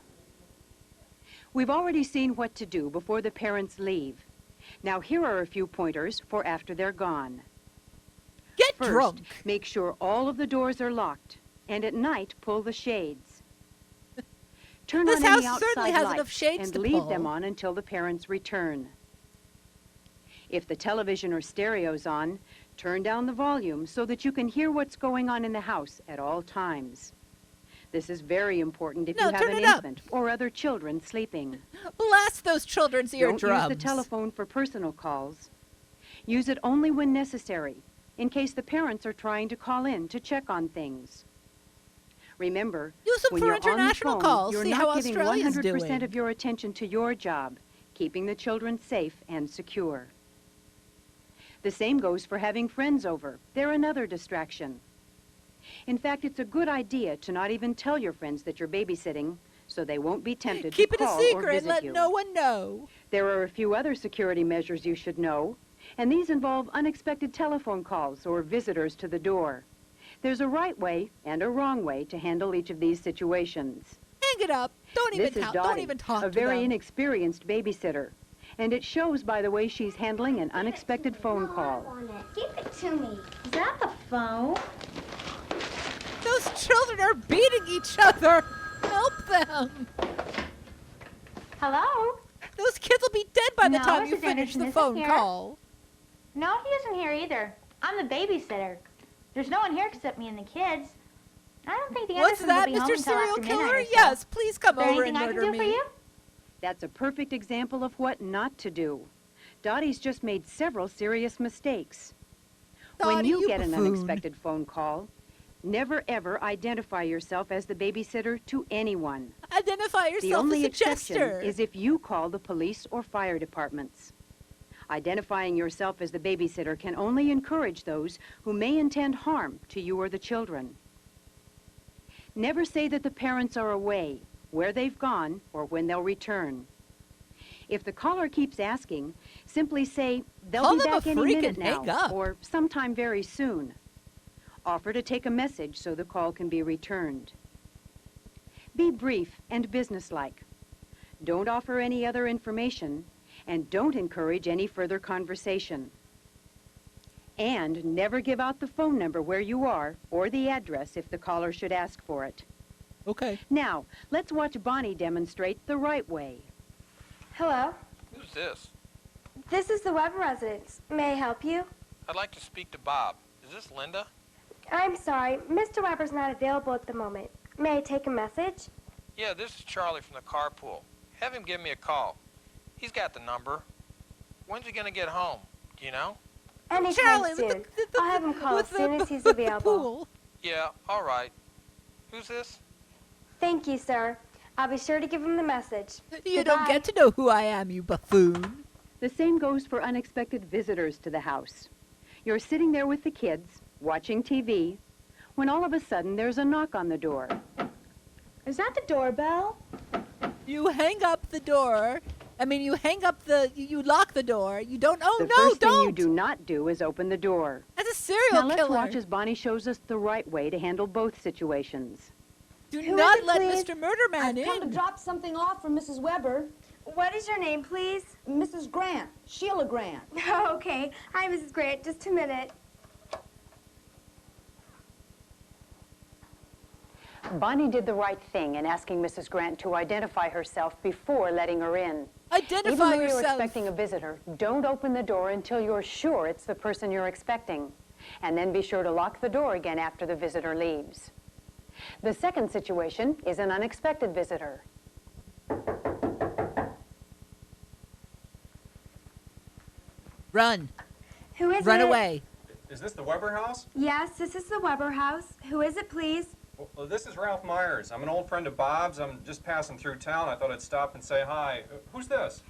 We've already seen what to do before the parents leave. Now here are a few pointers for after they're gone. Get First, drunk. make sure all of the doors are locked, and at night, pull the shades. Turn This on house any outside certainly has lights enough shades and to leave pull. them on until the parents return. If the television or stereo's on, turn down the volume so that you can hear what's going on in the house at all times. This is very important if No, you have turn an it up. infant or other children sleeping. Blast those children's eardrums. Don't use the telephone for personal calls. Use it only when necessary, in case the parents are trying to call in to check on things. Remember, Use them when for you're on the international phone, calls. you're See not how giving Australia's 100% doing. of your attention to your job, keeping the children safe and secure. The same goes for having friends over. They're another distraction. In fact, it's a good idea to not even tell your friends that you're babysitting, so they won't be tempted Keep to it a call or secret. visit Let you. no one know. There are a few other security measures you should know, and these involve unexpected telephone calls or visitors to the door. There's a right way and a wrong way to handle each of these situations. Hang it up. Don't This even is talk. Dottie, Don't even talk a to very them. inexperienced babysitter, and it shows by the way she's handling an unexpected phone call. Give it to me. Is that the phone? Those children are beating each other. Help them. Hello? Those kids will be dead by the No, time Mrs. you finish Anderson the isn't phone here. call. No, he isn't here either. I'm the babysitter. There's no one here except me and the kids. I don't think the What's Andersons that, will be home Mr. until Serial after midnight Killer? or so. Yes, please come Is there over anything and I can murder do for me. you? That's a perfect example of what not to do. Dottie's just made several serious mistakes. When Dottie, you you get an buffoon. unexpected phone call, never ever identify yourself as the babysitter to anyone. Identify The yourself only as a exception jester. is if you call the police or fire departments. Identifying yourself as the babysitter can only encourage those who may intend harm to you or the children. Never say that the parents are away, where they've gone, or when they'll return. If the caller keeps asking, simply say, they'll Call be them a back any freak minute and hang now, up. or sometime very soon. Offer to take a message so the call can be returned. Be brief and businesslike. Don't offer any other information, and don't encourage any further conversation. And never give out the phone number where you are or the address if the caller should ask for it. Okay. Now, let's watch Bonnie demonstrate the right way. Hello? Who's this? This is the Weber residence. May I help you? I'd like to speak to Bob. Is this Linda? I'm sorry. Mr. Weber's not available at the moment. May I take a message? Yeah, this is Charlie from the carpool. Have him give me a call. He's got the number. When's he gonna get home? Do you know? Anytime Charlie, with soon. I'll have him call as soon as he's available. Yeah, all right. Who's this? Thank you, sir. I'll be sure to give him the message. You don't get to know who I am, you buffoon. The same goes for unexpected visitors to the house. You're sitting there with the kids, watching TV, when all of a sudden there's a knock on the door. Is that the doorbell? You hang up the door. You hang up you lock the door. You don't, The no, first thing don't. you do not do is open the door. That's a serial Now let's killer. watch as Bonnie shows us the right way to handle both situations. Do Who not is it, let please? Mr. Murderman I've come to in. drop something off for Mrs. Weber. What is your name, please? Mrs. Grant, Sheila Grant. Okay. Hi, Mrs. Grant. Just a minute. Bonnie did the right thing in asking Mrs. Grant to identify herself before letting her in. Identify Even though you're yourself. expecting a visitor, don't open the door until you're sure it's the person you're expecting. And then be sure to lock the door again after the visitor leaves. The second situation is an unexpected visitor. Run. Who is Run it? away. Is this the Weber house? Yes, this is the Weber house. Who is it, please? Well, this is Ralph Myers. I'm an old friend of Bob's. I'm just passing through town. I thought I'd stop and say hi. Who's this?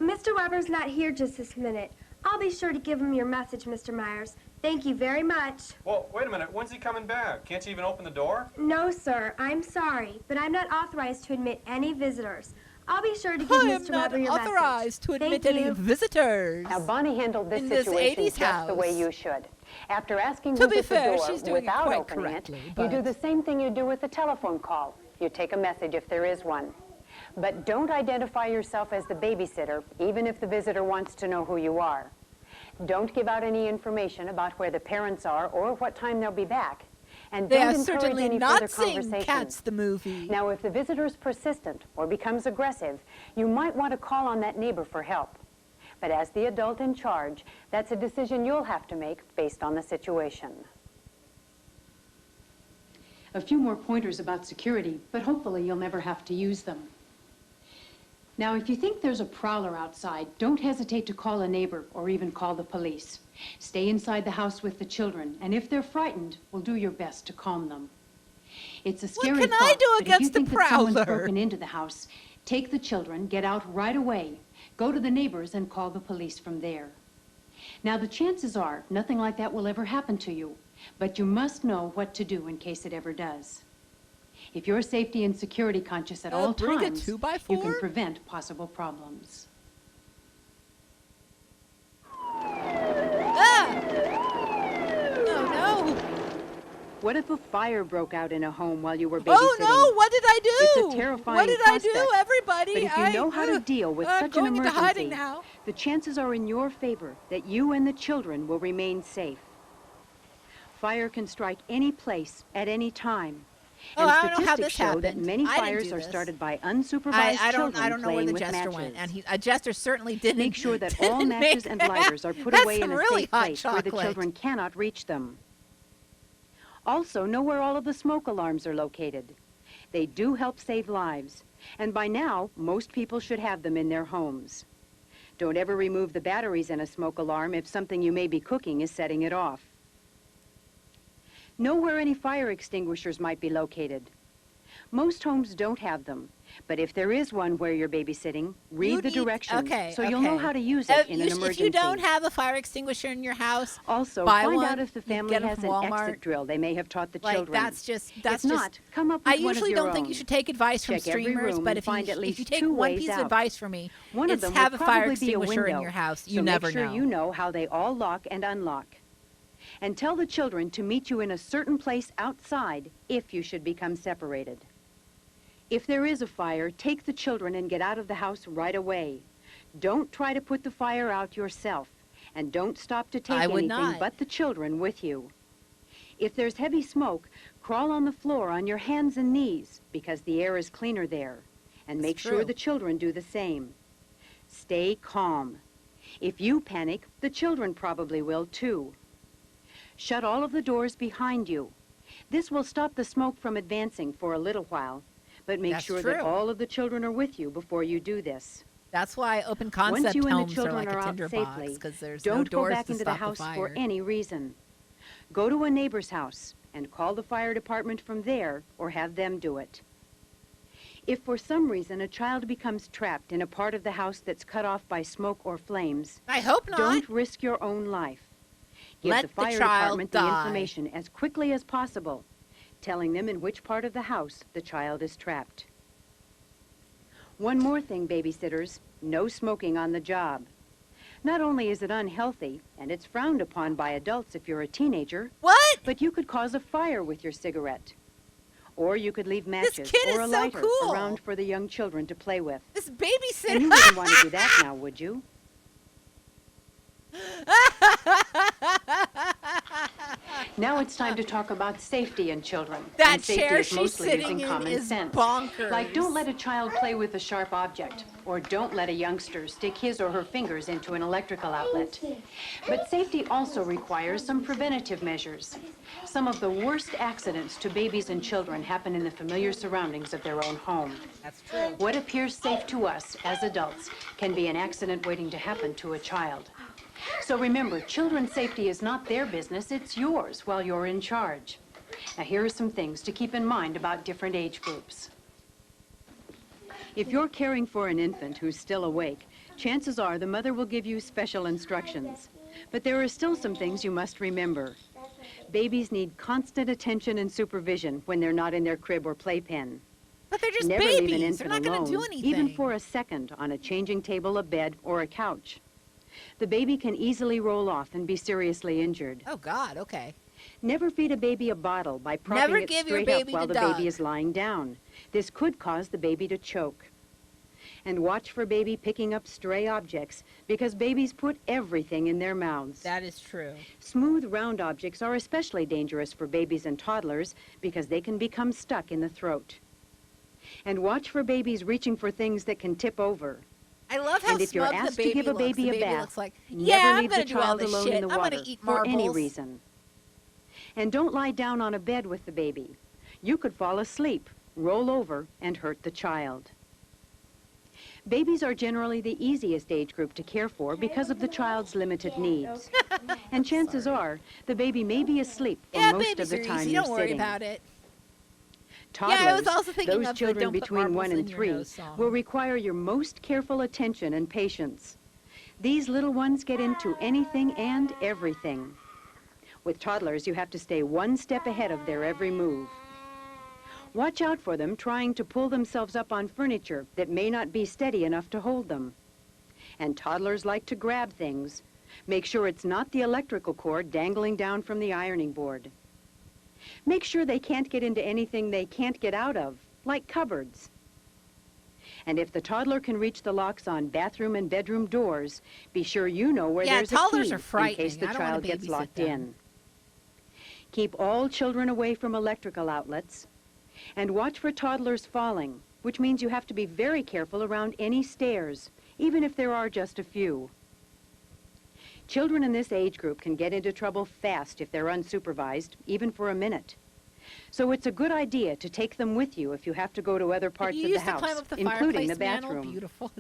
Mr. Weber's not here just this minute. I'll be sure to give him your message, Mr. Myers. Thank you very much. Well, wait a minute. When's he coming back? Can't you even open the door? No, sir. I'm sorry, but I'm not authorized to admit any visitors. I'll be sure to give Mr. Weber your message. I am not authorized to admit Thank any you. visitors. Now, Bonnie handled this in this situation 80s just house. the way you should. After asking To who's be at the fair, door she's doing it without quite opening correctly, it, but- you do the same thing you do with a telephone call. You take a message if there is one. But don't identify yourself as the babysitter, even if the visitor wants to know who you are. Don't give out any information about where the parents are or what time they'll be back. And They don't are encourage certainly any not further seeing conversation. Cats the movie. Now, if the visitor is persistent or becomes aggressive, you might want to call on that neighbor for help. But as the adult in charge, that's a decision you'll have to make based on the situation. A few more pointers about security, but hopefully you'll never have to use them. Now, if you think there's a prowler outside, don't hesitate to call a neighbor or even call the police. Stay inside the house with the children, and if they're frightened, we'll do your best to calm them. It's a scary can I thought, do but if you against the think that someone's prowler? broken into the house, take the children, get out right away, go to the neighbors, and call the police from there. Now, the chances are nothing like that will ever happen to you, but you must know what to do in case it ever does. If you're safety and security conscious at all bring a times, 2x4? you can prevent possible problems. Oh, no. What if a fire broke out in a home while you were babysitting? Oh, no. What did I do? It's a terrifying What did I prospect. do, everybody? But if you know how to deal with I'm such an going into hiding emergency, now. the chances are in your favor that you and the children will remain safe. Fire can strike any place at any time. Oh, And I don't know how statistics this show that happened. many I didn't fires do are this. started by unsupervised I children don't know where playing the with jester matches. went, and a jester certainly didn't. Make sure that all didn't matches make and that. lighters are put That's away in some a really safe hot place where the chocolate. children cannot reach them. Also, know where all of the smoke alarms are located. They do help save lives, and by now, most people should have them in their homes. Don't ever remove the batteries in a smoke alarm if something you may be cooking is setting it off. Know where any fire extinguishers might be located. Most homes don't have them, but if there is one where you're babysitting, read the directions so you'll know how to use it in an emergency. If you don't have a fire extinguisher in your house, Also, buy find one. out if the You family get 'em has from an Walmart. exit drill they may have taught the children. That's if just. not, come up with I one of usually your don't think you own. should take advice from Check every streamers, room but and if find you at least take two one ways piece of out. advice from me, One of it's them have will a fire probably be a extinguisher in window, your house. so You make never sure know. you know how they all lock and unlock. And tell the children to meet you in a certain place outside if you should become separated. If there is a fire, take the children and get out of the house right away. Don't try to put the fire out yourself, and don't stop to take I would anything not. but the children with you. If there's heavy smoke, crawl on the floor on your hands and knees because the air is cleaner there, and make sure true. the children do the same. Stay calm. If you panic, the children probably will too. Shut all of the doors behind you. This will stop the smoke from advancing for a little while, but make That's sure that true. all of the children are with you before you do this. That's why open Once concept you and the homes are children like are a out tinder safely, box because there's no don't go doors back to into the stop house the for fire. any reason. Go to a neighbor's house and call the fire department from there or have them do it. If for some reason a child becomes trapped in a part of the house that's cut off by smoke or flames, I hope not. don't risk your own life. Give Let the the fire child department the die. information as quickly as possible, telling them in which part of the house the child is trapped. One more thing, babysitters, no smoking on the job. Not only is it unhealthy, and it's frowned upon by adults if you're a teenager, but you could cause a fire with your cigarette. Or you could leave matches kid or a is so lighter cool. around for the young children to play with. This babysitter. And you wouldn't want to do that now, would you? Now it's time to talk about safety in children. That And safety chair is she's mostly sitting using in common is sense. bonkers. Like, don't let a child play with a sharp object, or don't let a youngster stick his or her fingers into an electrical outlet. But safety also requires some preventative measures. Some of the worst accidents to babies and children happen in the familiar surroundings of their own home. That's true. What appears safe to us as adults can be an accident waiting to happen to a child. So remember, children's safety is not their business, it's yours while you're in charge. Now, here are some things to keep in mind about different age groups. If you're caring for an infant who's still awake, chances are the mother will give you special instructions. But there are still some things you must remember. Babies need constant attention and supervision when they're not in their crib or playpen. But they're just Never leave an babies. infant They're not going to do alone, anything. even for a second, on a changing table, a bed, or a couch. The baby can easily roll off and be seriously injured. Oh, God, okay. Never feed a baby a bottle by propping Never it give your straight up baby while to the Doug. baby is lying down. This could cause the baby to choke. And watch for baby picking up stray objects, because babies put everything in their mouths. That is true. Smooth, round objects are especially dangerous for babies and toddlers because they can become stuck in the throat. And watch for babies reaching for things that can tip over. I love how And if you're smug asked the to baby give a looks. baby The a baby bath, looks like, never yeah, I'm leave going the to do all child this alone shit. in the I'm water going to eat for marbles. any reason. And don't lie down on a bed with the baby. You could fall asleep, roll over, and hurt the child. Babies are generally the easiest age group to care for because of the child's limited needs. And chances are, the baby may be asleep for most of babies the are time easy. you're Don't worry sitting. about it. Toddlers, Yeah, I was also thinking those of the children don't put between marbles 1 and in your 3, nose song. will require your most careful attention and patience. These little ones get into anything and everything. With toddlers, you have to stay one step ahead of their every move. Watch out for them trying to pull themselves up on furniture that may not be steady enough to hold them. And toddlers like to grab things. Make sure it's not the electrical cord dangling down from the ironing board. Make sure they can't get into anything they can't get out of, like cupboards. And if the toddler can reach the locks on bathroom and bedroom doors, be sure you know where there's a toddlers key are frightening. in case the I don't wanna child gets babysit locked them. in. Keep all children away from electrical outlets. And watch for toddlers falling, which means you have to be very careful around any stairs, even if there are just a few. Children in this age group can get into trouble fast if they're unsupervised, even for a minute. So it's a good idea to take them with you if you have to go to other parts You of the used to house, climb up the including the fireplace mantle. bathroom. Beautiful.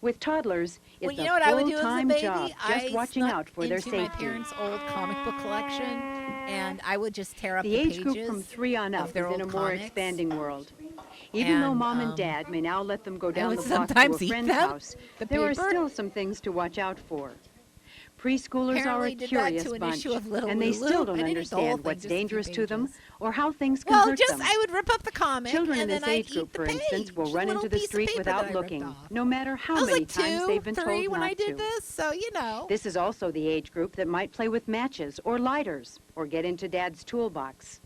With toddlers, Well, it's you know what I a would do as a full-time baby? job, I just watching snuck out for their into my safety. parents' old comic book collection, and I would just tear up The the age pages group from 3 on of up is their in a old more comics. expanding world. Even though And, mom and dad may now let them go down would the block to sometimes a eat friend's them, house, the there are paper. still some things to watch out for. Preschoolers Apparently are a did that curious to an bunch, issue of Little and they Lulu. still I don't didn't eat the whole understand thing, what's just a few dangerous to them pages. or how things can Well, hurt just them. I would rip up the comic, Children and in this then I'd age group, eat the for instance, will page, run the into little the piece of street paper that without I ripped looking, off. no matter how I was many like times 2, they've been 3 told when not I did to. this, so you know. This is also the age group that might play with matches or lighters or get into Dad's toolbox.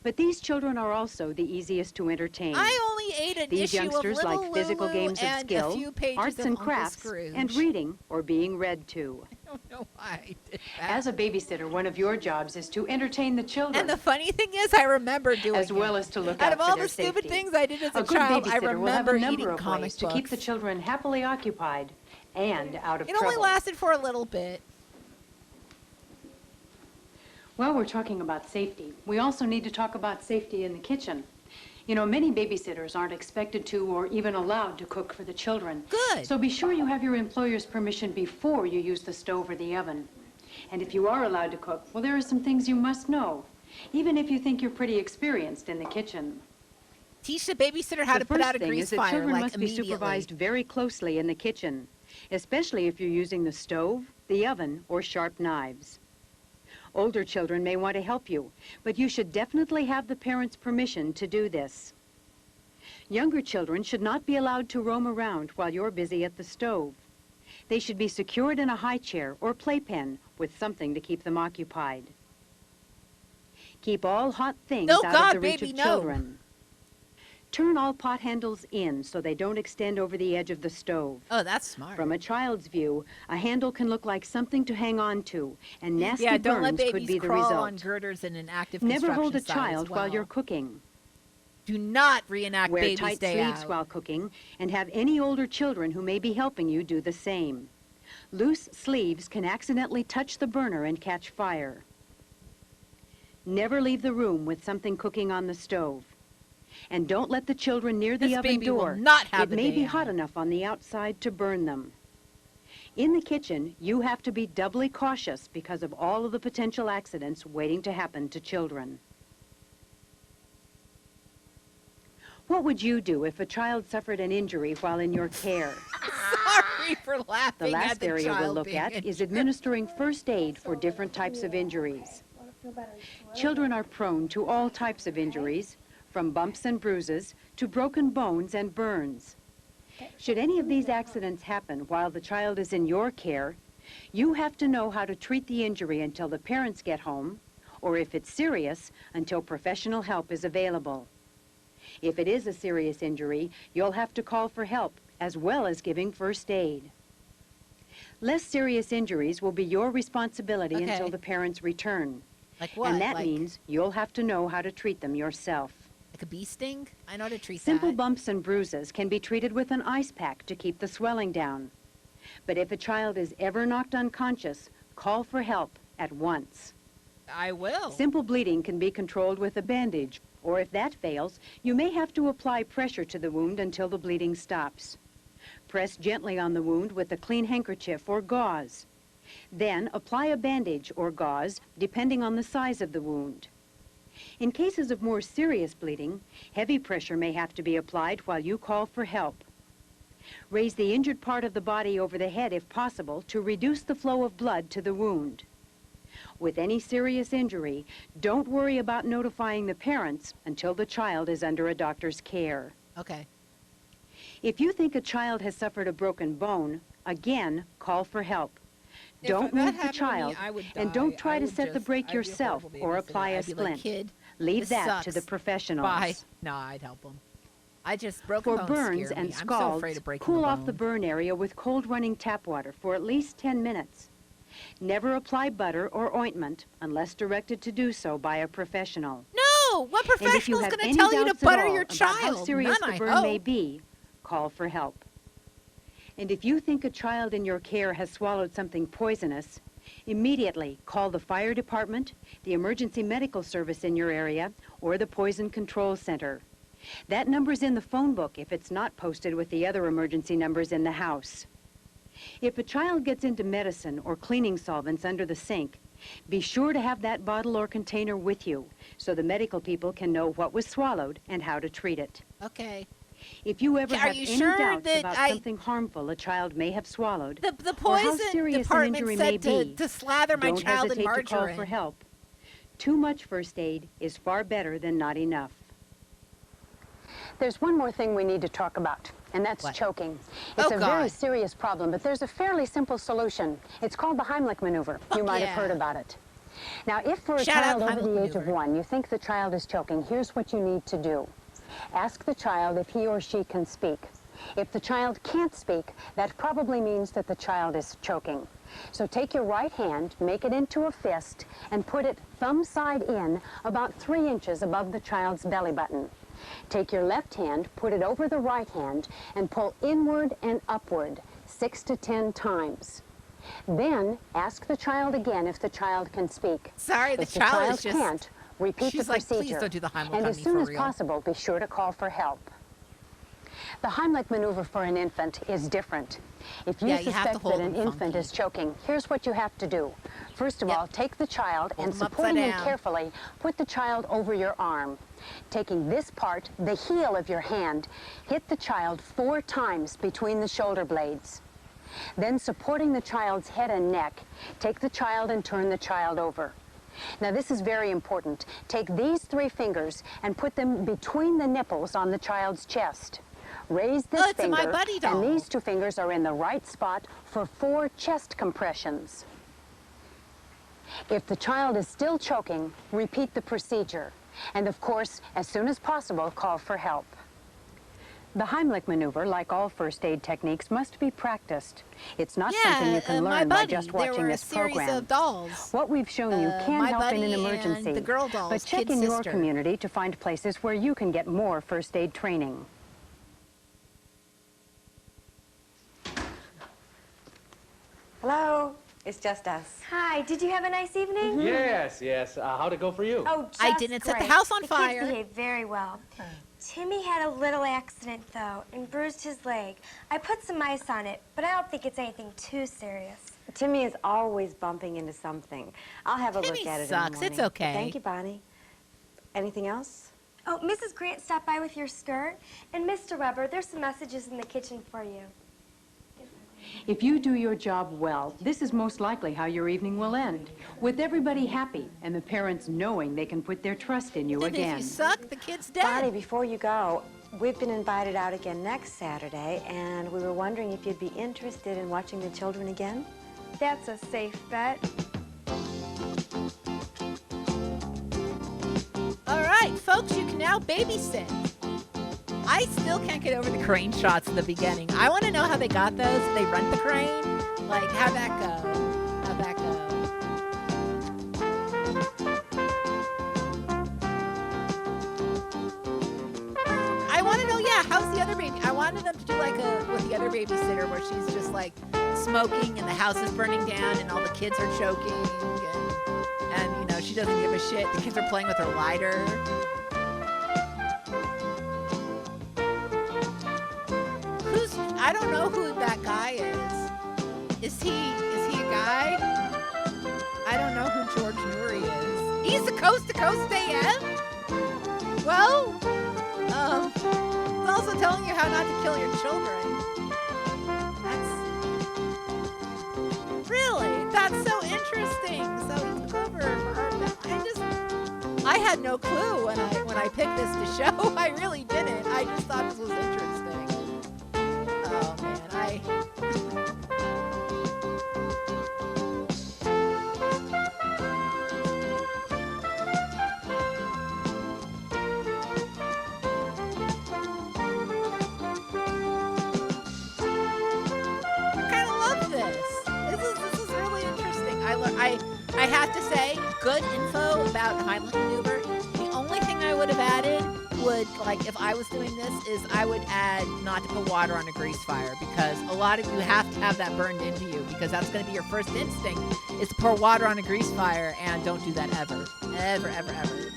But these children are also the easiest to entertain. I only ate an These issue of youngsters Little like physical Lulu games of and skill, a few pages arts of and Uncle crafts, Scrooge. and reading or being read to. I don't know why I did that. As a babysitter, one of your jobs is to entertain the children. And the funny thing is, I remember doing as well it. as to look Out out of for all their the stupid safety. things I did as a good child, I babysitter will have a remember number eating of comic ways books. to keep the children happily occupied and out of It trouble. only lasted for a little bit. While we're talking about safety, we also need to talk about safety in the kitchen. You know, many babysitters aren't expected to or even allowed to cook for the children. Good. So be sure you have your employer's permission before you use the stove or the oven. And if you are allowed to cook, well, there are some things you must know, even if you think you're pretty experienced in the kitchen. Teach the babysitter how to put out a grease The fire, children like, must be immediately. supervised very closely in the kitchen, especially if you're using the stove, the oven, or sharp knives. Older children may want to help you, but you should definitely have the parents' permission to do this. Younger children should not be allowed to roam around while you're busy at the stove. They should be secured in a high chair or playpen with something to keep them occupied. Keep all hot things No, out God, of the reach baby, of no. children. Turn all pot handles in so they don't extend over the edge of the stove. Oh, that's smart. From a child's view, a handle can look like something to hang on to, and nasty Yeah, don't let burns could babies be the crawl result. on girders in an active Never hold a construction site child as while well. you're cooking. Do not reenact Wear Baby's tight Day sleeves out. while cooking, and have any older children who may be helping you do the same. Loose sleeves can accidentally touch the burner and catch fire. Never leave the room with something cooking on the stove. And don't let the children near the This oven baby will door. not have It the may day be out. hot enough on the outside to burn them. In the kitchen, you have to be doubly cautious because of all of the potential accidents waiting to happen to children. What would you do if a child suffered an injury while in your care? Sorry for laughing. The last at the area we'll child look being at injured. is administering first aid for different types of injuries. Children are prone to all types of injuries, from bumps and bruises to broken bones and burns. Should any of these accidents happen while the child is in your care, you have to know how to treat the injury until the parents get home, or if it's serious, until professional help is available. If it is a serious injury, you'll have to call for help, as well as giving first aid. Less serious injuries will be your responsibility until the parents return. Like what? And that Like- means you'll have to know how to treat them yourself. Like a bee sting? I know how to treat Simple that. bumps and bruises can be treated with an ice pack to keep the swelling down. But if a child is ever knocked unconscious, call for help at once. I will. Simple bleeding can be controlled with a bandage, or if that fails, you may have to apply pressure to the wound until the bleeding stops. Press gently on the wound with a clean handkerchief or gauze. Then apply a bandage or gauze, depending on the size of the wound. In cases of more serious bleeding, heavy pressure may have to be applied while you call for help. Raise the injured part of the body over the head if possible to reduce the flow of blood to the wound. With any serious injury, don't worry about notifying the parents until the child is under a doctor's care. Okay. If you think a child has suffered a broken bone, again, call for help. If Don't that move the happened to child, me, I would and die. don't try I to would set the just- break I'd be a yourself horrible or babysitter. apply a I'd be like, splint. "Kid, Leave this that to the sucks. professionals. Bye. No, I'd help them. I just broke For bones burns scare and me. I'm so scalds, afraid of breaking cool a off the bone. burn area with cold running tap water for at least 10 minutes. Never apply butter or ointment unless directed to do so by a professional. No! What And if you professional is have going any to tell you to doubts at butter all your about child? how serious None, the I burn may hope. be, call for help. And if you think a child in your care has swallowed something poisonous, immediately call the fire department, the emergency medical service in your area, or the poison control center. That number's in the phone book if it's not posted with the other emergency numbers in the house. If a child gets into medicine or cleaning solvents under the sink, be sure to have that bottle or container with you so the medical people can know what was swallowed and how to treat it. Okay. If you ever Are have you any sure doubts that about something harmful a child may have swallowed, The or how poison serious an department injury may said be, to slather my don't child in hesitate to call margarine. for help. Too much first aid is far better than not enough. There's one more thing we need to talk about, and that's choking. It's Oh, a very God. serious problem, but there's a fairly simple solution. It's called the Heimlich maneuver. You might yeah. have heard about it. Now, if for a Shout out child over Heimlich the age of maneuver. 1, you think the child is choking, here's what you need to do. Ask the child if he or she can speak. If the child can't speak, that probably means that the child is choking. So take your right hand, make it into a fist, and put it thumb side in about 3 inches above the child's belly button. Take your left hand, put it over the right hand, and pull inward and upward 6 to 10 times. Then ask the child again if the child can speak. Sorry, the if child the is just- can't, repeat she's the like, "Please procedure. don't do the Heimlich and on as me soon for as real." possible, be sure to call for help. The Heimlich maneuver for an infant is different. If you Yeah, you have to suspect hold that an them infant funky. is choking, here's what you have to do. First of all, take the child and them upside supporting him down. carefully, put the child over your arm. Taking this part, the heel of your hand, hit the child 4 times between the shoulder blades. Then supporting the child's head and neck, take the child and turn the child over. Now this is very important. Take these 3 fingers and put them between the nipples on the child's chest. Raise this it's a My finger, Buddy doll. and these 2 fingers are in the right spot for 4 chest compressions. If the child is still choking, repeat the procedure. And of course, as soon as possible, call for help. The Heimlich maneuver, like all first aid techniques, must be practiced. It's not something you can My learn by Buddy. just There watching were a this series program. of dolls. What we've shown you can My help in Buddy an and emergency, the girl dolls, but check kid in your sister. community to find places where you can get more first aid training. Hello, it's just us. Hi, did you have a nice evening? Yes, yes. How'd it go for you? Oh, just I didn't set the great. house on the fire. Kids behaved very well. Timmy had a little accident, though, and bruised his leg. I put some ice on it, but I don't think it's anything too serious. Timmy is always bumping into something. I'll have a Timmy look at it sucks. in the It's morning. okay. Thank you, Bonnie. Anything else? Oh, Mrs. Grant stopped by with your skirt. And Mr. Weber, there's some messages in the kitchen for you. If you do your job well, this is most likely how your evening will end, with everybody happy and the parents knowing they can put their trust in you And again. if you suck, the kid's dead. Bonnie, before you go, we've been invited out again next Saturday, and we were wondering if you'd be interested in watching the children again? That's a safe bet. All right, folks, you can now babysit. I still can't get over the crane shots in the beginning. I want to know how they got those. Did they rent the crane? Like, how'd that go? How'd that go? I want to know, yeah, how's the other baby? I wanted them to do like with the other babysitter where she's just like smoking and the house is burning down and all the kids are choking and you know, she doesn't give a shit. The kids are playing with her lighter. I don't know who that guy is. Is he a guy? I don't know who George Newry is. He's the Coast to Coast AM? Well, it's also telling you how not to kill your children. That's so interesting. So he took over for her. I had no clue when I picked this to show. I really didn't. I just thought this was interesting. Oh man, I have to say, good info about Heimlich maneuver. The only thing I would have added would, like, if I was doing this, is I would add not to put water on a grease fire, because a lot of you have to have that burned into you, because that's going to be your first instinct is to pour water on a grease fire, and don't do that ever. Ever, ever, ever.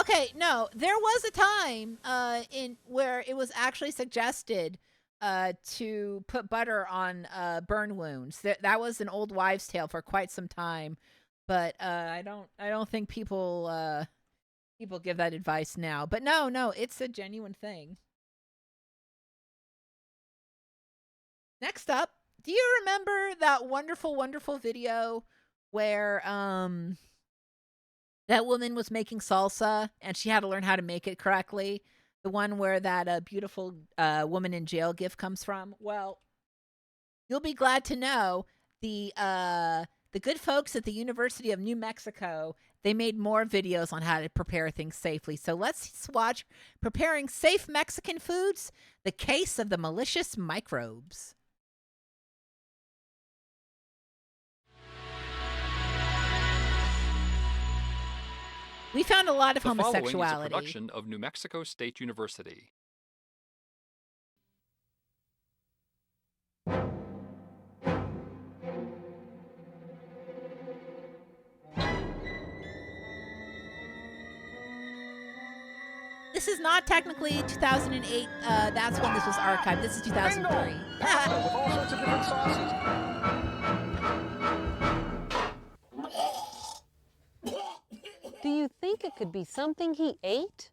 Okay, no, there was a time in where it was actually suggested to put butter on burn wounds. That was an old wives' tale for quite some time, but I don't think people give that advice now. But no, it's a genuine thing. Next up, do you remember that wonderful, wonderful video where that woman was making salsa and she had to learn how to make it correctly? The one where that beautiful woman in jail gif comes from? Well, you'll be glad to know the good folks at the University of New Mexico, they made more videos on how to prepare things safely. So let's watch Preparing Safe Mexican Foods, the case of the malicious microbes. We found a lot of homosexuality. The following is a production of New Mexico State University. This is not technically 2008. That's when this was archived. This is 2003. Pasta with all sorts of different sauces. Do you think it could be something he ate?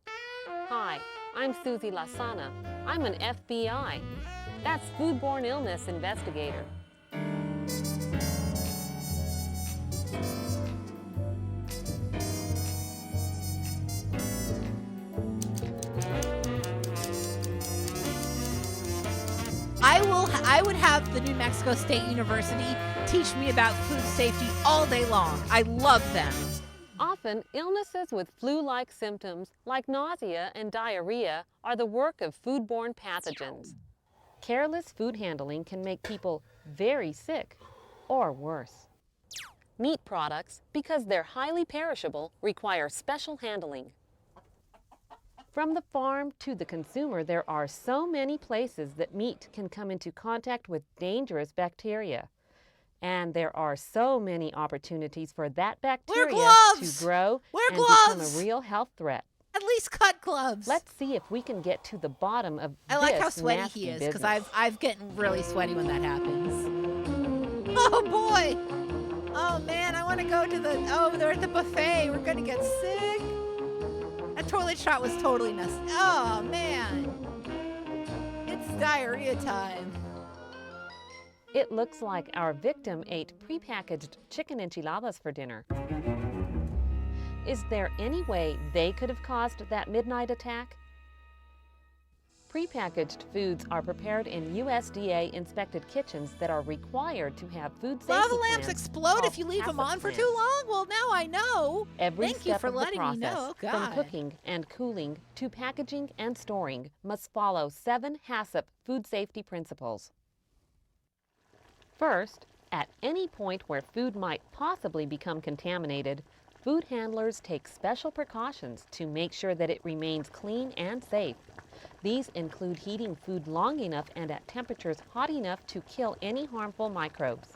Hi, I'm Susie Lasana. I'm an FBI. That's foodborne illness investigator. I would have the New Mexico State University teach me about food safety all day long. I love them. Often, illnesses with flu-like symptoms like nausea and diarrhea are the work of foodborne pathogens. Careless food handling can make people very sick or worse. Meat products, because they're highly perishable, require special handling. From the farm to the consumer, there are so many places that meat can come into contact with dangerous bacteria. And there are so many opportunities for that bacteria to grow and become a real health threat. At least cut gloves. Let's see if we can get to the bottom of I like how this sweaty nasty he is, because business. I've getting really sweaty when that happens. Oh boy! Oh man, I want want to go to they're at the buffet. We're going to get sick. That toilet shot was totally messed. Oh, man. It's diarrhea time. It looks like our victim ate prepackaged chicken enchiladas for dinner. Is there any way they could have caused that midnight attack? Prepackaged foods are prepared in USDA-inspected kitchens that are required to have food safety plans. Lava lamps explode if you leave them on for too long? Well, now I know. Every Thank step you for of the letting process, me know. Oh, from God. cooking and cooling to packaging and storing, must follow 7 HACCP food safety principles. First, at any point where food might possibly become contaminated, food handlers take special precautions to make sure that it remains clean and safe. These include heating food long enough and at temperatures hot enough to kill any harmful microbes.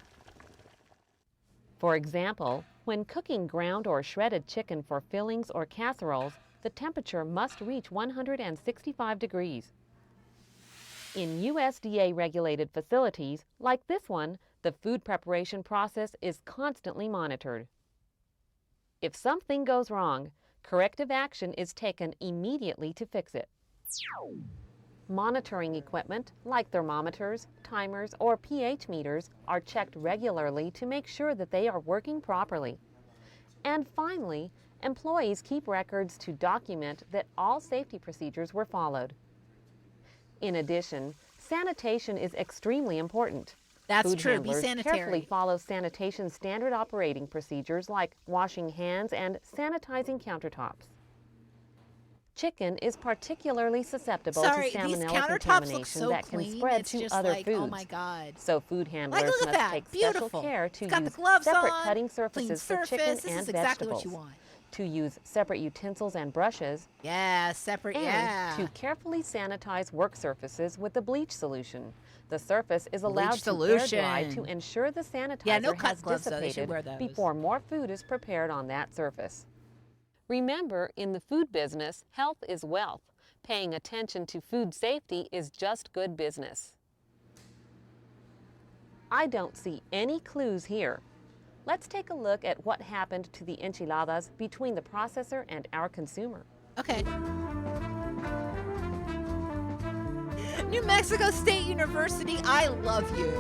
For example, when cooking ground or shredded chicken for fillings or casseroles, the temperature must reach 165 degrees. In USDA-regulated facilities, like this one, the food preparation process is constantly monitored. If something goes wrong, corrective action is taken immediately to fix it. Monitoring equipment, like thermometers, timers, or pH meters, are checked regularly to make sure that they are working properly. And finally, employees keep records to document that all safety procedures were followed. In addition, sanitation is extremely important. That's Food true. Be handlers sanitary. carefully follow sanitation standard operating procedures like washing hands and sanitizing countertops. Chicken is particularly susceptible to These salmonella countertops look contamination so that clean. can spread It's to just other like, foods. oh my God. So food handlers Look at must that. take Beautiful. special care to It's got the use gloves separate on, cutting clean surfaces for surface. chicken This and is exactly vegetables, what you want. to use separate utensils and brushes, Yeah, separate, and yeah. to carefully sanitize work surfaces with a bleach solution. The surface is allowed Bleach to air dry solution. to ensure the sanitizer Yeah, no has cut gloves, though. They should dissipated wear those. before more food is prepared on that surface. Remember, in the food business, health is wealth. Paying attention to food safety is just good business. I don't see any clues here. Let's take a look at what happened to the enchiladas between the processor and our consumer. Okay. New Mexico State University, I love you.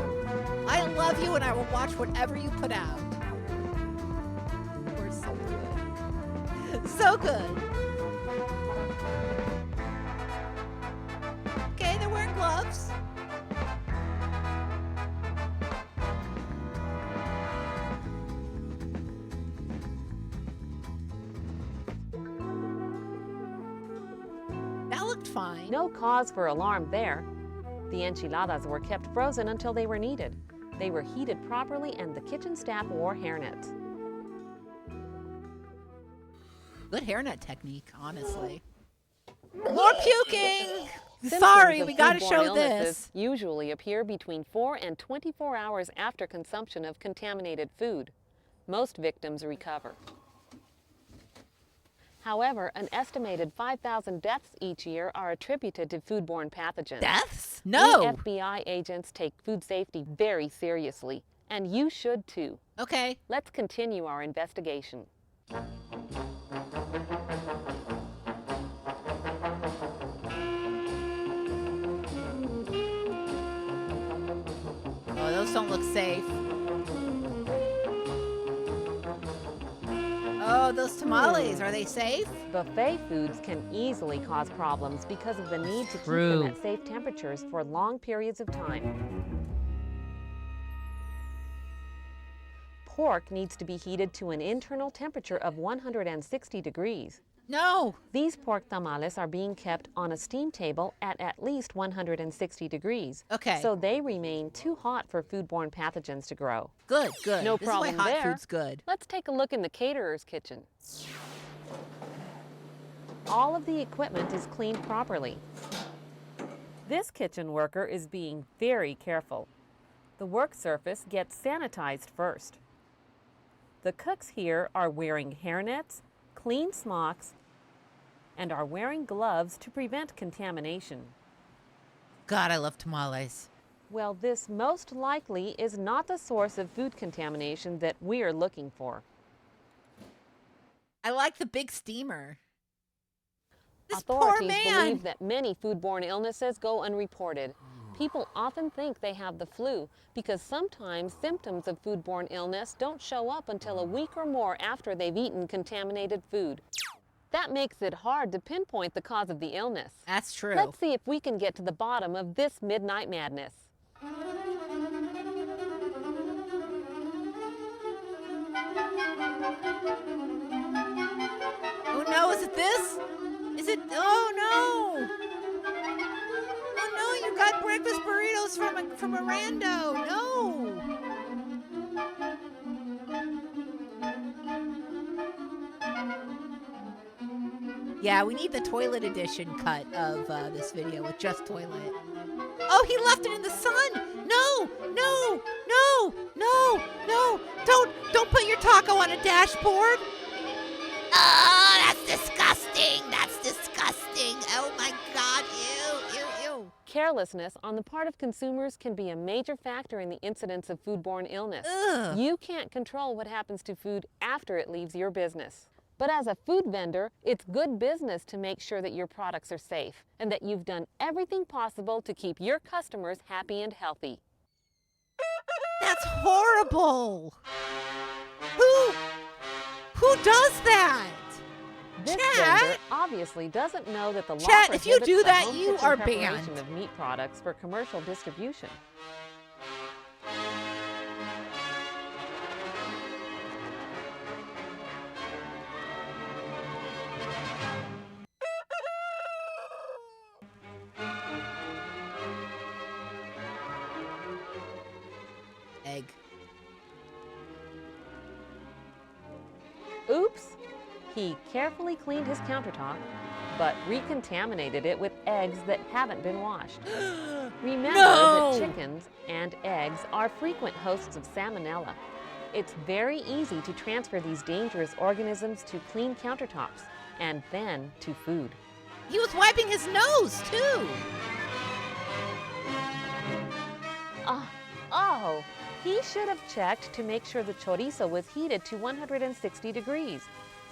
I love you and I will watch whatever you put out. We're so good. So good. Okay, they're wearing gloves. That looked fine. No cause for alarm there. The enchiladas were kept frozen until they were needed. They were heated properly and the kitchen staff wore hairnets. Good hairnet technique, honestly. More puking! Symptoms Sorry, of we gotta foodborne show illnesses this. usually appear between 4 and 24 hours after consumption of contaminated food. Most victims recover. However, an estimated 5,000 deaths each year are attributed to foodborne pathogens. Deaths? No! We FBI agents take food safety very seriously, and you should too. Okay. Let's continue our investigation. Oh, those don't look safe. Oh, those tamales, are they safe? Buffet foods can easily cause problems because of the need to keep True. them at safe temperatures for long periods of time. Pork needs to be heated to an internal temperature of 160 degrees. No! These pork tamales are being kept on a steam table at least 160 degrees. Okay. So they remain too hot for foodborne pathogens to grow. Good, good. No This problem is why hot there. food's good. Let's take a look in the caterer's kitchen. All of the equipment is cleaned properly. This kitchen worker is being very careful. The work surface gets sanitized first. The cooks here are wearing hairnets, clean smocks, and are wearing gloves to prevent contamination. God, I love tamales. Well, this most likely is not the source of food contamination that we're looking for. I like the big steamer. This poor Authorities man. believe that many foodborne illnesses go unreported. People often think they have the flu because sometimes symptoms of foodborne illness don't show up until a week or more after they've eaten contaminated food. That makes it hard to pinpoint the cause of the illness. That's true. Let's see if we can get to the bottom of this midnight madness. Oh no, is it this? Is it? Oh no! Oh no, you got breakfast burritos from a rando. No! Yeah, we need the toilet edition cut of this video with just toilet. Oh, he left it in the sun! No! No! No! No! No! Don't put your taco on a dashboard! Oh, that's disgusting! That's disgusting! Oh my God! Ew! Ew! Ew! Carelessness on the part of consumers can be a major factor in the incidence of foodborne illness. Ugh. You can't control what happens to food after it leaves your business. But as a food vendor, it's good business to make sure that your products are safe and that you've done everything possible to keep your customers happy and healthy. That's horrible! Who does that? This Chat? vendor obviously doesn't know that the law Chat, if you prohibits do the that, home you kitchen are preparation banned. of meat products for commercial distribution. Egg. Oops! He carefully cleaned his countertop, but recontaminated it with eggs that haven't been washed. Remember No! that chickens and eggs are frequent hosts of salmonella. It's very easy to transfer these dangerous organisms to clean countertops and then to food. He was wiping his nose, too! Oh, he should have checked to make sure the chorizo was heated to 160 degrees.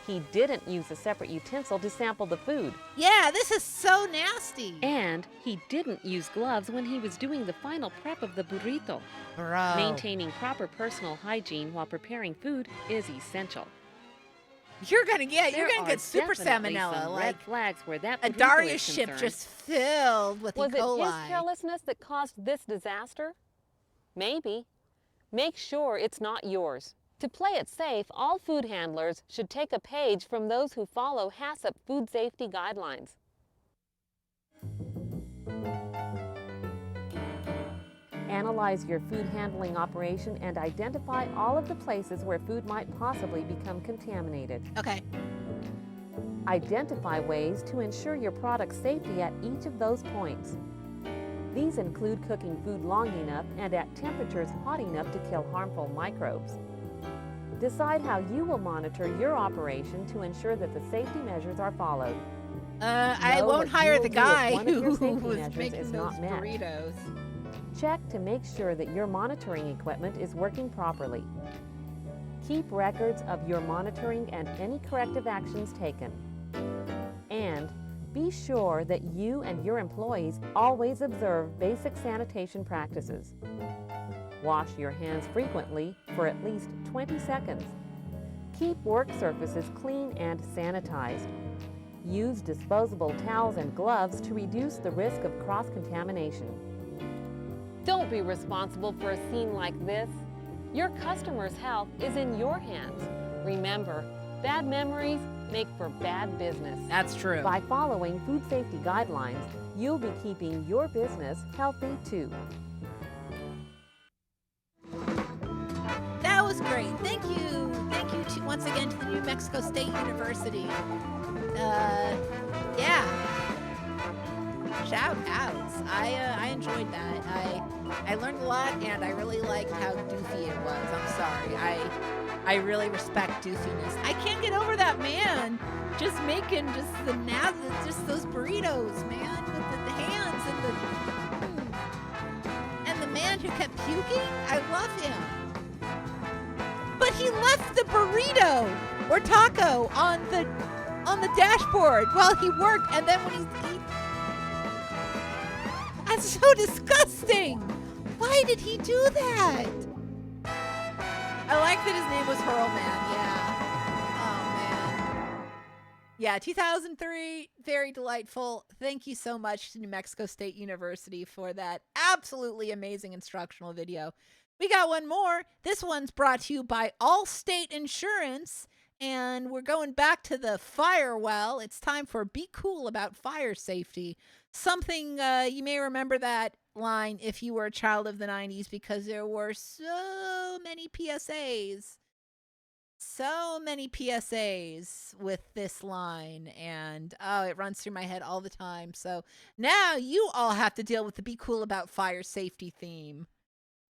He didn't use a separate utensil to sample the food. Yeah, this is so nasty. And he didn't use gloves when he was doing the final prep of the burrito. Bro. Maintaining proper personal hygiene while preparing food is essential. You're gonna get There are super definitely salmonella, some like red flags where that a burrito Darius is ship concerned. just filled with Was E. coli. it his carelessness that caused this disaster? Maybe. Make sure it's not yours. To play it safe, all food handlers should take a page from those who follow HACCP food safety guidelines. Analyze your food handling operation and identify all of the places where food might possibly become contaminated. Okay. Identify ways to ensure your product's safety at each of those points. These include cooking food long enough and at temperatures hot enough to kill harmful microbes. Decide how you will monitor your operation to ensure that the safety measures are followed. I Know won't what hire you the will do if guy one of your who safety was measures making is those not met. burritos. Check to make sure that your monitoring equipment is working properly. Keep records of your monitoring and any corrective actions taken. And be sure that you and your employees always observe basic sanitation practices. Wash your hands frequently for at least 20 seconds. Keep work surfaces clean and sanitized. Use disposable towels and gloves to reduce the risk of cross-contamination. Don't be responsible for a scene like this. Your customer's health is in your hands. Remember, bad memories make for bad business. That's true. By following food safety guidelines, you'll be keeping your business healthy too. That was great. Thank you once again to the New Mexico State University. Yeah. Shout outs. I enjoyed that. I learned a lot, and I really liked how doofy it was. I'm sorry. I really respect doofiness. I can't get over that man just making just those burritos, man, with the hands and the man who kept puking. I love him. But he left the burrito or taco on the dashboard while he worked, and then when he that's so disgusting. Why did he do that? I like that his name was Hurlman. Yeah. Oh man. Yeah, 2003, very delightful. Thank you so much to New Mexico State University for that absolutely amazing instructional video. We got one more. This one's brought to you by Allstate Insurance, and we're going back to the fire well. It's time for Be Cool About Fire Safety. Something you may remember that line if you were a child of the 90s, because there were so many PSAs. So many PSAs with this line, and it runs through my head all the time. So now you all have to deal with the Be Cool About Fire Safety theme.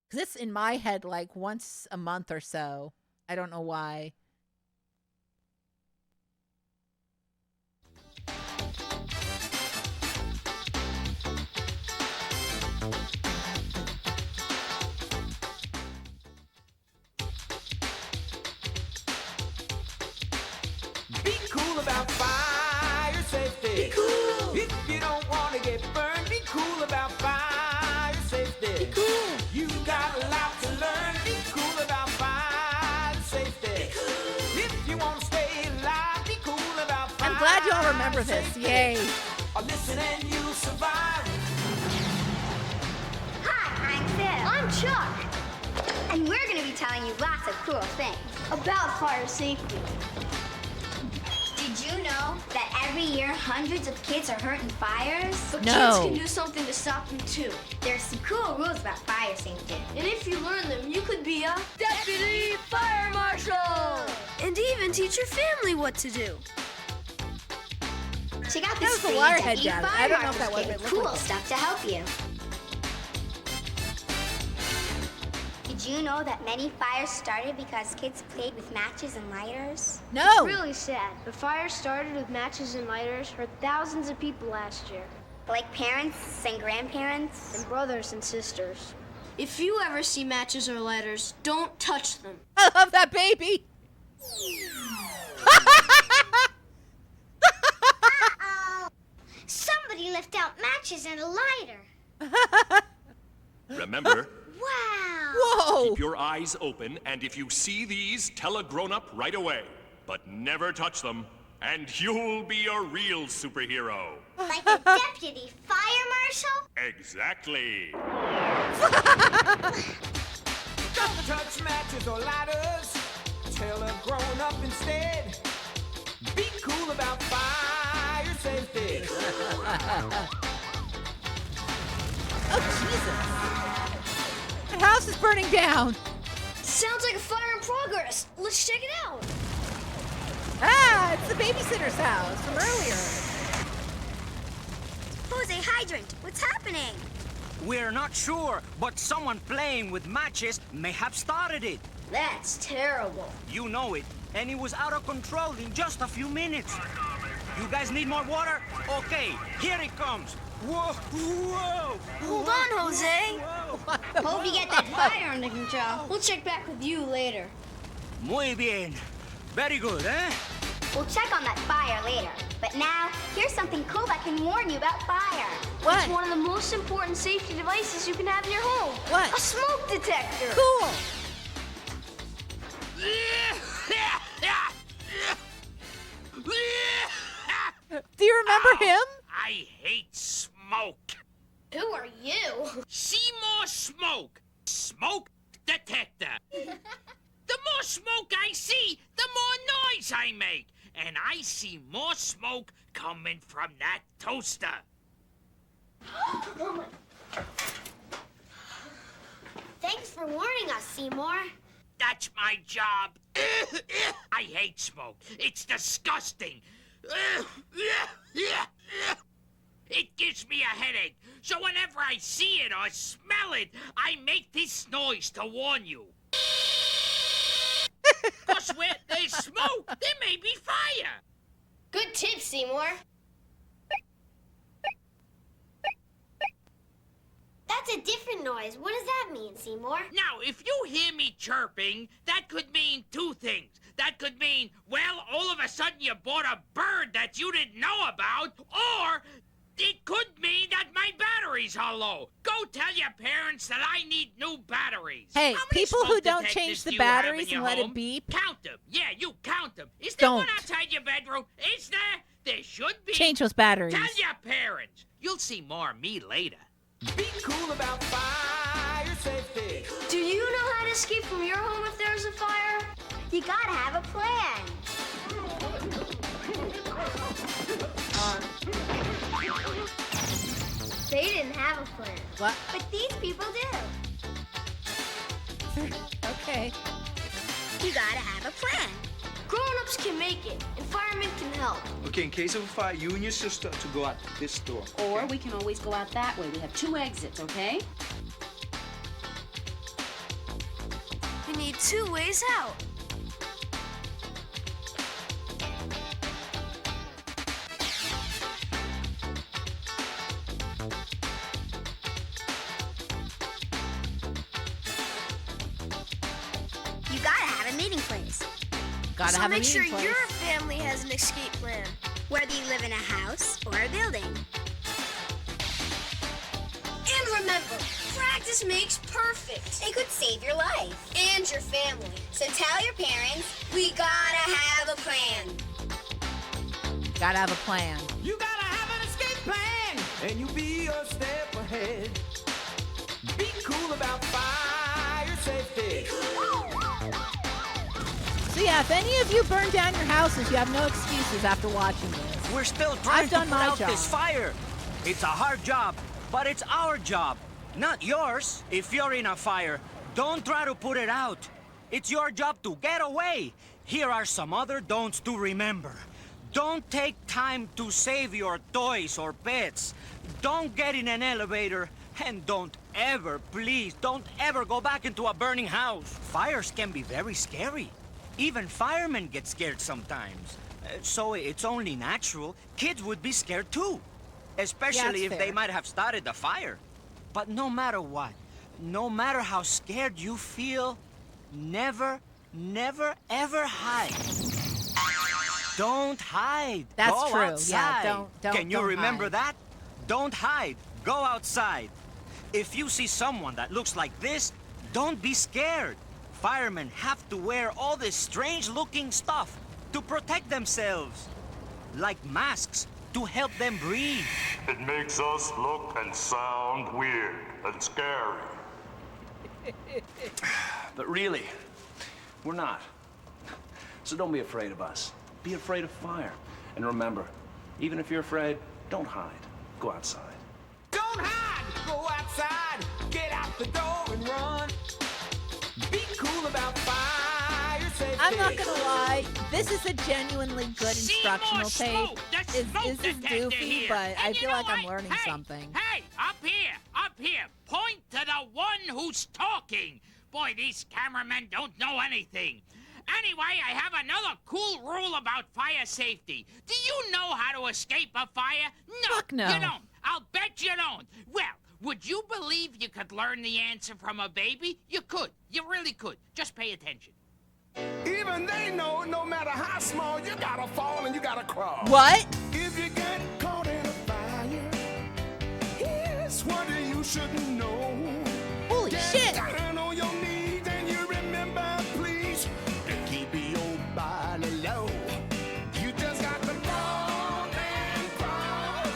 Because it's in my head like once a month or so. I don't know why. Be cool about fire safety. Be cool. If you don't want to get burned, be cool about fire safety. Be cool. You got a lot to learn. Be cool about fire safety. Be cool. If you want to stay alive, be cool about fire. I'm glad you all remember this. Yay. Listen and you'll survive. Hi, I'm Phil. I'm Chuck. And we're going to be telling you lots of cool things about fire safety. Did you know that every year hundreds of kids are hurt in fires? But No. kids can do something to stop them too. There's some cool rules about fire safety. And if you learn them, you could be a deputy fire marshal. And even teach your family what to do. Check out That this was a free wirehead deputy down. I fire don't know if that marshal's was kit it. with Looked cool like it. stuff to help you. Did you know that many fires started because kids played with matches and lighters? No. It's really sad. The fire started with matches and lighters, hurt thousands of people last year. Like parents and grandparents? And brothers and sisters. If you ever see matches or lighters, don't touch them. I love that baby. Somebody left out matches and a lighter. Remember, Wow. Whoa. keep your eyes open, and if you see these, tell a grown-up right away. But never touch them, and you'll be a real superhero. Like a deputy fire marshal? Exactly. Don't touch matches or lighters. Tell a grown up instead. Be cool about fire safety. Oh, Jesus. My house is burning down. Sounds like a fire in progress. Let's check it out. Ah, it's the babysitter's house from earlier. Jose Hydrant, what's happening? We're not sure, but someone playing with matches may have started it. That's terrible. You know it, and it was out of control in just a few minutes. You guys need more water? Okay, here it comes. Whoa, whoa. Hold on, Jose. Hope you get that fire under control. We'll check back with you later. Muy bien. Very good, eh? We'll check on that fire later. But now, here's something cool that can warn you about fire. What? It's one of the most important safety devices you can have in your home. What? A smoke detector. Cool. Do you remember him? I hate smoke. Who are you? See more smoke. Smoke detector. The more smoke I see, the more noise I make. And I see more smoke coming from that toaster. Thanks for warning us, Seymour. That's my job. I hate smoke. It's disgusting. It gives me a headache. So whenever I see it or smell it, I make this noise to warn you. 'Cause where there's smoke, there may be fire. Good tip, Seymour. That's a different noise. What does that mean, Seymour? Now, if you hear me chirping, that could mean two things. That could mean, well, all of a sudden you bought a bird that you didn't know about, or it could mean that my batteries are low. Go tell your parents that I need new batteries. Hey, How many people who smoke don't detectors change the do you have in batteries your and let it home? beep. Count them. Yeah, you count them. Is there one Don't. outside your bedroom? Is there? There should be. Change those batteries. Tell your parents. You'll see more of me later. Be cool about fire safety. Do you know how to escape from your home if there's a fire? You gotta have a plan. They didn't have a plan. What? But these people do. Okay. You gotta have a plan. Grown-ups can make it, and firemen can help. Okay, in case of a fire, you and your sister to go out this door. Or we can always go out that way. We have 2 exits, okay? You need 2 ways out. You gotta have a meeting place. Gotta So have a make sure meeting place. your family has an escape plan, whether you live in a house or a building. And remember, practice makes perfect. It could save your life and your family. So tell your parents, we gotta have a plan. Gotta have a plan. You gotta have an escape plan, and you'll be a step ahead. Be cool about fire safety. So yeah, if any of you burn down your houses, you have no excuses after watching this. We're still trying I've done to put my out job. this fire. It's a hard job, but it's our job, not yours. If you're in a fire, don't try to put it out. It's your job to get away. Here are some other don'ts to remember. Don't take time to save your toys or pets. Don't get in an elevator. And don't ever, please, don't ever go back into a burning house. Fires can be very scary. Even firemen get scared sometimes. So it's only natural. Kids would be scared too. Especially if they might have started the fire. But no matter what, no matter how scared you feel, never, never, ever hide. Don't hide. That's Go true. outside. Yeah, don't Can you don't remember hide. that? Don't hide. Go outside. If you see someone that looks like this, don't be scared. Firemen have to wear all this strange-looking stuff to protect themselves. Like masks to help them breathe. It makes us look and sound weird and scary. But really, we're not. So don't be afraid of us. Be afraid of fire. And remember, even if you're afraid, don't hide. Go outside. Don't hide. Go outside. Get out the door and run. Be cool about fire safety. I'm not gonna lie, this is a genuinely good instructional tape. Is this goofy, but I feel like I'm learning something. Hey, up here. Point to the one who's talking. Boy, these cameramen don't know anything. Anyway, I have another cool rule about fire safety. Do you know how to escape a fire? No, Fuck no. You don't. I'll bet you don't. Well, would you believe you could learn the answer from a baby? You could. You really could. Just pay attention. Even they know no matter how small, you gotta fall and you gotta crawl. What? If you get caught in a fire, here's what you should know. Holy shit! Down on your knees and you remember, please, to keep your body low. You just got to fall and crawl.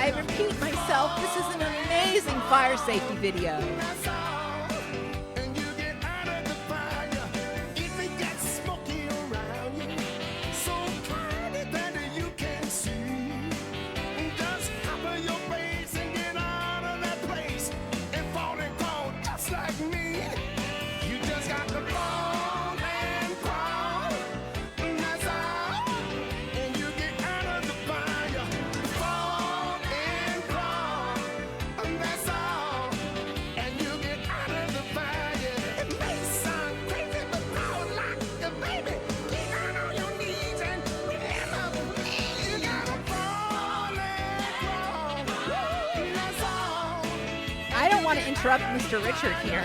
I repeat myself, this is an amazing fire safety video. And you get want to interrupt Mr. Richard here.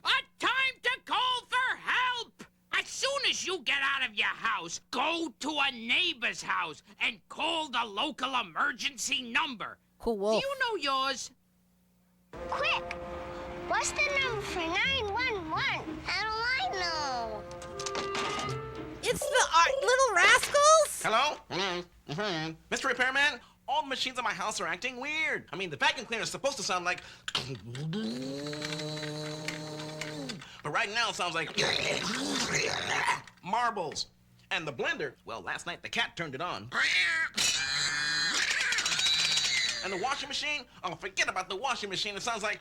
A time to call for help! As soon as you get out of your house, go to a neighbor's house and call the local emergency number. Cool wolf. Do you know yours? Quick! What's the number for 911? How do I know? It's the Little Rascals? Hello? Mr. Repairman? All the machines in my house are acting weird. I mean, the vacuum cleaner is supposed to sound like... But right now it sounds like... marbles. And the blender, well, last night the cat turned it on. And the washing machine? Oh, forget about the washing machine. It sounds like...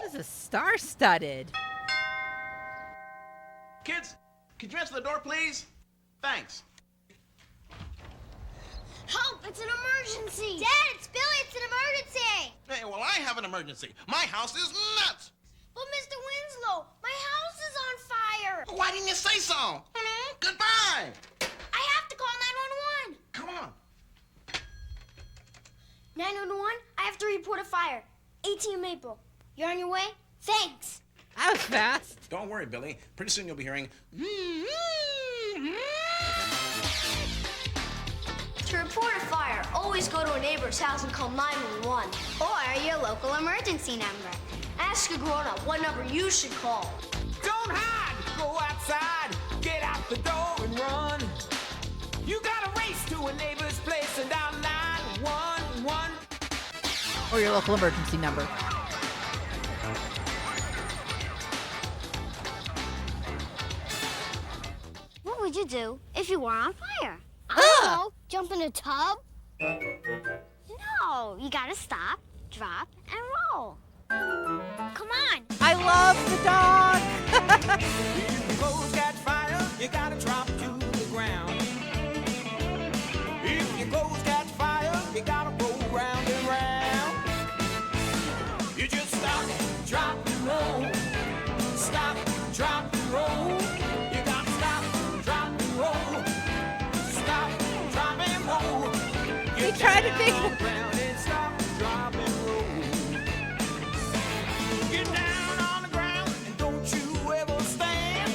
This is star-studded. Kids, could you answer the door, please? Thanks. Help! It's an emergency! Dad, it's Billy! It's an emergency! Hey, well, I have an emergency. My house is nuts! But Mr. Winslow, my house is on fire! Why didn't you say so? Goodbye! I have to call 911! Come on. 911, I have to report a fire. 18 Maple. You're on your way? Thanks! That was fast. Don't worry, Billy. Pretty soon you'll be hearing... To report a fire, always go to a neighbor's house and call 911. Or your local emergency number. Ask a grown-up what number you should call. Don't hide! Go outside, get out the door and run. You gotta race to a neighbor's place and dial 911. Or your local emergency number. What would you do if you were on fire? I Ah! don't know. Jump in a tub? No, you gotta stop, drop, and roll. Come on. I love the dog. If your clothes got fire, you gotta drop to the ground. If your clothes got fire, you gotta roll round and round. You just stop, drop, and roll. Stop, drop, and roll. You gotta stop, drop, and roll. Stop, drop, and roll. He tried to make it. Stop, drop, and roll. Get down on the ground and don't you ever stand.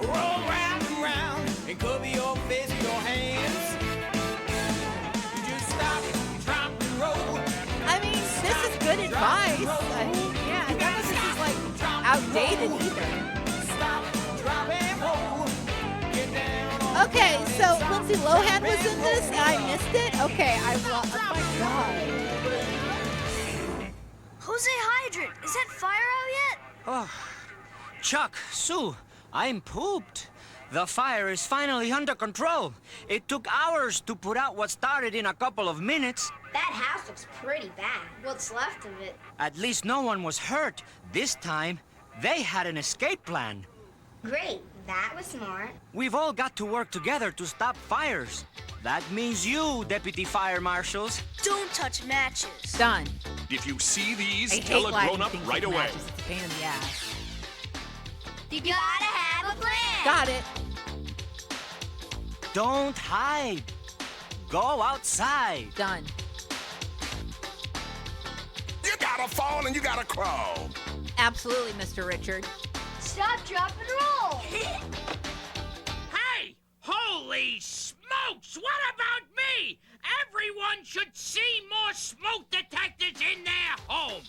Roll round and round and cover your face with your hands. You just stop, drop, and roll. I mean, this is good advice. Yeah, I thought this is like outdated either. Stop, drop, and roll. Get down on the Okay, ground so and stop, Lindsay Lohan drop, was in and this and roll. I missed it? Okay, oh my god. Jose Hydrant, is that fire out yet? Oh, Chuck, Sue, I'm pooped. The fire is finally under control. It took hours to put out what started in a couple of minutes. That house looks pretty bad. What's left of it? At least no one was hurt. This time, they had an escape plan. Great, that was smart. We've all got to work together to stop fires. That means you, Deputy Fire Marshals. Don't touch matches. Done. If you see these, I tell hate a lighting grown-up things right with away. matches. It's a pain in the ass. You gotta have a plan. Got it. Don't hide. Go outside. Done. You gotta fall and you gotta crawl. Absolutely, Mr. Richard. Stop, drop, and roll. Hey! Holy smokes! What about me? Everyone should see more smoke detectors in their home.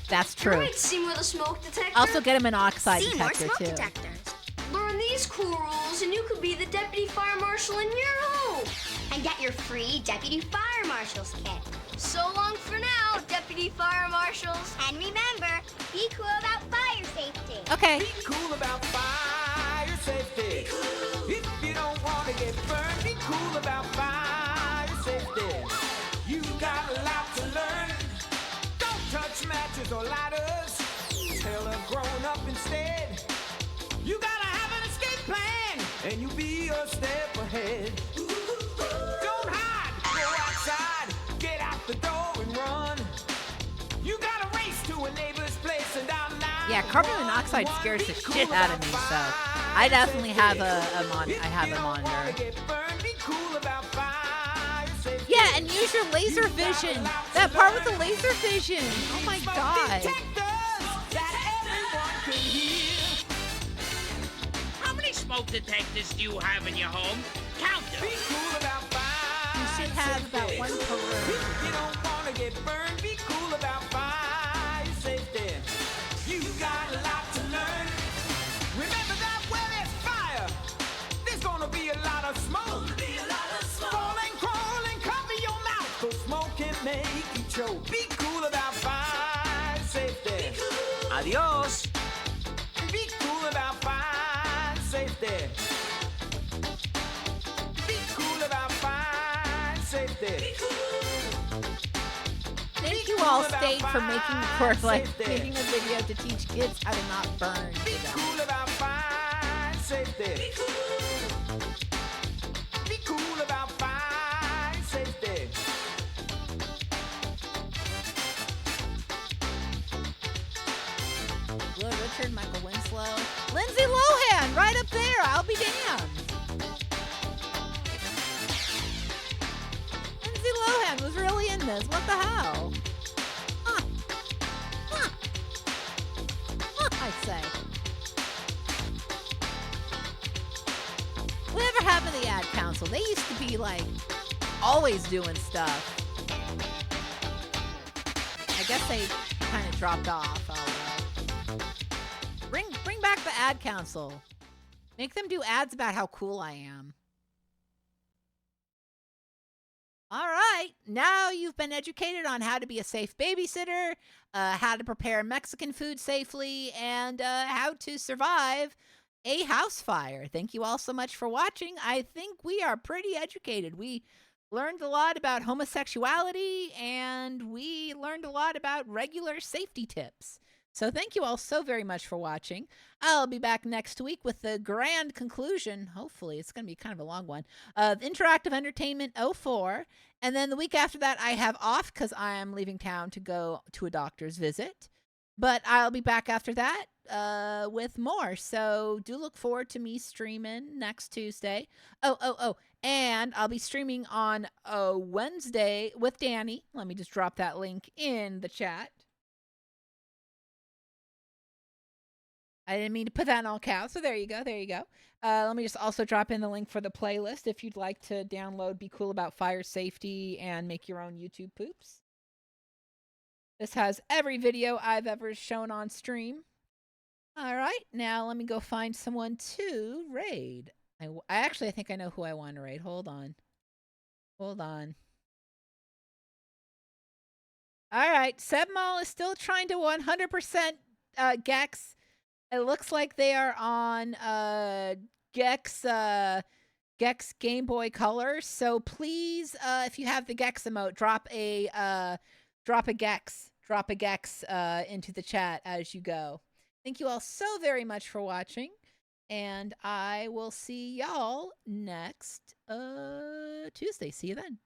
That's You true. might see more the smoke detector. Also get him an oxide See more detector smoke too. detectors. Learn these cool rules and you could be the deputy fire marshal in your home. And get your free deputy fire marshal's kit. So long for now, deputy fire marshals. And remember, be cool about fire safety. Okay. Be cool about fire safety. If you don't want to get burned, be cool about fire safety. You got a lot to learn. Don't touch matches or lighters. Tell a grown-up Yeah, carbon monoxide scares the shit out of me, so I definitely have a monitor. Yeah, and use your laser vision. That part with the laser vision. Oh my god. How many smoke detectors do you have in your home? Count them. You should have about one per room. You don't want to get burned. Be cool about fire safety. You got a lot to learn. Remember that where there's fire, there's gonna be a lot of smoke. Crawl and cover your mouth, 'cause smoke can make you choke. Be cool about fire safety. Adios. Be cool about fire safety. Be cool about fire safety. Thank you all, State, for making a video to teach kids how to not burn. Be cool about fire safety. Be cool about fire safety. Will Richard, Michael Winslow, Lindsay Lohan, right up there. I'll be damned. Lindsay Lohan was really in this. What the hell? Huh. I say. Whatever happened to the ad council? They used to be like always doing stuff. I guess they kind of dropped off. Bring back the ad council. Make them do ads about how cool I am. All right, now you've been educated on how to be a safe babysitter, how to prepare Mexican food safely, and how to survive a house fire. Thank you all so much for watching. I think we are pretty educated. We learned a lot about homosexuality, and we learned a lot about regular safety tips. So thank you all so very much for watching. I'll be back next week with the grand conclusion, hopefully, it's going to be kind of a long one, of Interactive Entertainment 04. And then the week after that, I have off because I am leaving town to go to a doctor's visit. But I'll be back after that with more. So do look forward to me streaming next Tuesday. And I'll be streaming on Wednesday with Danny. Let me just drop that link in the chat. I didn't mean to put that in all caps, so there you go. Let me just also drop in the link for the playlist if you'd like to download Be Cool About Fire Safety and make your own YouTube poops. This has every video I've ever shown on stream. All right, now let me go find someone to raid. I think I know who I want to raid. Hold on. All right, Sebmall is still trying to 100% Gex. It looks like they are on Gex Game Boy Color. So please, if you have the Gex emote, drop a Gex into the chat as you go. Thank you all so very much for watching, and I will see y'all next Tuesday. See you then.